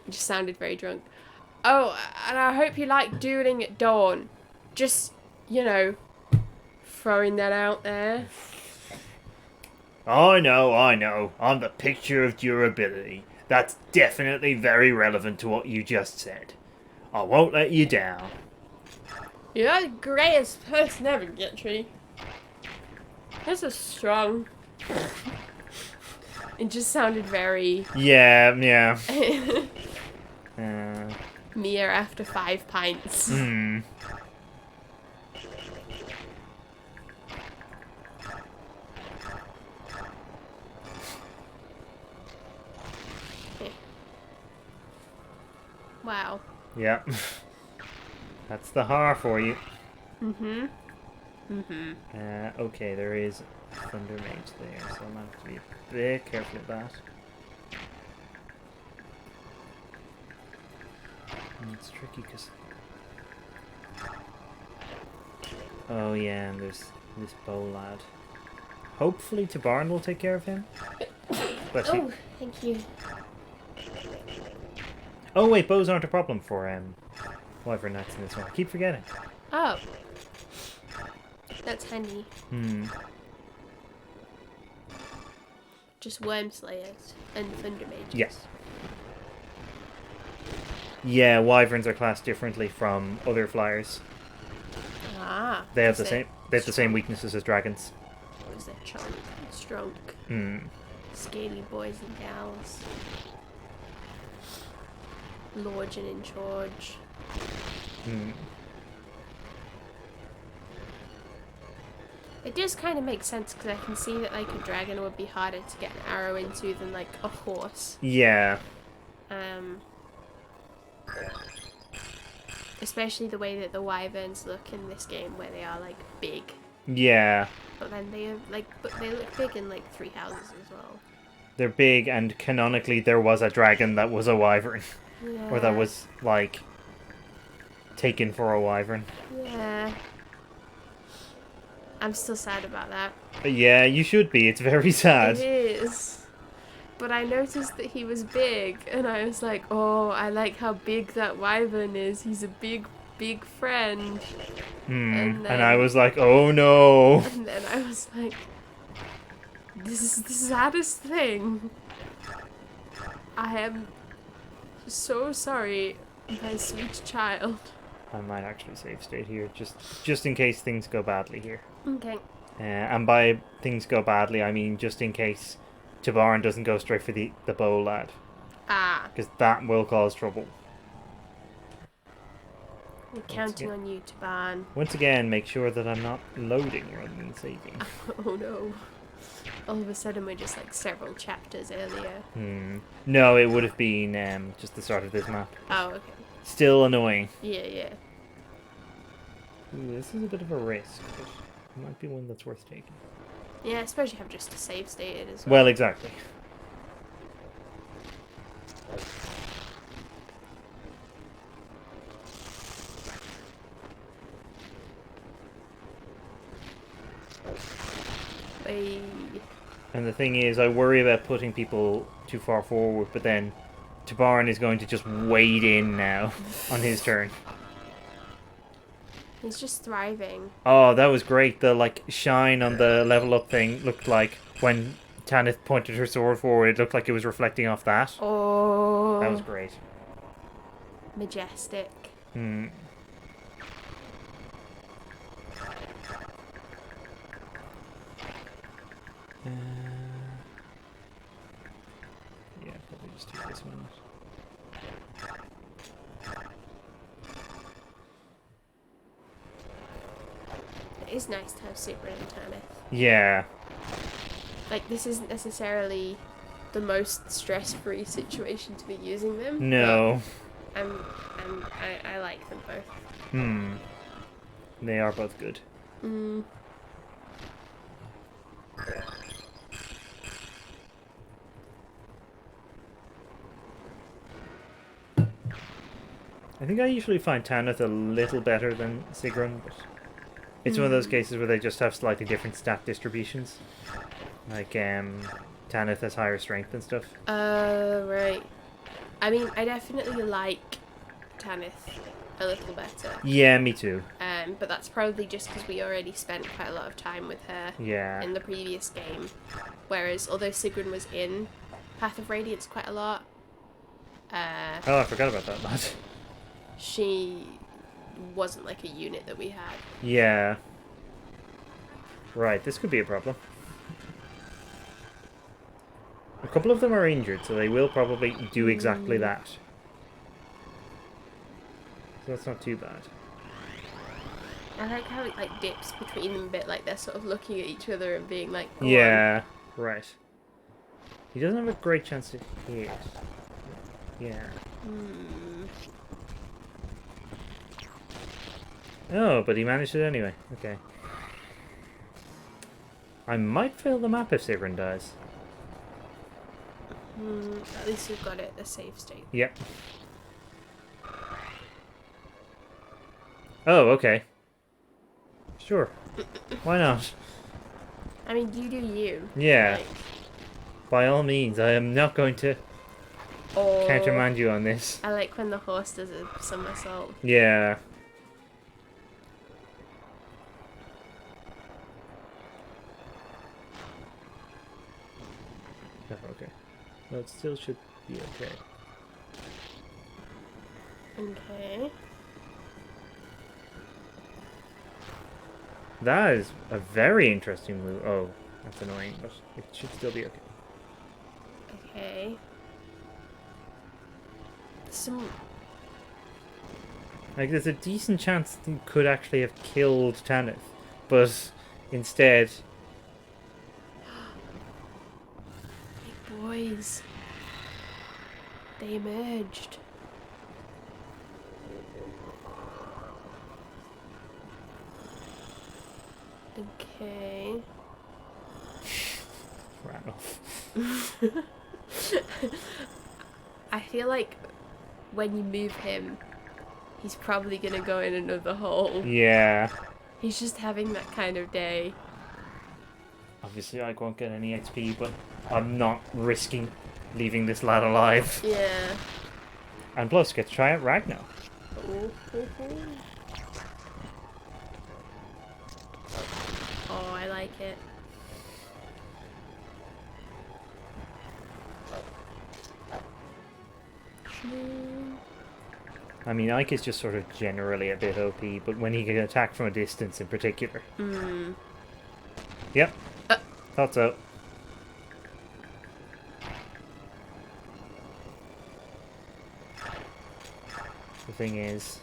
You just sounded very drunk. Oh, and I hope you like dueling at dawn. Just, you know, throwing that out there. I know. I'm the picture of durability. That's definitely very relevant to what you just said. I won't let you down. You're the greatest person ever, Gatry. This is strong. It just sounded very Yeah. Mia after 5 pints. Wow. Yeah. That's the har for you. Okay, there is Thunder Mage there, so I'm going to have to be a bit careful of that. And it's tricky because... Oh yeah, and there's this bow lad. Hopefully Tibarn will take care of him. But Oh, thank you. oh wait, bows aren't a problem for Wyvern Knights in this one. I keep forgetting. Oh. That's handy. Just Worm Slayers and Thunder Mages. Yes. Yeah, Wyverns are classed differently from other flyers. Ah. They have the is same. They have the same weaknesses as dragons. Because they're charming and strong. Scaly boys and gals. Lord and in charge. It does kind of make sense because I can see that like a dragon would be harder to get an arrow into than like a horse. Yeah. Especially the way that the wyverns look in this game, where they are like big, Yeah. but then they are like, but they look big in like 3 houses as well. They're big, and canonically there was a dragon that was a wyvern. Yeah. Or that was, like, taken for a wyvern. Yeah. I'm still sad about that. Yeah, you should be. It's very sad. It is. But I noticed that he was big, and I was like, oh, I like how big that wyvern is. He's a big, big friend. And I was like, oh no. And then I was like, this is the saddest thing. I am so sorry, my sweet child. I might actually save state here, just in case things go badly here. Okay. And by things go badly, I mean just in case Tibarn doesn't go straight for the bow lad. Ah, Because that will cause trouble. we're counting on you, Tibarn. Once again, make sure that I'm not loading rather than saving. Oh no. All of a sudden we're just like several chapters earlier. No, it would have been just the start of this map. Oh, okay. Still annoying. Yeah. Ooh, this is a bit of a risk, but it might be one that's worth taking. Yeah, I suppose you have just to save stated as well. Well, exactly. And the thing is, I worry about putting people too far forward, but then Tibarn is going to just wade in now on his turn. He's just thriving. Oh, that was great. The like shine on the level up thing looked like when Tanith pointed her sword forward, it looked like it was reflecting off that. Oh. That was great. Majestic. Hmm. Yeah, probably just do this one. It is nice to have Tibarn and Tanith. Yeah. Like, this isn't necessarily the most stress-free situation to be using them. No. But I like them both. Hmm. They are both good. Mm. I think I usually find Tanith a little better than Sigrun, but it's one of those cases where they just have slightly different stat distributions. Like, Tanith has higher strength and stuff. Right. I mean, I definitely like Tanith a little better. Yeah, me too. But that's probably just because we already spent quite a lot of time with her Yeah. in the previous game. Whereas, although Sigrun was in Path of Radiance quite a lot, Oh, I forgot about that lad. she wasn't like a unit that we had. Yeah. Right, this could be a problem. A couple of them are injured, so they will probably do exactly that. So that's not too bad. I like how it like dips between them a bit, like they're sort of looking at each other and being like, "Go on." Yeah, right. He doesn't have a great chance to hit. Yeah. Oh, but he managed it anyway. Okay. I might fail the map if Sigrun dies. At least we've got it a safe state. Yep. Oh, okay. Sure. Why not? I mean, you do you. Yeah. Like, By all means, I am not going to or countermand you on this. I like when the horse does a somersault. Yeah. Oh, okay. Well, it still should be okay. Okay. That is a very interesting move. Oh, that's annoying, but it should still be okay. Okay. Some. Like, there's a decent chance he could actually have killed Tanith, but instead... Big boys. They emerged. Okay. ran off. I feel like when you move him, he's probably gonna go in another hole. Yeah. He's just having that kind of day. Obviously, I won't get any XP, but I'm not risking leaving this lad alive. Yeah. And plus, get to try out Ragnar. Oh, I like it. I mean, Ike is just sort of generally a bit OP, but when he can attack from a distance in particular. Yep. Thought so. The thing is...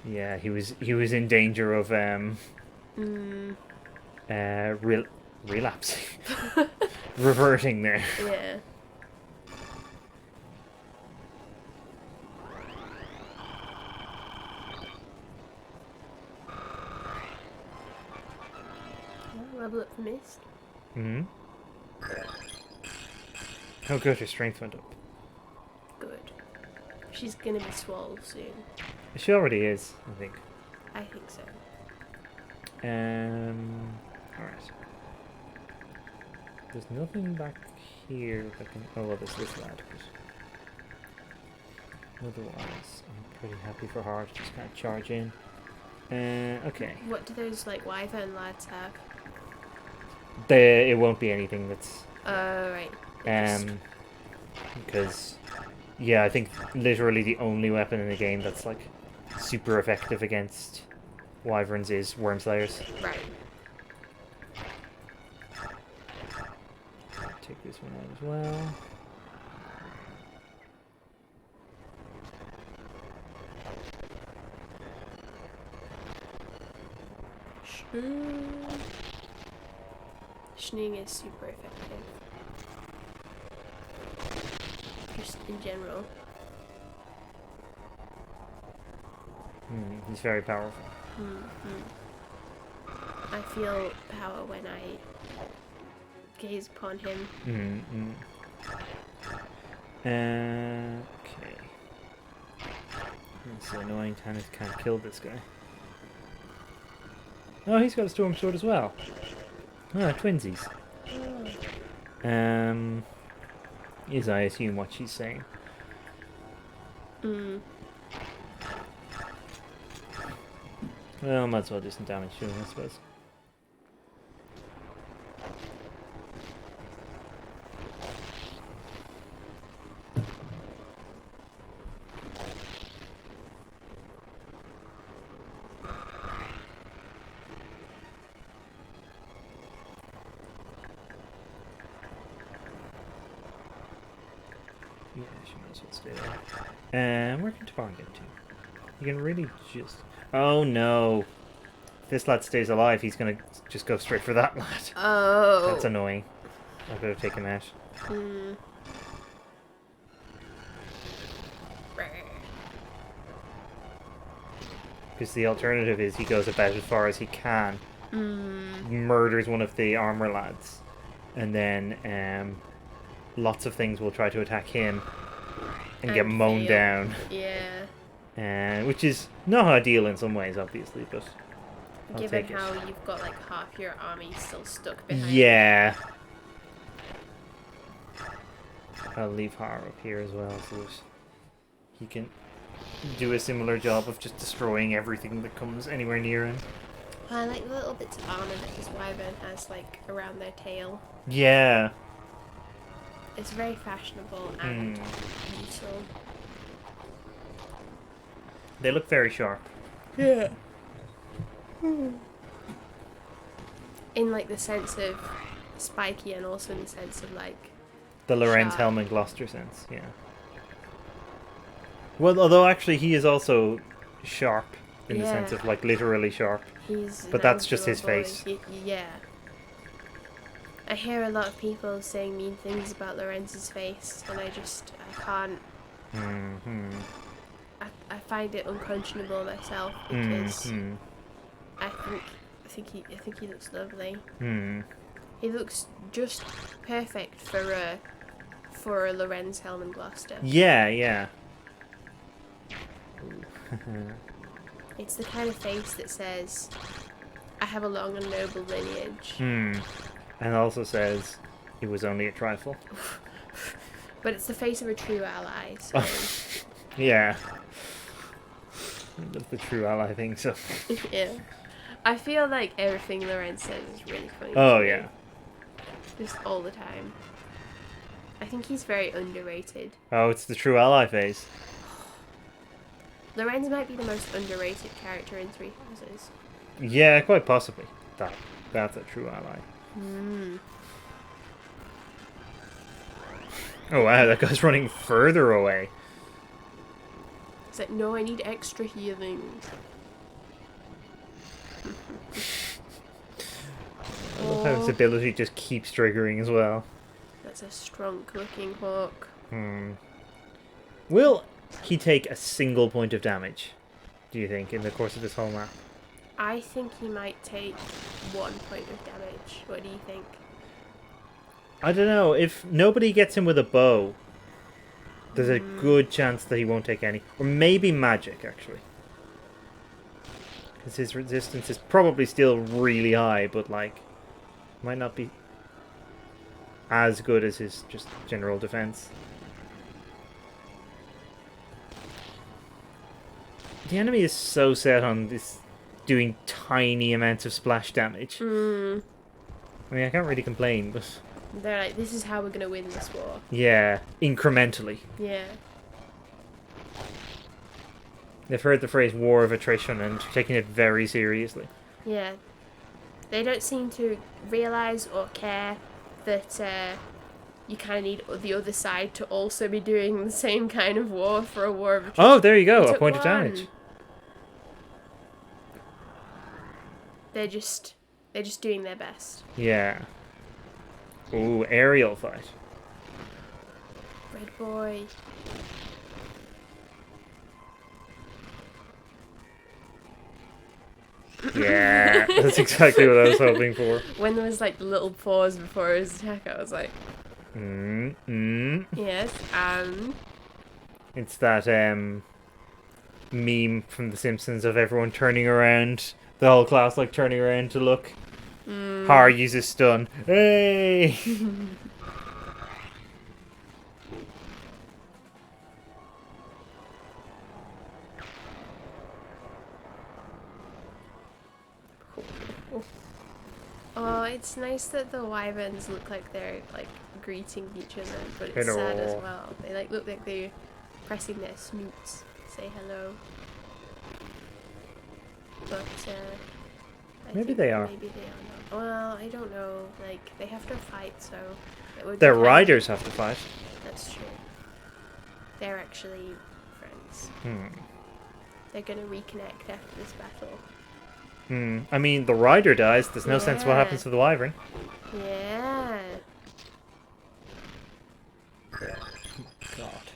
Yeah, he was in danger of relapsing. Reverting there. Yeah. Level up for Mist. Oh good, her strength went up. Good. She's gonna be swole soon. She already is, I think. I think so. Alright. There's nothing back here that can... Oh, well, there's this lad. But otherwise, I'm pretty happy for her to just kind of charge in. Okay. What do those, like, wyvern lads have? It won't be anything that's... Oh, right. Because... Yeah, I think literally the only weapon in the game that's, like, super effective against wyverns is Wormslayers. Right. Take this one out as well. Shooting is super effective. Just in general. He's very powerful. I feel power when I gaze upon him. Okay. It's so annoying Tannis can't kill this guy. Oh, he's got a storm sword as well. Ah, twinsies. Is I assume what she's saying. Well, might as well do some damage to him, I suppose. Yeah, she might as well stay there. Where can Tibarn get to? You can really just... Oh no! If this lad stays alive, he's gonna just go straight for that lad. Oh. That's annoying. I better take him out. Because the alternative is he goes about as far as he can, murders one of the armor lads, and then lots of things will try to attack him and get mown fail. down. Yeah. Which is not ideal in some ways, obviously, but I'll Given take it. how you've got like half your army still stuck behind. Yeah. I'll leave Har up here as well, so that he can do a similar job of just destroying everything that comes anywhere near him. I like the little bits of armor that this wyvern has like around their tail. Yeah. It's very fashionable and useful. They look very sharp. Yeah. In like the sense of spiky and also in the sense of like The Lorenz sharp. Helm and Gloucester sense, yeah. Well, although actually he is also sharp in the sense Yeah. of like literally sharp. He's But an that's just his angular boy. face. Yeah. I hear a lot of people saying mean things about Lorenz's face, and I can't. I find it unconscionable myself because I think he looks lovely. He looks just perfect for a Lorenz Helm and Gloucester. Yeah, yeah. It's the kind of face that says, "I have a long and noble lineage." And also says it was only a trifle. But it's the face of a true ally. So. Yeah. That's the true ally thing, so. Yeah. I feel like everything Lorenz says is really funny. Oh, to me. yeah. Just all the time. I think he's very underrated. Oh, it's the true ally phase. Lorenz might be the most underrated character in Three Houses. Yeah, quite possibly. That's a true ally. Oh wow, that guy's running further away. It's like, no, I need extra healing. I love how his ability just keeps triggering as well. That's a strong looking hawk. Will he take a single point of damage, do you think, in the course of this whole map? I think he might take 1 point of damage. What do you think? I don't know. If nobody gets him with a bow, there's a good chance that he won't take any. Or maybe magic, actually. Because his resistance is probably still really high, but like might not be as good as his just general defense. The enemy is so set on this doing tiny amounts of splash damage. I mean, I can't really complain, but They're like, this is how we're gonna win this war. yeah, incrementally. Yeah. They've heard the phrase war of attrition and taking it very seriously. Yeah. They don't seem to realise or care that you kind of need the other side to also be doing the same kind of war for a war of attrition. Oh, there you go, They a took point of one. damage. They're just doing their best. Yeah. Ooh, aerial fight. Red boy. Yeah, that's exactly what I was hoping for. When there was like the little pause before his attack, I was like, yes, It's that meme from The Simpsons of everyone turning around, the whole class like turning around to look. Har uses stun. Hey! oh, it's nice that the wyverns look like they're like greeting each other, but it's Hello. sad as well. They like look like they're pressing their snoots, say hello. But I Maybe think they are. Maybe they are not. Well, I don't know. Like they have to fight, so it would. Their depend. riders have to fight. That's true. They're actually friends. They're gonna reconnect after this battle. I mean, the rider dies. There's no sense what Yeah. happens to the wyvern. Yeah. God.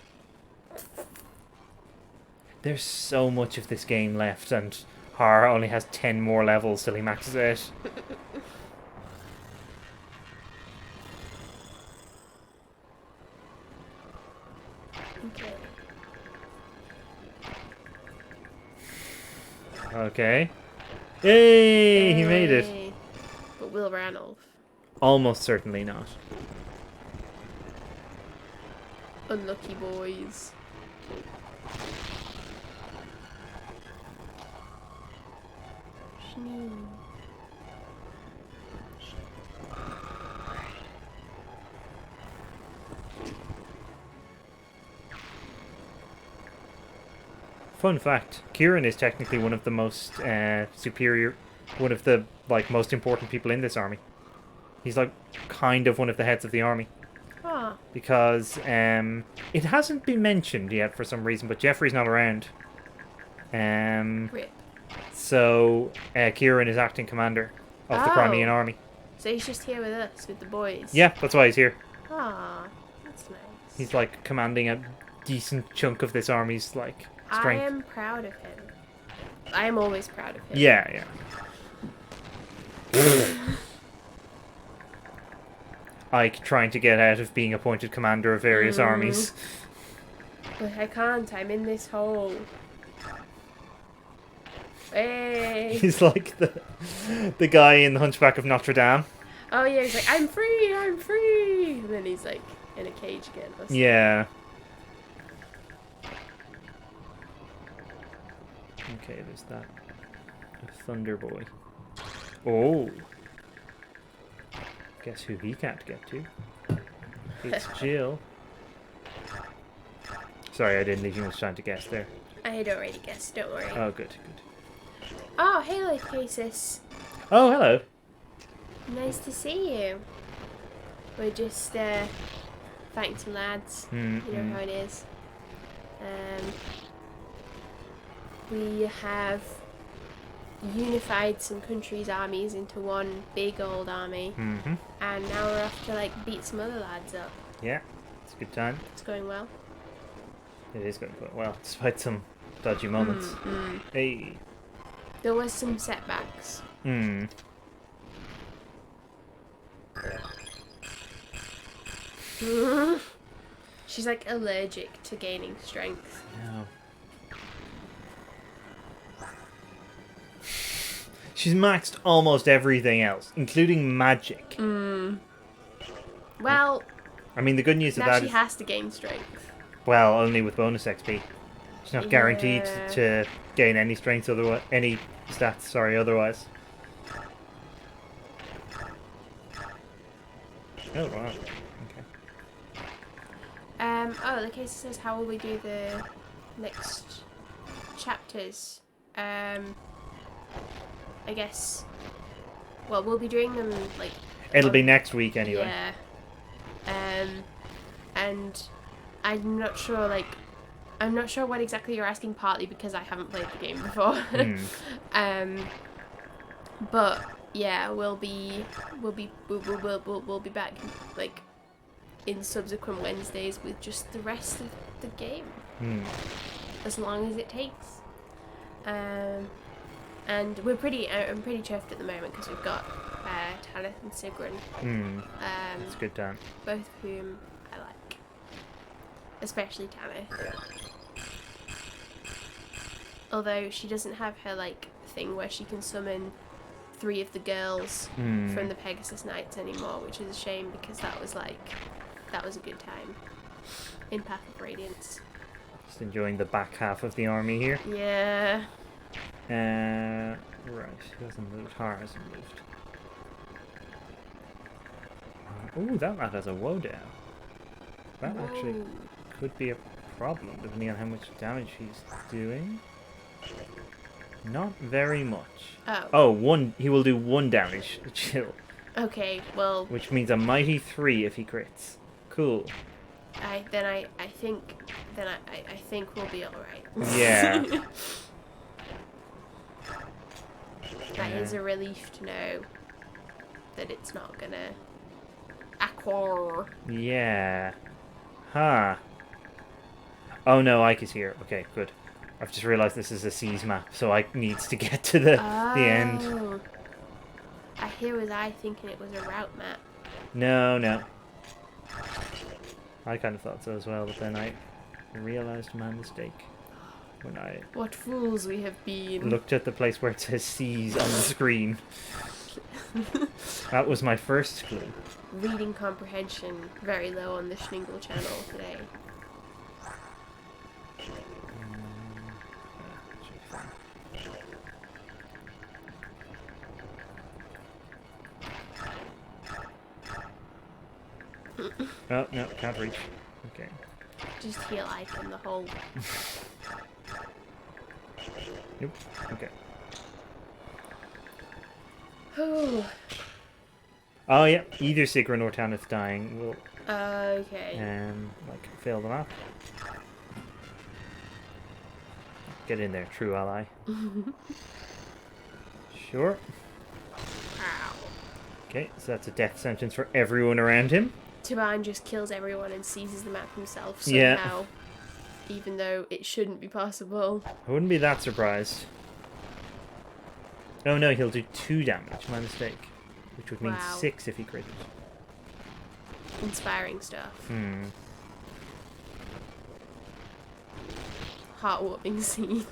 There's so much of this game left, and Har only has 10 more levels till he maxes out. Okay. Okay. Yay! He made it. Yay. But Will Ranulph, Almost certainly not. unlucky boys. Shnee. Fun fact, Kieran is technically one of the most superior, one of the like most important people in this army. He's like kind of one of the heads of the army. Ah, Because it hasn't been mentioned yet for some reason, but Jeffrey's not around. rip. So Kieran is acting commander of the Oh. Crimean army. So he's just here with us, with the boys. Yeah, that's why he's here. Ah, that's nice. He's like commanding a decent chunk of this army's like I strength. am proud of him. I am always proud of him. Yeah, yeah. Ike trying to get out of being appointed commander of various armies. But I can't. I'm in this hole. Hey. He's like the guy in the Hunchback of Notre Dame. Oh yeah, he's like, I'm free, I'm free. And then he's like in a cage again. Or something. Yeah. Okay, there's that. A Thunder Boy. Oh. Guess who he can't get to? It's Jill. Sorry, I didn't leave you much time to guess there. I had already guessed. Don't worry. Oh, good, good. Oh, hey, Lycasis. Oh, hello. Nice to see you. We're just fighting some lads. You know how it is. We have unified some countries' armies into one big old army, and now we're off to like beat some other lads up. Yeah, it's a good time. It's going well. It is going quite well, despite some dodgy moments. Hey. There was some setbacks. She's like allergic to gaining strength. No. She's maxed almost everything else, including magic. Well, I mean, the good news of now that she is, has to gain strength. well, only with bonus XP. She's not guaranteed Yeah. to gain any strength otherwise, any stats. Sorry, otherwise. Oh wow. Okay. Oh, the case says how will we do the next chapters? I guess. Well, we'll be doing them like. It'll be next week anyway. Yeah. And I'm not sure. Like, I'm not sure what exactly you're asking. Partly because I haven't played the game before. But yeah, we'll be back like in subsequent Wednesdays with just the rest of the game, as long as it takes. And we're I'm pretty chuffed at the moment because we've got Tanith and Sigrun. It's a good time. Both of whom I like, especially Tanith. Although she doesn't have her like thing where she can summon 3 of the girls from the Pegasus Knights anymore, which is a shame because that was a good time in Path of Radiance. Just enjoying the back half of the army here. Yeah. Right, he hasn't moved. Har hasn't moved. Ooh, that rat has a woe down. That actually Whoa. could be a problem depending on how much damage he's doing. Not very much. Oh. He will do 1 damage. Chill. Okay. Well, Which means a mighty 3 if he crits. Cool. I think we'll be all right. Yeah. That is a relief to know that it's not gonna aqua. Yeah. Huh. Oh no, Ike is here. Okay, good. I've just realised this is a seas map, so Ike needs to get to the end. Oh. Here was I thinking it was a route map. No. I kind of thought so as well, but then I realised my mistake when I What fools we have been. looked at the place where it says seas on the screen. That was my first clue. Reading comprehension very low on the Schningel channel today. Oh, no, can't reach. Okay. Just heal Ike in the hole. Nope. Okay. Oh, yeah. Either Sigrun or Tanith dying will Okay. fail the map. Get in there, true ally. Sure. Ow. Okay, so that's a death sentence for everyone around him. Tibarn just kills everyone and seizes the map himself Yeah. somehow. Even though it shouldn't be possible. I wouldn't be that surprised. Oh no, he'll do 2 damage. My mistake. Which would mean Wow. 6 if he critted. Inspiring stuff. Heartwarming scenes.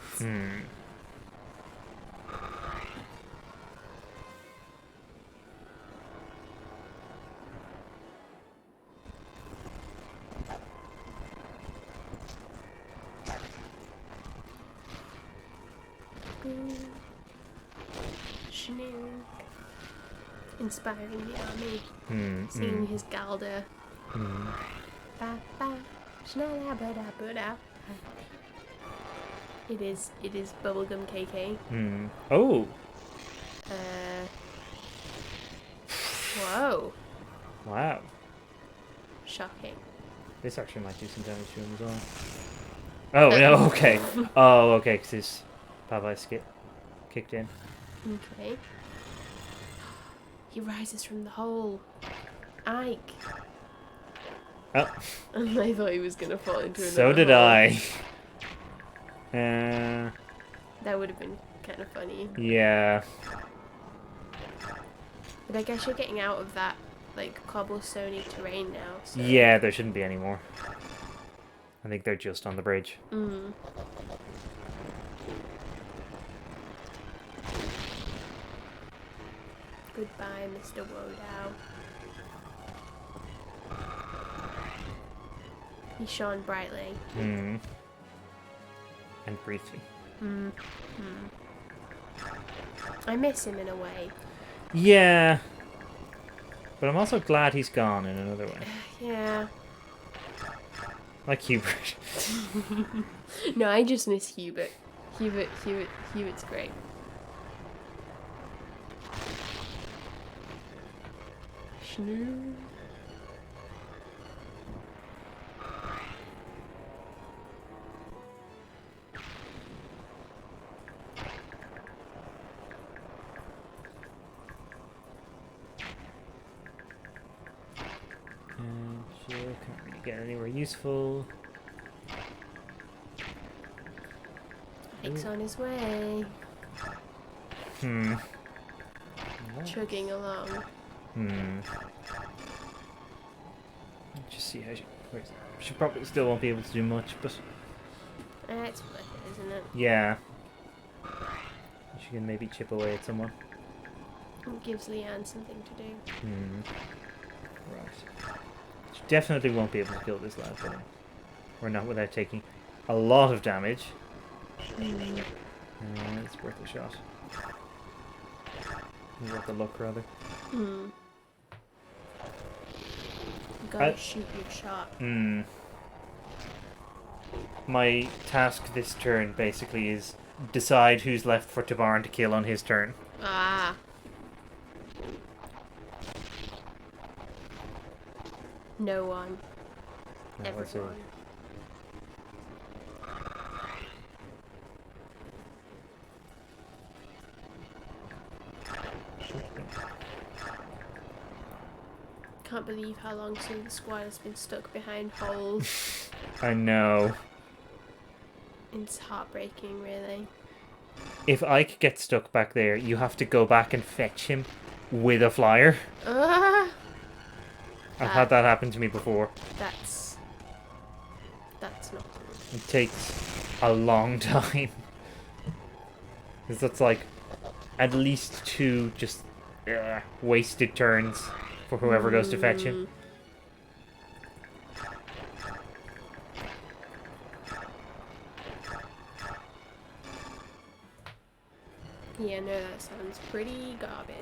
Schnee. Inspiring the army. Seeing his Galder. Ba, ba, schnella, ba, da, ba, da. It is bubblegum KK. Oh! Whoa. Wow. Shocking. This actually might do some damage to him as well. Oh, no, okay. Oh, okay, because his Pavi's kicked in. Okay. He rises from the hole. Ike. Oh, I thought he was gonna fall into another so did hole. I. That would have been kind of funny. Yeah. But I guess you're getting out of that, like, cobblestone-y terrain now, so... Yeah, there shouldn't be any more. I think they're just on the bridge. Goodbye, Mr. Wodow. He shone brightly. And briefly. I miss him in a way. Yeah. But I'm also glad he's gone in another way. Yeah. Like Hubert. No, I just miss Hubert. Hubert's great. Schnoo. Sure, can't really get anywhere useful. Ike's on his way. Chugging along. Just see how she probably still won't be able to do much, but It's worth it, isn't it? yeah. She can maybe chip away at someone. It gives Leanne something to do. Right. She definitely won't be able to kill this lad, but or not without taking a lot of damage. It's worth a shot. Worth a look, rather. You gotta shoot your shot. My task this turn basically is decide who's left for Tibarn to kill on his turn. Ah. No one. Let's see. Everyone. Can't believe how long some of the squad has been stuck behind holes. I know. It's heartbreaking, really. If Ike gets stuck back there, you have to go back and fetch him with a flyer. Ah! I've had that happen to me before. That's not good. It takes a long time. Because that's like at least 2 just wasted turns for whoever goes to fetch him. Yeah, no, that sounds pretty garbage.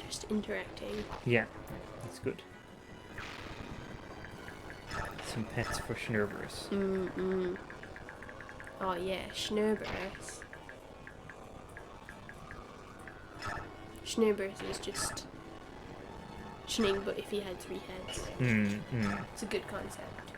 Just interacting. Yeah, that's good. Some pets for Schnurberus. Oh yeah, Schnurberus. Schnurberus is just Schning, but if he had 3 heads. It's a good concept.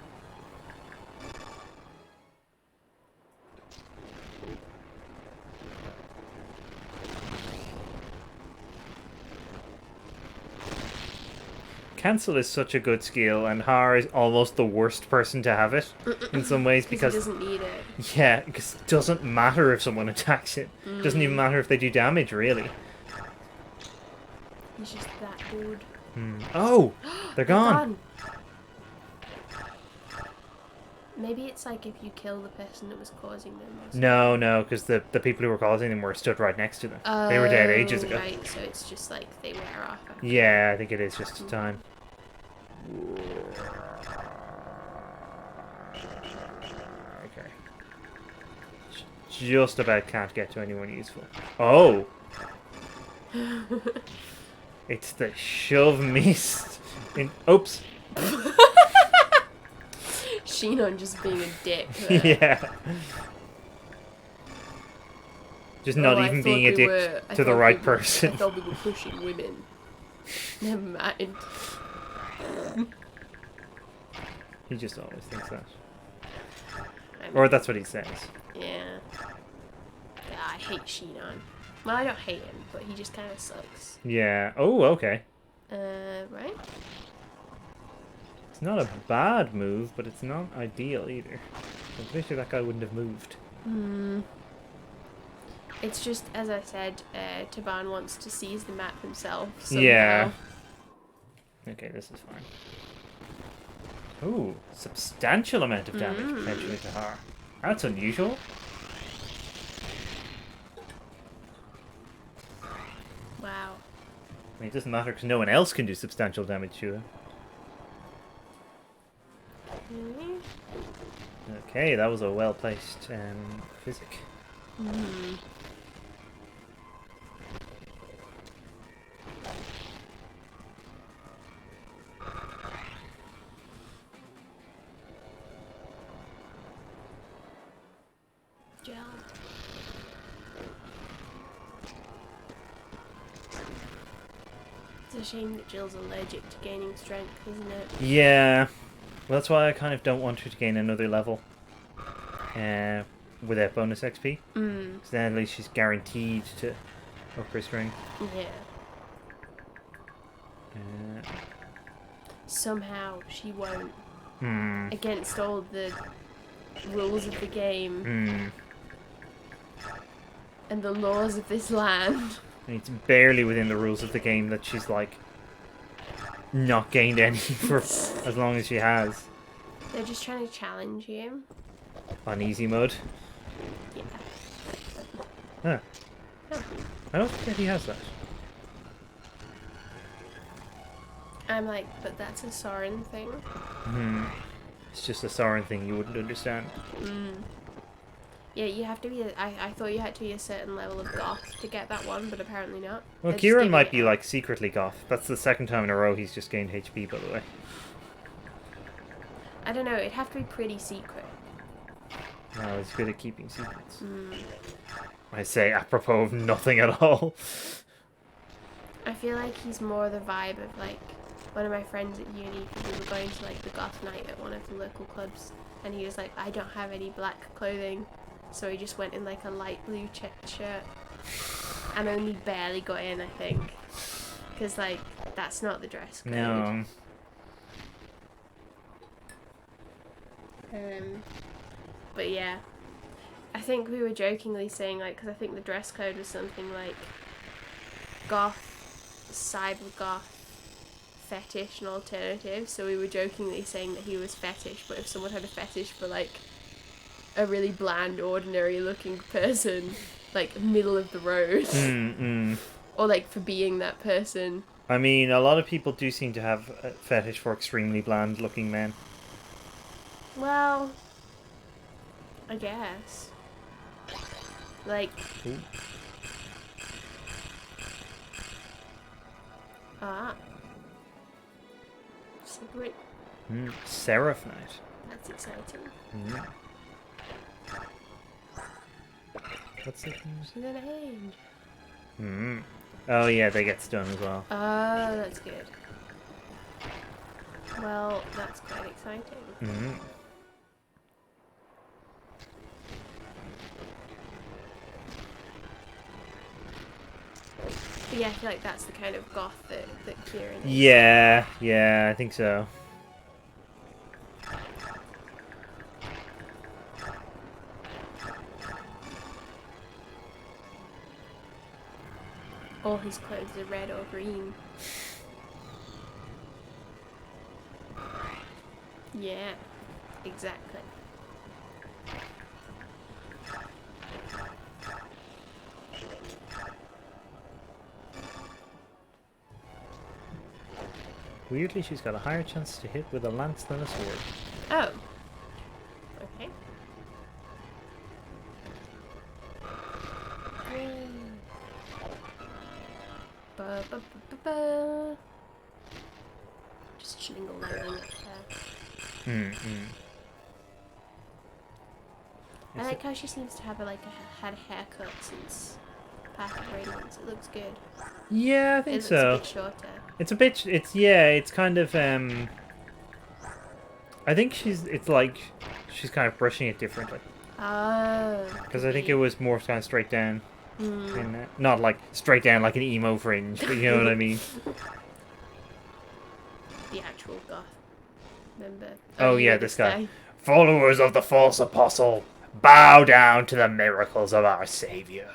Cancel is such a good skill, and Har is almost the worst person to have it in some ways because he doesn't need it. yeah, because it doesn't matter if someone attacks it. It doesn't even matter if they do damage, really. He's just that good. Oh, they're gone. Maybe it's like if you kill the person that was causing them. Or something. No, because the people who were causing them were stood right next to them. They were dead ages ago. Right, so it's just like they wear off. Yeah, I think it is just time. Okay. Just about can't get to anyone useful. Oh! It's the shove mist. Oops. Shinon just being a dick. Yeah. Just not even being a dick to the right person. I thought we were pushing women. Never mind. He just always thinks that. I mean, Or that's what he says. yeah. I hate Shinon. Well, I don't hate him, but he just kind of sucks. Yeah. Oh, okay. Right? It's not a bad move, but it's not ideal either. I'm pretty sure that guy wouldn't have moved. It's just, as I said, Tibarn wants to seize the map himself somehow. Yeah. Okay, this is fine. Ooh, substantial amount of damage potentially to her. That's unusual. Wow. I mean, it doesn't matter because no one else can do substantial damage to her. Mm. Okay, that was a well-placed physic. Mm. Jill. It's a shame that Jill's allergic to gaining strength, isn't it? Yeah, well, that's why I kind of don't want her to gain another level without bonus XP. Because then at least she's guaranteed to up her strength. Yeah. Uh, Somehow she won't. hmm. Against all the rules of the game and the laws of this land. And it's barely within the rules of the game that she's like not gained any for as long as she has They're just trying to challenge you. on easy mode. Yeah. Huh. Oh. I don't think that he has that. I'm like, but that's a Soren thing. It's just a Sauron thing you wouldn't understand. Yeah, you have to be. I thought you had to be a certain level of goth to get that one, but apparently not. Well, They're just Kieran giving might it be out. like secretly goth. That's the second time in a row he's just gained HP, by the way. I don't know. It'd have to be pretty secret. No, he's good at keeping secrets. I say apropos of nothing at all. I feel like he's more the vibe of like one of my friends at uni, because we were going to like the goth night at one of the local clubs, and he was like, I don't have any black clothing, so he just went in like a light blue checked shirt, and only barely got in, I think, because like that's not the dress code. No. But yeah, I think we were jokingly saying like, because I think the dress code was something like goth, cyber goth, fetish and alternative, so we were jokingly saying that he was fetish, but if someone had a fetish for like a really bland, ordinary looking person, like middle of the road, or like for being that person. I mean, a lot of people do seem to have a fetish for extremely bland looking men. Well, I guess. Like, Ooh. cigarette. Seraph Knight. That's exciting. What's it? She's an age. Oh yeah, they get stun as well. Oh, that's good. Well, that's quite exciting. But yeah, I feel like that's the kind of goth that Kieran is. Yeah, I think so. All his clothes are red or green. Yeah, exactly. Weirdly, she's got a higher chance to hit with a lance than a sword. Oh. Okay. Ba, ba, ba, ba, ba. Just Schlingle leveling up there. I like how she seems to have had a haircut since Path of Radiance. It looks good. Yeah, I It think looks so. a bit shorter. It's kind of I think it's like she's kind of brushing it differently. Oh. Because I think it was more kind of straight down. Not like straight down like an emo fringe, but you know what I mean. The actual goth member. Oh yeah, this guy. Followers of the false apostle, bow down to the miracles of our savior.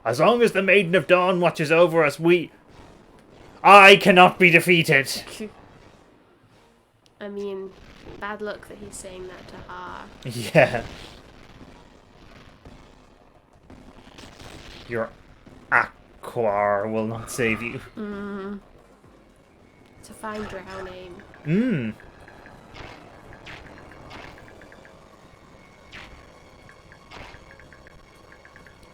As long as the Maiden of Dawn watches over us, I cannot be defeated. I mean, Bad luck that he's saying that to her. Yeah. Your aquar will not save you. To find drowning. Mmm.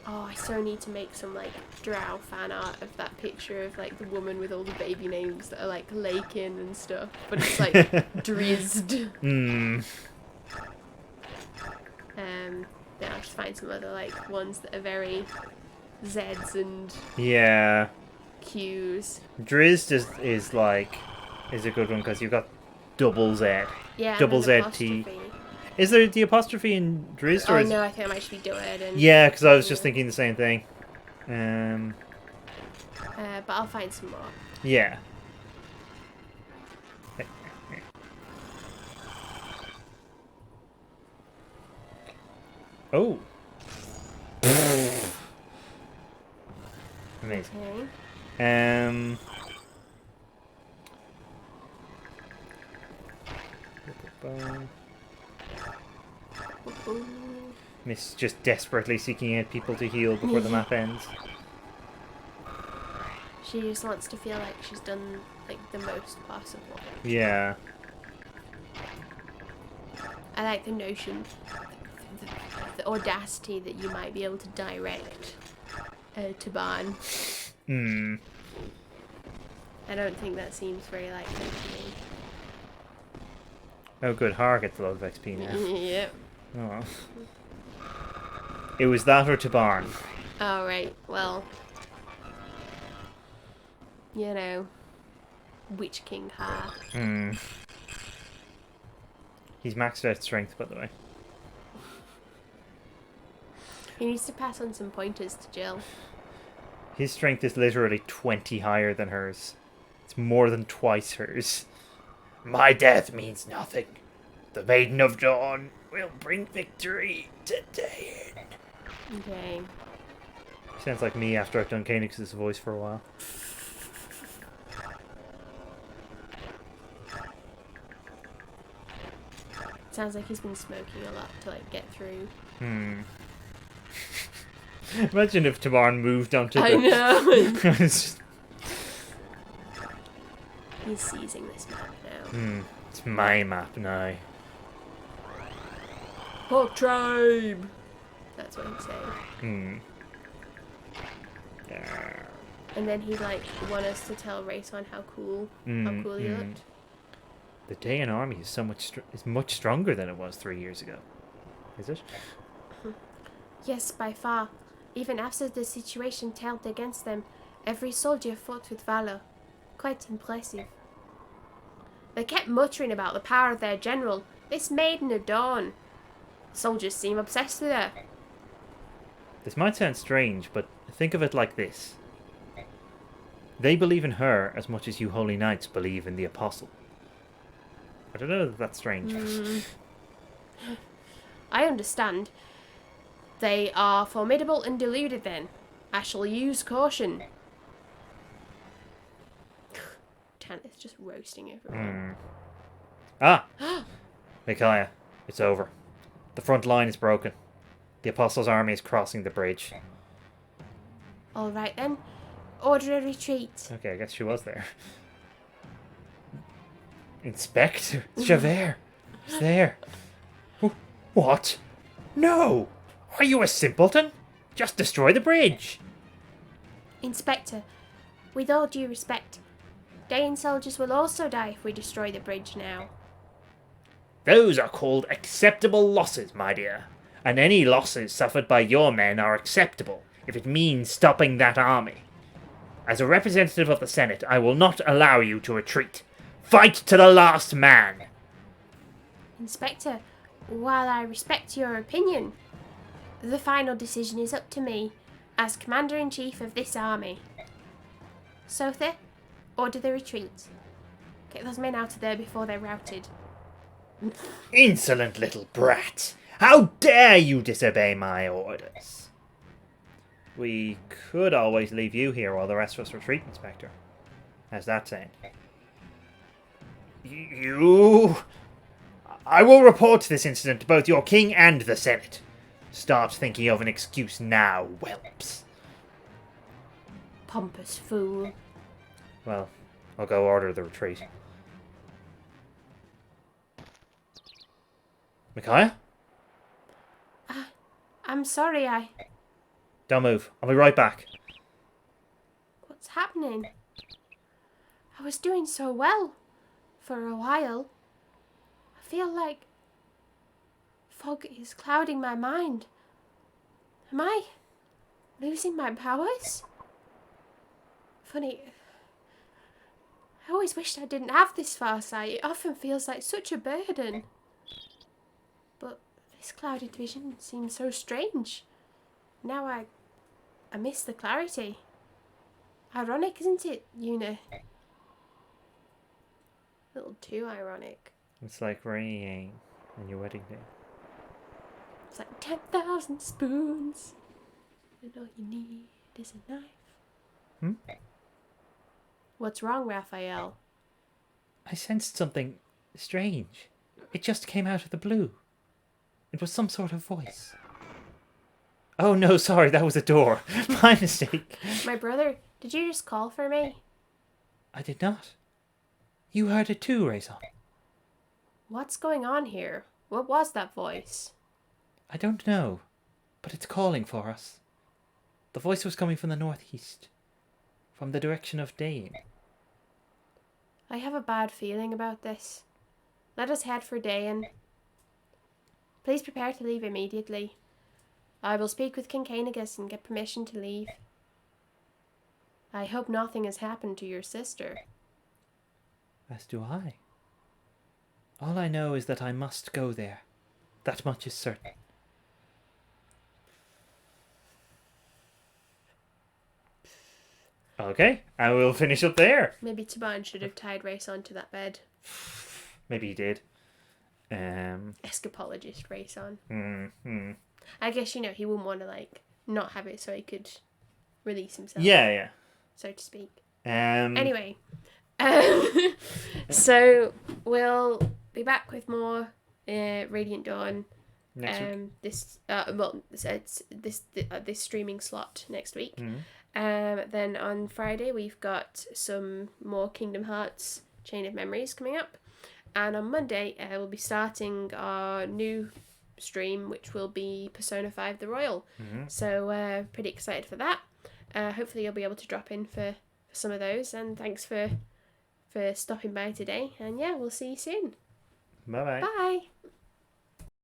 Oh, I so need to make some like drow fan art of that picture of like the woman with all the baby names that are like Lakin and stuff, but it's like Drizzt. Mmm. Then I'll just find some other like ones that are very Zs and Yeah. Qs. Drizzt is a good one because you've got double Z. Yeah, Double and then ZT. apostrophe. Is there the apostrophe in Drizzt? Or Oh is... no, I think I might just be Dued and Yeah, because I was just thinking the same thing. but I'll find some more. Yeah. Oh. Amazing. Okay. Ooh. Miss just desperately seeking out people to heal before the map ends. She just wants to feel like she's done like the most possible. Yeah. I like the notion, the audacity that you might be able to direct Tibarn. Hmm. I don't think that seems very likely to me. Oh, good. Har gets a lot of XP now. Yep. Oh well. It was that or Tibarn. Alright, well. You know. Witch King Har. Hmm. He's maxed out strength, by the way. He needs to pass on some pointers to Jill. His strength is literally 20 higher than hers. It's more than twice hers. My death means nothing. The Maiden of Dawn will bring victory to Dain. Okay. Sounds like me after I've done Canux's voice for a while. Sounds like he's been smoking a lot to like get through. Hmm. Imagine if Tibarn moved onto the... I know! It's just- He's seizing this map now. It's my map now. Hawk Tribe! That's what he'd say. And then he'd like want us to tell Reyson how cool he looked. The Dain army is is much stronger than it was 3 years ago. Is it? Yes, by far. Even after the situation turned against them, every soldier fought with valor. Quite impressive. They kept muttering about the power of their general, this Maiden of Dawn. Soldiers seem obsessed with her. This might sound strange, but think of it like this. They believe in her as much as you holy knights believe in the apostle. I don't know if that's strange. I understand. They are formidable and deluded then. I shall use caution. Tanith's just roasting everyone. Ah! Micaiah, it's over. The front line is broken. The apostles' army is crossing the bridge. Alright then. Order a retreat. Okay, I guess she was there. Inspector Javert is there. What? No! Are you a simpleton? Just destroy the bridge. Inspector, with all due respect, Dain soldiers will also die if we destroy the bridge now. Those are called acceptable losses, my dear. And any losses suffered by your men are acceptable if it means stopping that army. As a representative of the Senate, I will not allow you to retreat. Fight to the last man! Inspector, while I respect your opinion, the final decision is up to me as Commander-in-Chief of this army. Sotha, order the retreat. Get those men out of there before they're routed. Insolent little brat! How dare you disobey my orders? We could always leave you here while the rest of us retreat, Inspector. How's that sound? You... I will report this incident to both your king and the Senate. Start thinking of an excuse now, whelps. Pompous fool. Well, I'll go order the retreat. Micaiah? I'm sorry, Don't move. I'll be right back. What's happening? I was doing so well for a while. I feel like fog is clouding my mind. Am I losing my powers? Funny. I always wished I didn't have this farsight. It often feels like such a burden. But this clouded vision seems so strange. Now I miss the clarity. Ironic, isn't it, Una? A little too ironic. It's like rain on your wedding day. It's like 10,000 spoons. And all you need is a knife. Hmm? What's wrong, Raphael? I sensed something strange. It just came out of the blue. It was some sort of voice. Oh no, sorry, that was a door. My mistake. My brother, did you just call for me? I did not. You heard it too, Reyson. What's going on here? What was that voice? I don't know, but it's calling for us. The voice was coming from the northeast, from the direction of Dane. I have a bad feeling about this. Let us head for Dayan. Please prepare to leave immediately. I will speak with King Cainigus and get permission to leave. I hope nothing has happened to your sister. As do I. All I know is that I must go there. That much is certain. Okay, and we'll finish up there. Maybe Tibarn should have tied Race onto that bed. Maybe he did. Escapologist Race on. I guess, he wouldn't want to, not have it so he could release himself. Yeah. So to speak. Anyway. Anyway. So, we'll be back with more Radiant Dawn. Next week. This streaming slot next week. Mm-hmm. Then on Friday we've got some more Kingdom Hearts Chain of Memories coming up, and on Monday we'll be starting our new stream, which will be Persona 5 The Royal. Mm-hmm. So pretty excited for that. Hopefully you'll be able to drop in for some of those, and thanks for stopping by today, and yeah, we'll see you soon. Bye-bye. Bye.